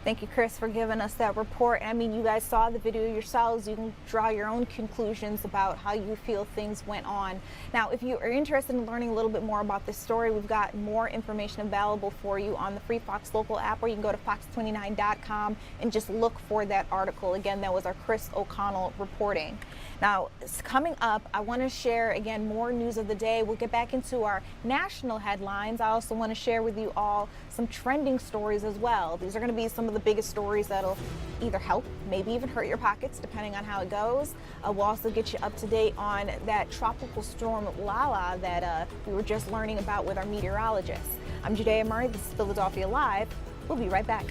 Thank you, Chris, for giving us that report. I mean, you guys saw the video yourselves. You can draw your own conclusions about how you feel things went on. Now, if you are interested in learning a little bit more about this story, we've got more information available for you on the free Fox Local app, where you can go to fox29.com and just look for that article. Again, that was our Chris O'Connell reporting. Now, coming up, I want to share, again, more news of the day. We'll get back into our national headlines. I also want to share with you all some trending stories as well. These are going to be some of the biggest stories that'll either help, maybe even hurt your pockets, depending on how it goes. We'll also get you up to date on that tropical storm Lala that we were just learning about with our meteorologists. I'm Judea Murray. This is Philadelphia Live. We'll be right back.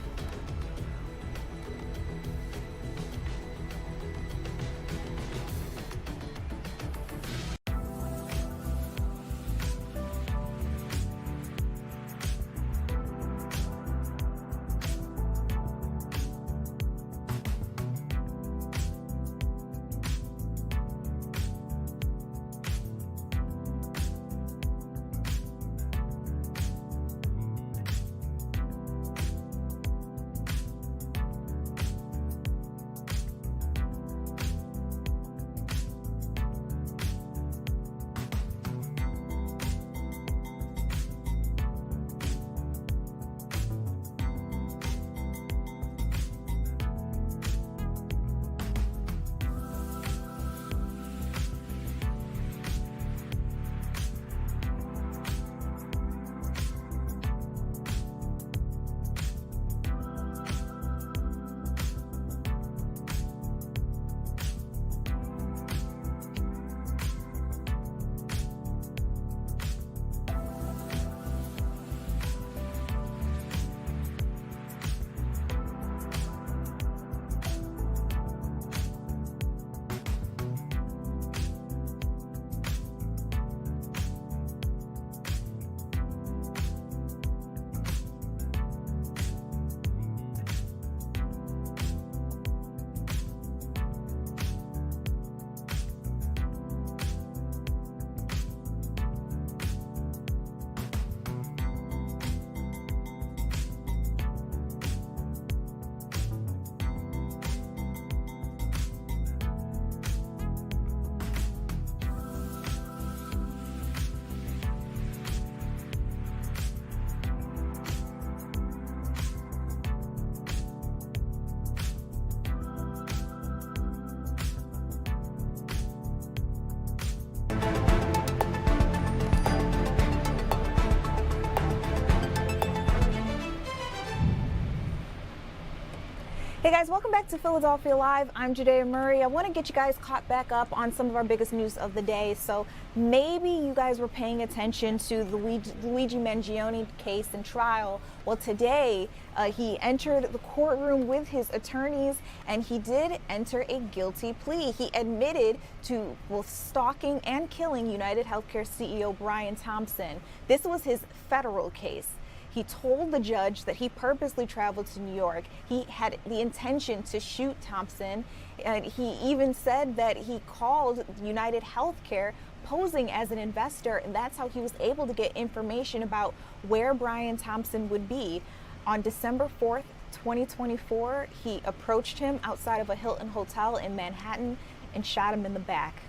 Hey guys, welcome back to Philadelphia Live. I'm Judea Murray. I want to get you guys caught back up on some of our biggest news of the day. So maybe you guys were paying attention to the Luigi Mangione case and trial. Well, today he entered the courtroom with his attorneys, and he did enter a guilty plea. He admitted to both stalking and killing United Healthcare CEO Brian Thompson. This was his federal case. He told the judge that he purposely traveled to New York. He had the intention to shoot Thompson. And he even said that he called United Healthcare posing as an investor, and that's how he was able to get information about where Brian Thompson would be. On December 4th, 2024, he approached him outside of a Hilton hotel in Manhattan and shot him in the back.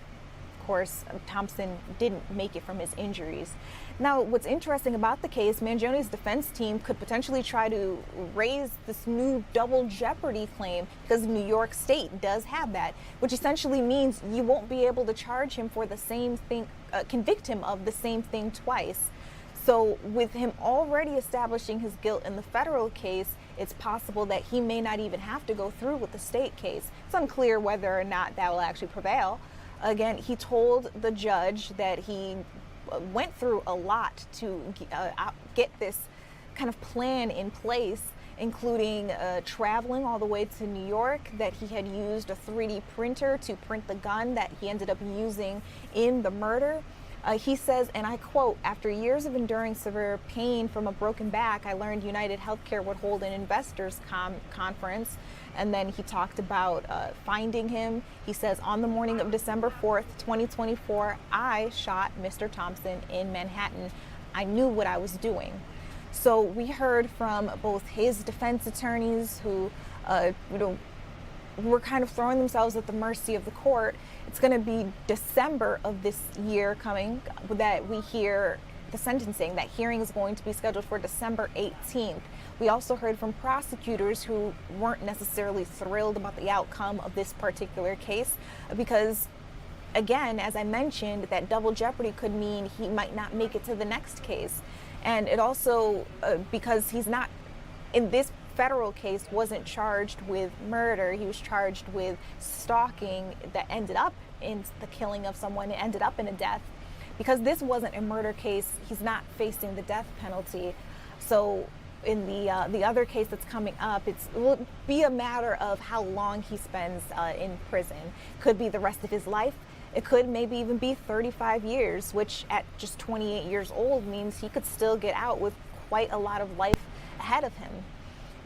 Of course, Thompson didn't make it from his injuries. Now, what's interesting about the case, Mangione's defense team could potentially try to raise this new double jeopardy claim because New York State does have that, which essentially means you won't be able to charge him for the same thing, convict him of the same thing twice. So with him already establishing his guilt in the federal case, it's possible that he may not even have to go through with the state case. It's unclear whether or not that will actually prevail. Again, he told the judge that he went through a lot to get this kind of plan in place, including traveling all the way to New York, that he had used a 3D printer to print the gun that he ended up using in the murder. He says, and I quote, "After years of enduring severe pain from a broken back, I learned United Healthcare would hold an investors conference." And then he talked about finding him. He says, "On the morning of December 4th, 2024, I shot Mr. Thompson in Manhattan. I knew what I was doing." So we heard from both his defense attorneys who, were kind of throwing themselves at the mercy of the court. It's going to be December of this year coming that we hear the sentencing. That hearing is going to be scheduled for December 18th. We also heard from prosecutors who weren't necessarily thrilled about the outcome of this particular case because, again, as I mentioned, that double jeopardy could mean he might not make it to the next case. And it also, because he's not, in this federal case, wasn't charged with murder. He was charged with stalking that ended up in the killing of someone. It ended up in a death. Because this wasn't a murder case, he's not facing the death penalty. So in the other case that's coming up, it will be a matter of how long he spends in prison. Could be the rest of his life. It could maybe even be 35 years, which at just 28 years old means he could still get out with quite a lot of life ahead of him.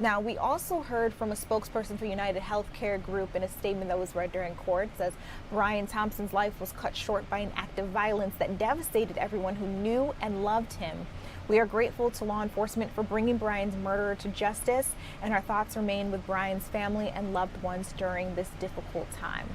Now, we also heard from a spokesperson for United Healthcare Group in a statement that was read during court. It says Brian Thompson's life was cut short by an act of violence that devastated everyone who knew and loved him. We are grateful to law enforcement for bringing Brian's murderer to justice, and our thoughts remain with Brian's family and loved ones during this difficult time.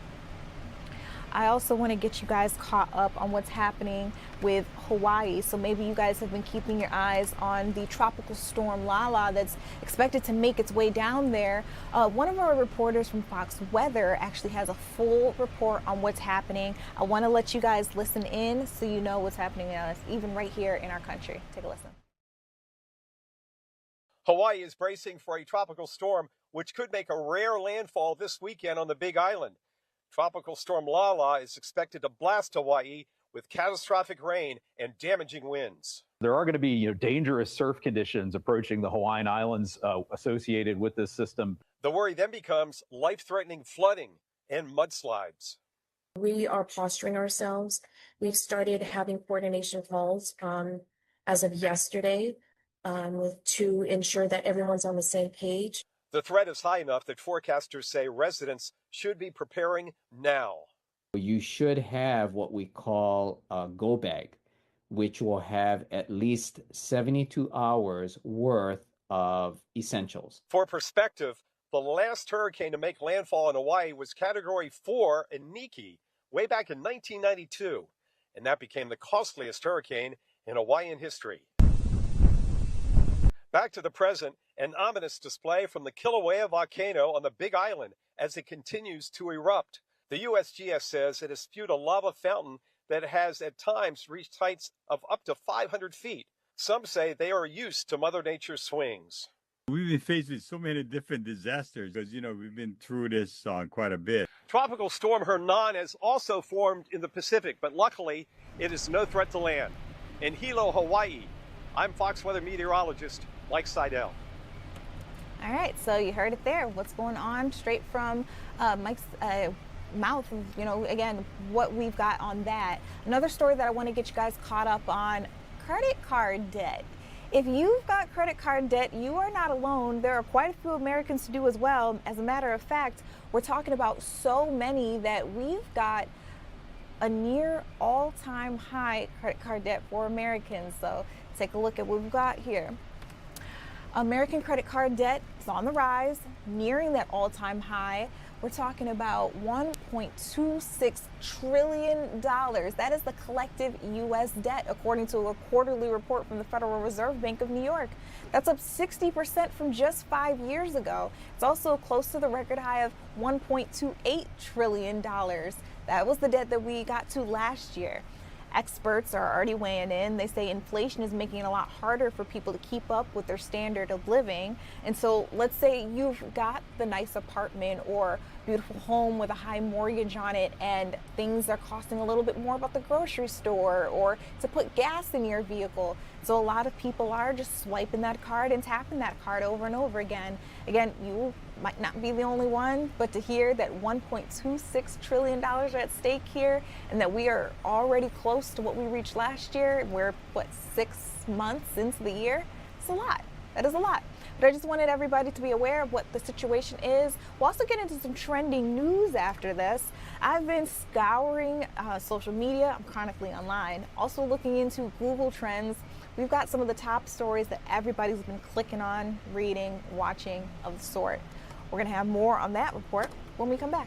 I also want to get you guys caught up on what's happening with Hawaii. So maybe you guys have been keeping your eyes on the tropical storm Lala that's expected to make its way down there. One of our reporters from Fox Weather actually has a full report on what's happening. I want to let you guys listen in so you know what's happening even right here in our country. Take a listen. Hawaii is bracing for a tropical storm which could make a rare landfall this weekend on the Big Island. Tropical storm Lala is expected to blast Hawaii with catastrophic rain and damaging winds. There are going to be dangerous surf conditions approaching the Hawaiian Islands associated with this system. The worry then becomes life-threatening flooding and mudslides. We are posturing ourselves. We've started having coordination calls as of yesterday to ensure that everyone's on the same page. The threat is high enough that forecasters say residents should be preparing now. You should have what we call a go bag, which will have at least 72 hours worth of essentials. For perspective, the last hurricane to make landfall in Hawaii was Category 4 Iniki way back in 1992, and that became the costliest hurricane in Hawaiian history. Back to the present, an ominous display from the Kilauea volcano on the Big Island as it continues to erupt. The USGS says it has spewed a lava fountain that has at times reached heights of up to 500 feet. Some say they are used to Mother Nature's swings. We've been faced with so many different disasters because, we've been through this quite a bit. Tropical storm Hernan has also formed in the Pacific, but luckily it is no threat to land. In Hilo, Hawaii, I'm Fox Weather meteorologist Mike Seidel. All right, so you heard it there. What's going on straight from Mike's mouth, again, what we've got on that. Another story that I want to get you guys caught up on, credit card debt. If you've got credit card debt, you are not alone. There are quite a few Americans to do as well. As a matter of fact, we're talking about so many that we've got a near all-time high credit card debt for Americans. So take a look at what we've got here. American credit card debt is on the rise, nearing that all-time high. We're talking about $1.26 trillion. That is the collective U.S. debt, according to a quarterly report from the Federal Reserve Bank of New York. That's up 60% from just 5 years ago. It's also close to the record high of $1.28 trillion. That was the debt that we got to last year. Experts are already weighing in. They say inflation is making it a lot harder for people to keep up with their standard of living. And so let's say you've got the nice apartment or beautiful home with a high mortgage on it, and things are costing a little bit more about the grocery store or to put gas in your vehicle. So a lot of people are just swiping that card and tapping that card over and over again. Again, you might not be the only one, but to hear that $1.26 trillion are at stake here and that we are already close to what we reached last year, we're 6 months into the year, it's a lot. That is a lot. But I just wanted everybody to be aware of what the situation is. We'll also get into some trending news after this. I've been scouring social media. I'm chronically online. Also looking into Google Trends. We've got some of the top stories that everybody's been clicking on, reading, watching, of the sort. We're going to have more on that report when we come back.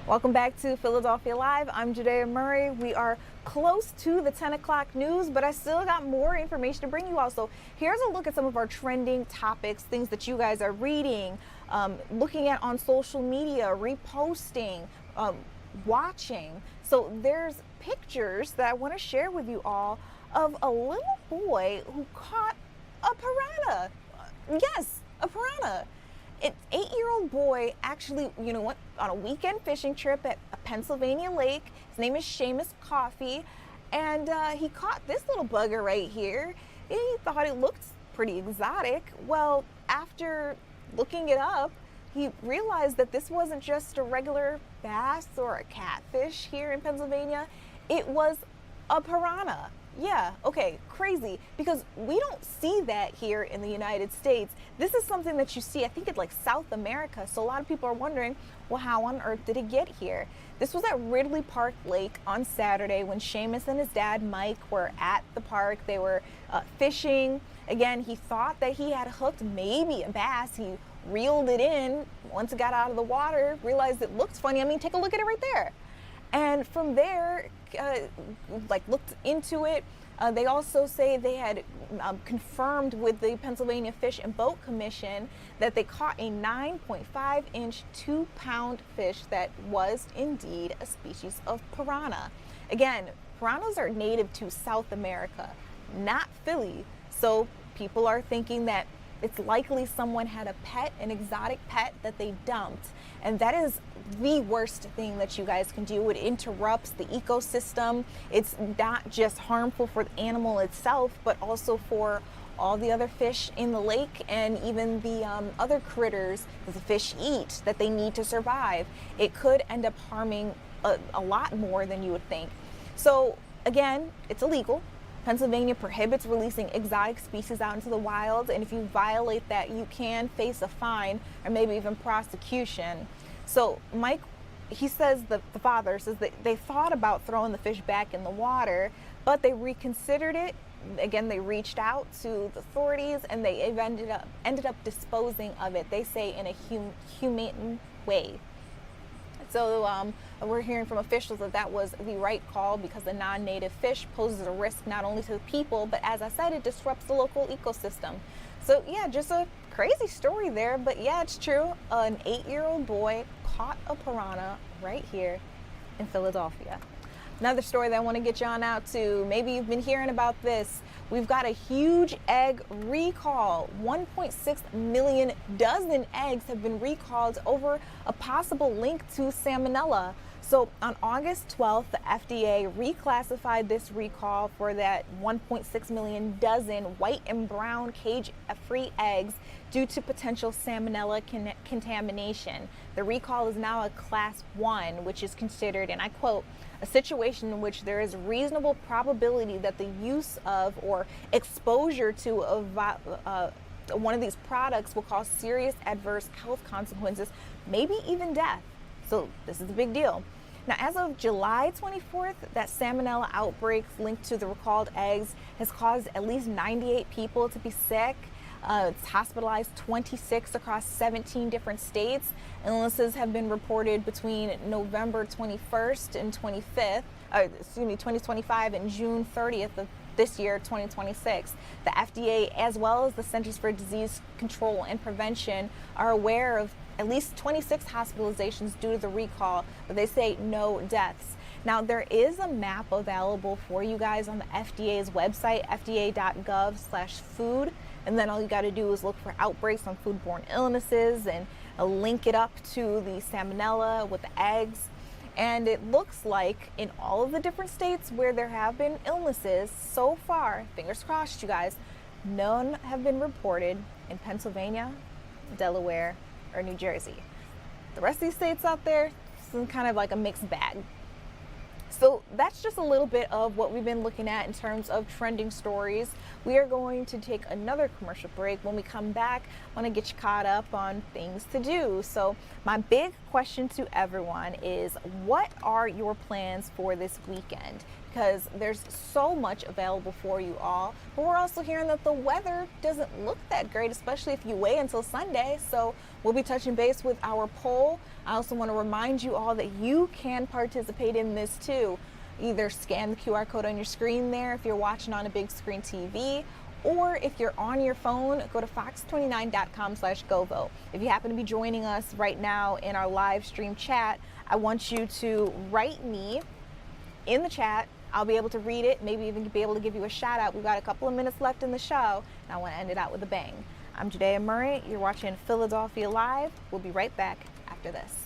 Welcome back to Philadelphia Live. I'm Judea Murray. We are close to the 10 o'clock news, but I still got more information to bring you all. So here's a look at some of our trending topics, things that you guys are reading, looking at on social media, reposting, watching. So there's pictures that I want to share with you all of a little boy who caught a piranha. Yes, a piranha. An 8-year-old boy actually, went on a weekend fishing trip at a Pennsylvania lake. His name is Seamus Coffey, and he caught this little bugger right here. He thought it looked pretty exotic. Well, after looking it up, he realized that this wasn't just a regular bass or a catfish here in Pennsylvania. It was a piranha. Yeah, okay, crazy, because we don't see that here in the United States. This is something that you see, I think, in like South America. So a lot of people are wondering, well, how on earth did it get here? This was at Ridley Park Lake on Saturday when Seamus and his dad, Mike, were at the park. They were fishing. Again, he thought that he had hooked maybe a bass. He reeled it in. Once it got out of the water, realized it looked funny. I mean, take a look at it right there. And from there, looked into it. They also say they had confirmed with the Pennsylvania Fish and Boat Commission that they caught a 9.5-inch, 2-pound fish that was indeed a species of piranha. Again, piranhas are native to South America, not Philly. So people are thinking that it's likely someone had a pet, an exotic pet that they dumped. And that is the worst thing that you guys can do. It interrupts the ecosystem. It's not just harmful for the animal itself, but also for all the other fish in the lake and even the other critters that the fish eat that they need to survive. It could end up harming a lot more than you would think. So again, it's illegal. Pennsylvania prohibits releasing exotic species out into the wild, and if you violate that, you can face a fine or maybe even prosecution. So Mike, he says, the father says that they thought about throwing the fish back in the water, but they reconsidered it. Again, they reached out to the authorities and they ended up disposing of it, they say, in a humane way. So we're hearing from officials that that was the right call because the non-native fish poses a risk not only to the people, but as I said, it disrupts the local ecosystem. So yeah, just a crazy story there, but yeah, it's true. An 8-year-old boy caught a piranha right here in Philadelphia. Another story that I want to get you on out to, maybe you've been hearing about this. We've got a huge egg recall. 1.6 million dozen eggs have been recalled over a possible link to salmonella. So on August 12th, the FDA reclassified this recall for that 1.6 million dozen white and brown cage-free eggs due to potential salmonella contamination. The recall is now a class 1, which is considered, and I quote, a situation in which there is reasonable probability that the use of or exposure to one of these products will cause serious adverse health consequences, maybe even death. So this is a big deal. Now, as of July 24th, that salmonella outbreak linked to the recalled eggs has caused at least 98 people to be sick. It's hospitalized 26 across 17 different states. Illnesses have been reported between November 21st and 2025 and June 30th of this year, 2026. The FDA, as well as the Centers for Disease Control and Prevention, are aware of at least 26 hospitalizations due to the recall, but they say no deaths. Now, there is a map available for you guys on the FDA's website, fda.gov/food. And then all you got to do is look for outbreaks on foodborne illnesses and link it up to the salmonella with the eggs. And it looks like in all of the different states where there have been illnesses so far, fingers crossed, you guys, none have been reported in Pennsylvania, Delaware, or New Jersey. The rest of these states out there, it's kind of like a mixed bag. So that's just a little bit of what we've been looking at in terms of trending stories. We are going to take another commercial break. When we come back, I want to get you caught up on things to do. So my big question to everyone is, what are your plans for this weekend? Because there's so much available for you all, but we're also hearing that the weather doesn't look that great, especially if you wait until Sunday. So we'll be touching base with our poll. I also want to remind you all that you can participate in this too. Either scan the QR code on your screen there if you're watching on a big screen TV, or if you're on your phone, go to fox29.com/GoVote. If you happen to be joining us right now in our live stream chat, I want you to write me in the chat. I'll be able to read it, maybe even be able to give you a shout out. We've got a couple of minutes left in the show, and I want to end it out with a bang. I'm Judea Murray. You're watching Philadelphia Live. We'll be right back after this.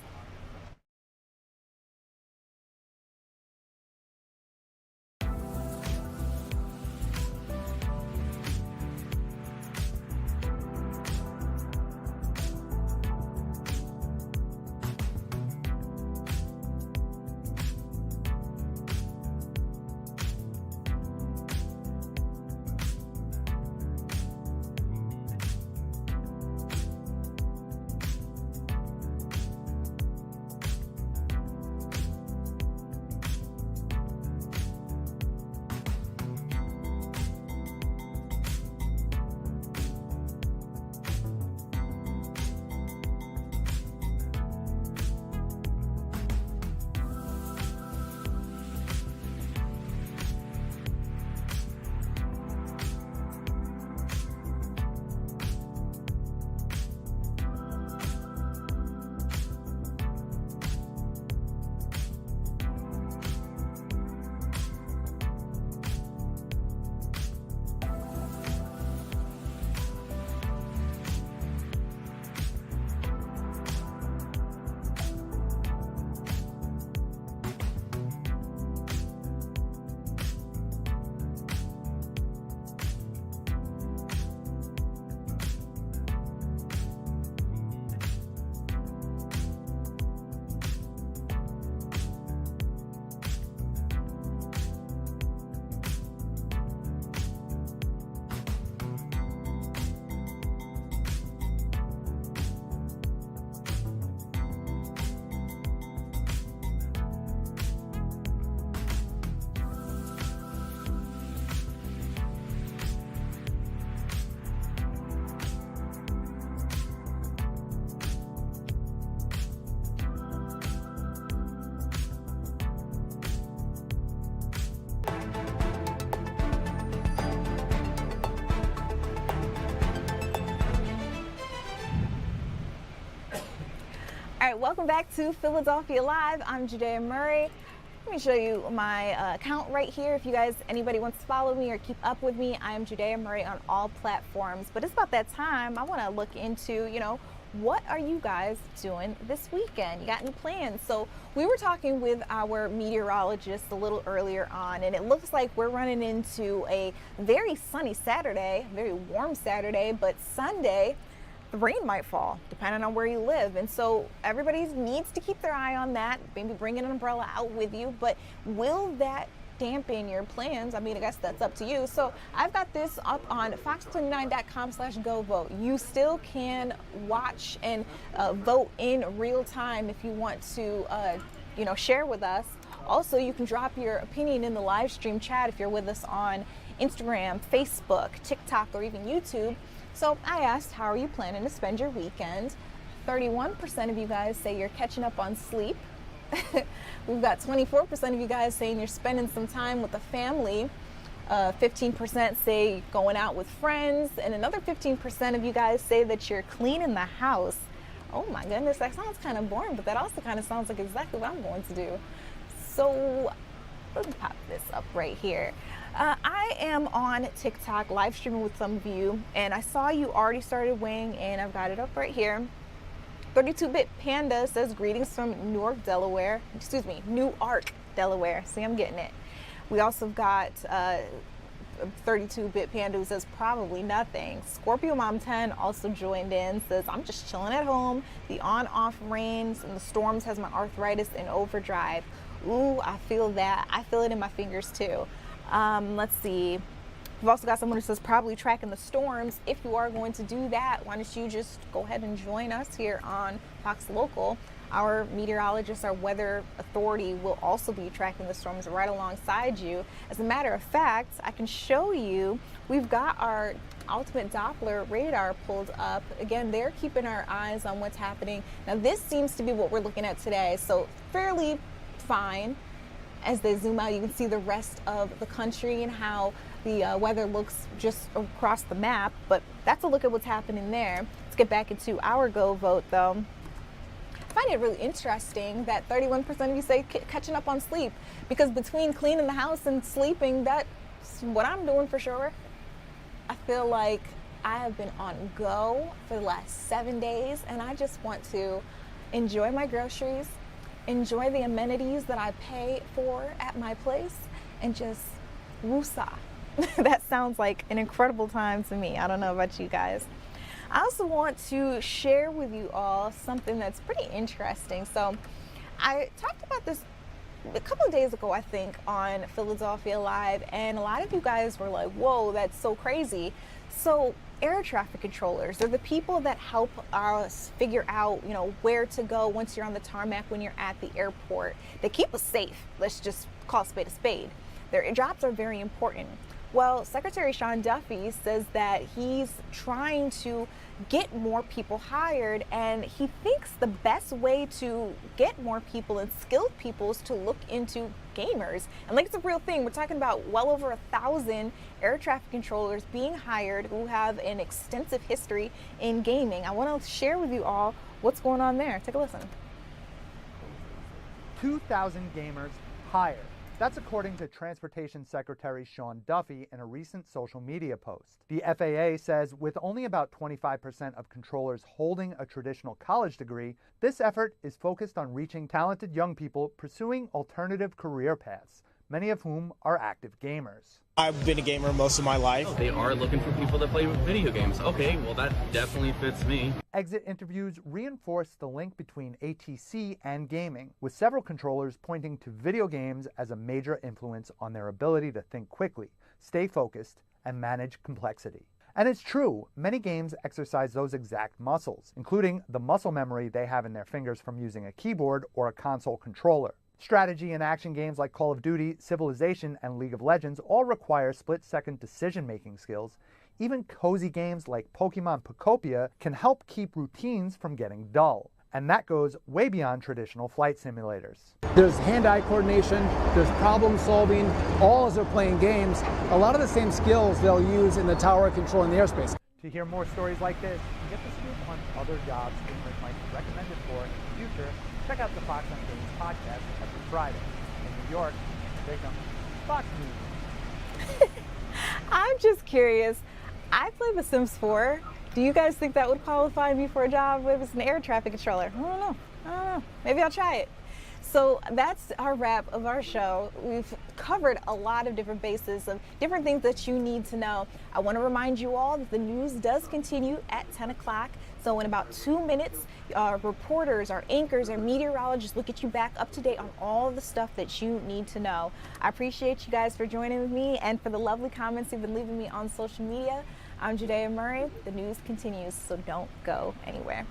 welcome back to Philadelphia Live. I'm Judea Murray. Let me show you my account right here. If you guys, anybody wants to follow me or keep up with me, I am Judea Murray on all platforms. But it's about that time. I want to look into, what are you guys doing this weekend? You got any plans? So we were talking with our meteorologist a little earlier on, and it looks like we're running into a very sunny Saturday, very warm Saturday, but Sunday, the rain might fall depending on where you live. And so everybody needs to keep their eye on that, maybe bring an umbrella out with you. But will that dampen your plans? I mean, I guess that's up to you. So I've got this up on fox29.com/go vote. You still can watch and vote in real time if you want to, share with us. Also, you can drop your opinion in the live stream chat if you're with us on Instagram, Facebook, TikTok, or even YouTube. So I asked, how are you planning to spend your weekend? 31% of you guys say you're catching up on sleep. We've got 24% of you guys saying you're spending some time with the family. 15% say going out with friends. And another 15% of you guys say that you're cleaning the house. Oh my goodness, that sounds kind of boring, but that also kind of sounds like exactly what I'm going to do. So let me pop this up right here. I am on TikTok live streaming with some of you, and I saw you already started weighing in. I've got it up right here. 32-Bit Panda says greetings from Newark, Delaware. Excuse me, Newark, Delaware. See, I'm getting it. We also got 32-Bit Panda who says probably nothing. Scorpio Mom 10 also joined in, says I'm just chilling at home. The on-off rains and the storms has my arthritis in overdrive. Ooh, I feel that. I feel it in my fingers too. Let's see. We've also got someone who says probably tracking the storms. If you are going to do that, why don't you just go ahead and join us here on Fox Local. Our meteorologist, our weather authority will also be tracking the storms right alongside you. As a matter of fact, I can show you, we've got our ultimate Doppler radar pulled up. Again, they're keeping our eyes on what's happening. Now this seems to be what we're looking at today, so fairly fine. As they zoom out, you can see the rest of the country and how the weather looks just across the map, but that's a look at what's happening there. Let's get back into our go vote though. I find it really interesting that 31% of you say catching up on sleep, because between cleaning the house and sleeping, that's what I'm doing for sure. I feel like I have been on go for the last 7 days, and I just want to enjoy my groceries, enjoy the amenities that I pay for at my place, and just woosah. That sounds like an incredible time to me. I don't know about you guys. I also want to share with you all something that's pretty interesting. So I talked about this a couple of days ago, I think, on Philadelphia Live, and a lot of you guys were like, whoa, that's so crazy. So air traffic controllers, they're the people that help us figure out, where to go once you're on the tarmac, when you're at the airport. They keep us safe. Let's just call a spade a spade. Their jobs are very important. Well, Secretary Sean Duffy says that he's trying to get more people hired, and he thinks the best way to get more people and skilled people is to look into gamers. And like, it's a real thing. We're talking about well over 1,000 air traffic controllers being hired who have an extensive history in gaming. I want to share with you all what's going on there. Take a listen. 2,000 gamers hired. That's according to Transportation Secretary Sean Duffy in a recent social media post. The FAA says with only about 25% of controllers holding a traditional college degree, this effort is focused on reaching talented young people pursuing alternative career paths, many of whom are active gamers. I've been a gamer most of my life. They are looking for people that play video games. Okay, well that definitely fits me. Exit interviews reinforce the link between ATC and gaming, with several controllers pointing to video games as a major influence on their ability to think quickly, stay focused, and manage complexity. And it's true, many games exercise those exact muscles, including the muscle memory they have in their fingers from using a keyboard or a console controller. Strategy and action games like Call of Duty, Civilization, and League of Legends all require split-second decision-making skills. Even cozy games like Pokemon Pocopia can help keep routines from getting dull. And that goes way beyond traditional flight simulators. There's hand-eye coordination, there's problem solving, all as they're playing games. A lot of the same skills they'll use in the tower control in the airspace. To hear more stories like this and get the scoop on other jobs streamers might be recommended for in the future, check out the Fox on Games podcast every Friday. In New York, they come Fox News. I'm just curious. I play The Sims 4. Do you guys think that would qualify me for a job as an air traffic controller? I don't know. Maybe I'll try it. So that's our wrap of our show. We've covered a lot of different bases of different things that you need to know. I want to remind you all that the news does continue at 10 o'clock. So in about 2 minutes, our reporters, our anchors, our meteorologists will get you back up to date on all the stuff that you need to know. I appreciate you guys for joining with me and for the lovely comments you've been leaving me on social media. I'm Judea Murray. The news continues, so don't go anywhere.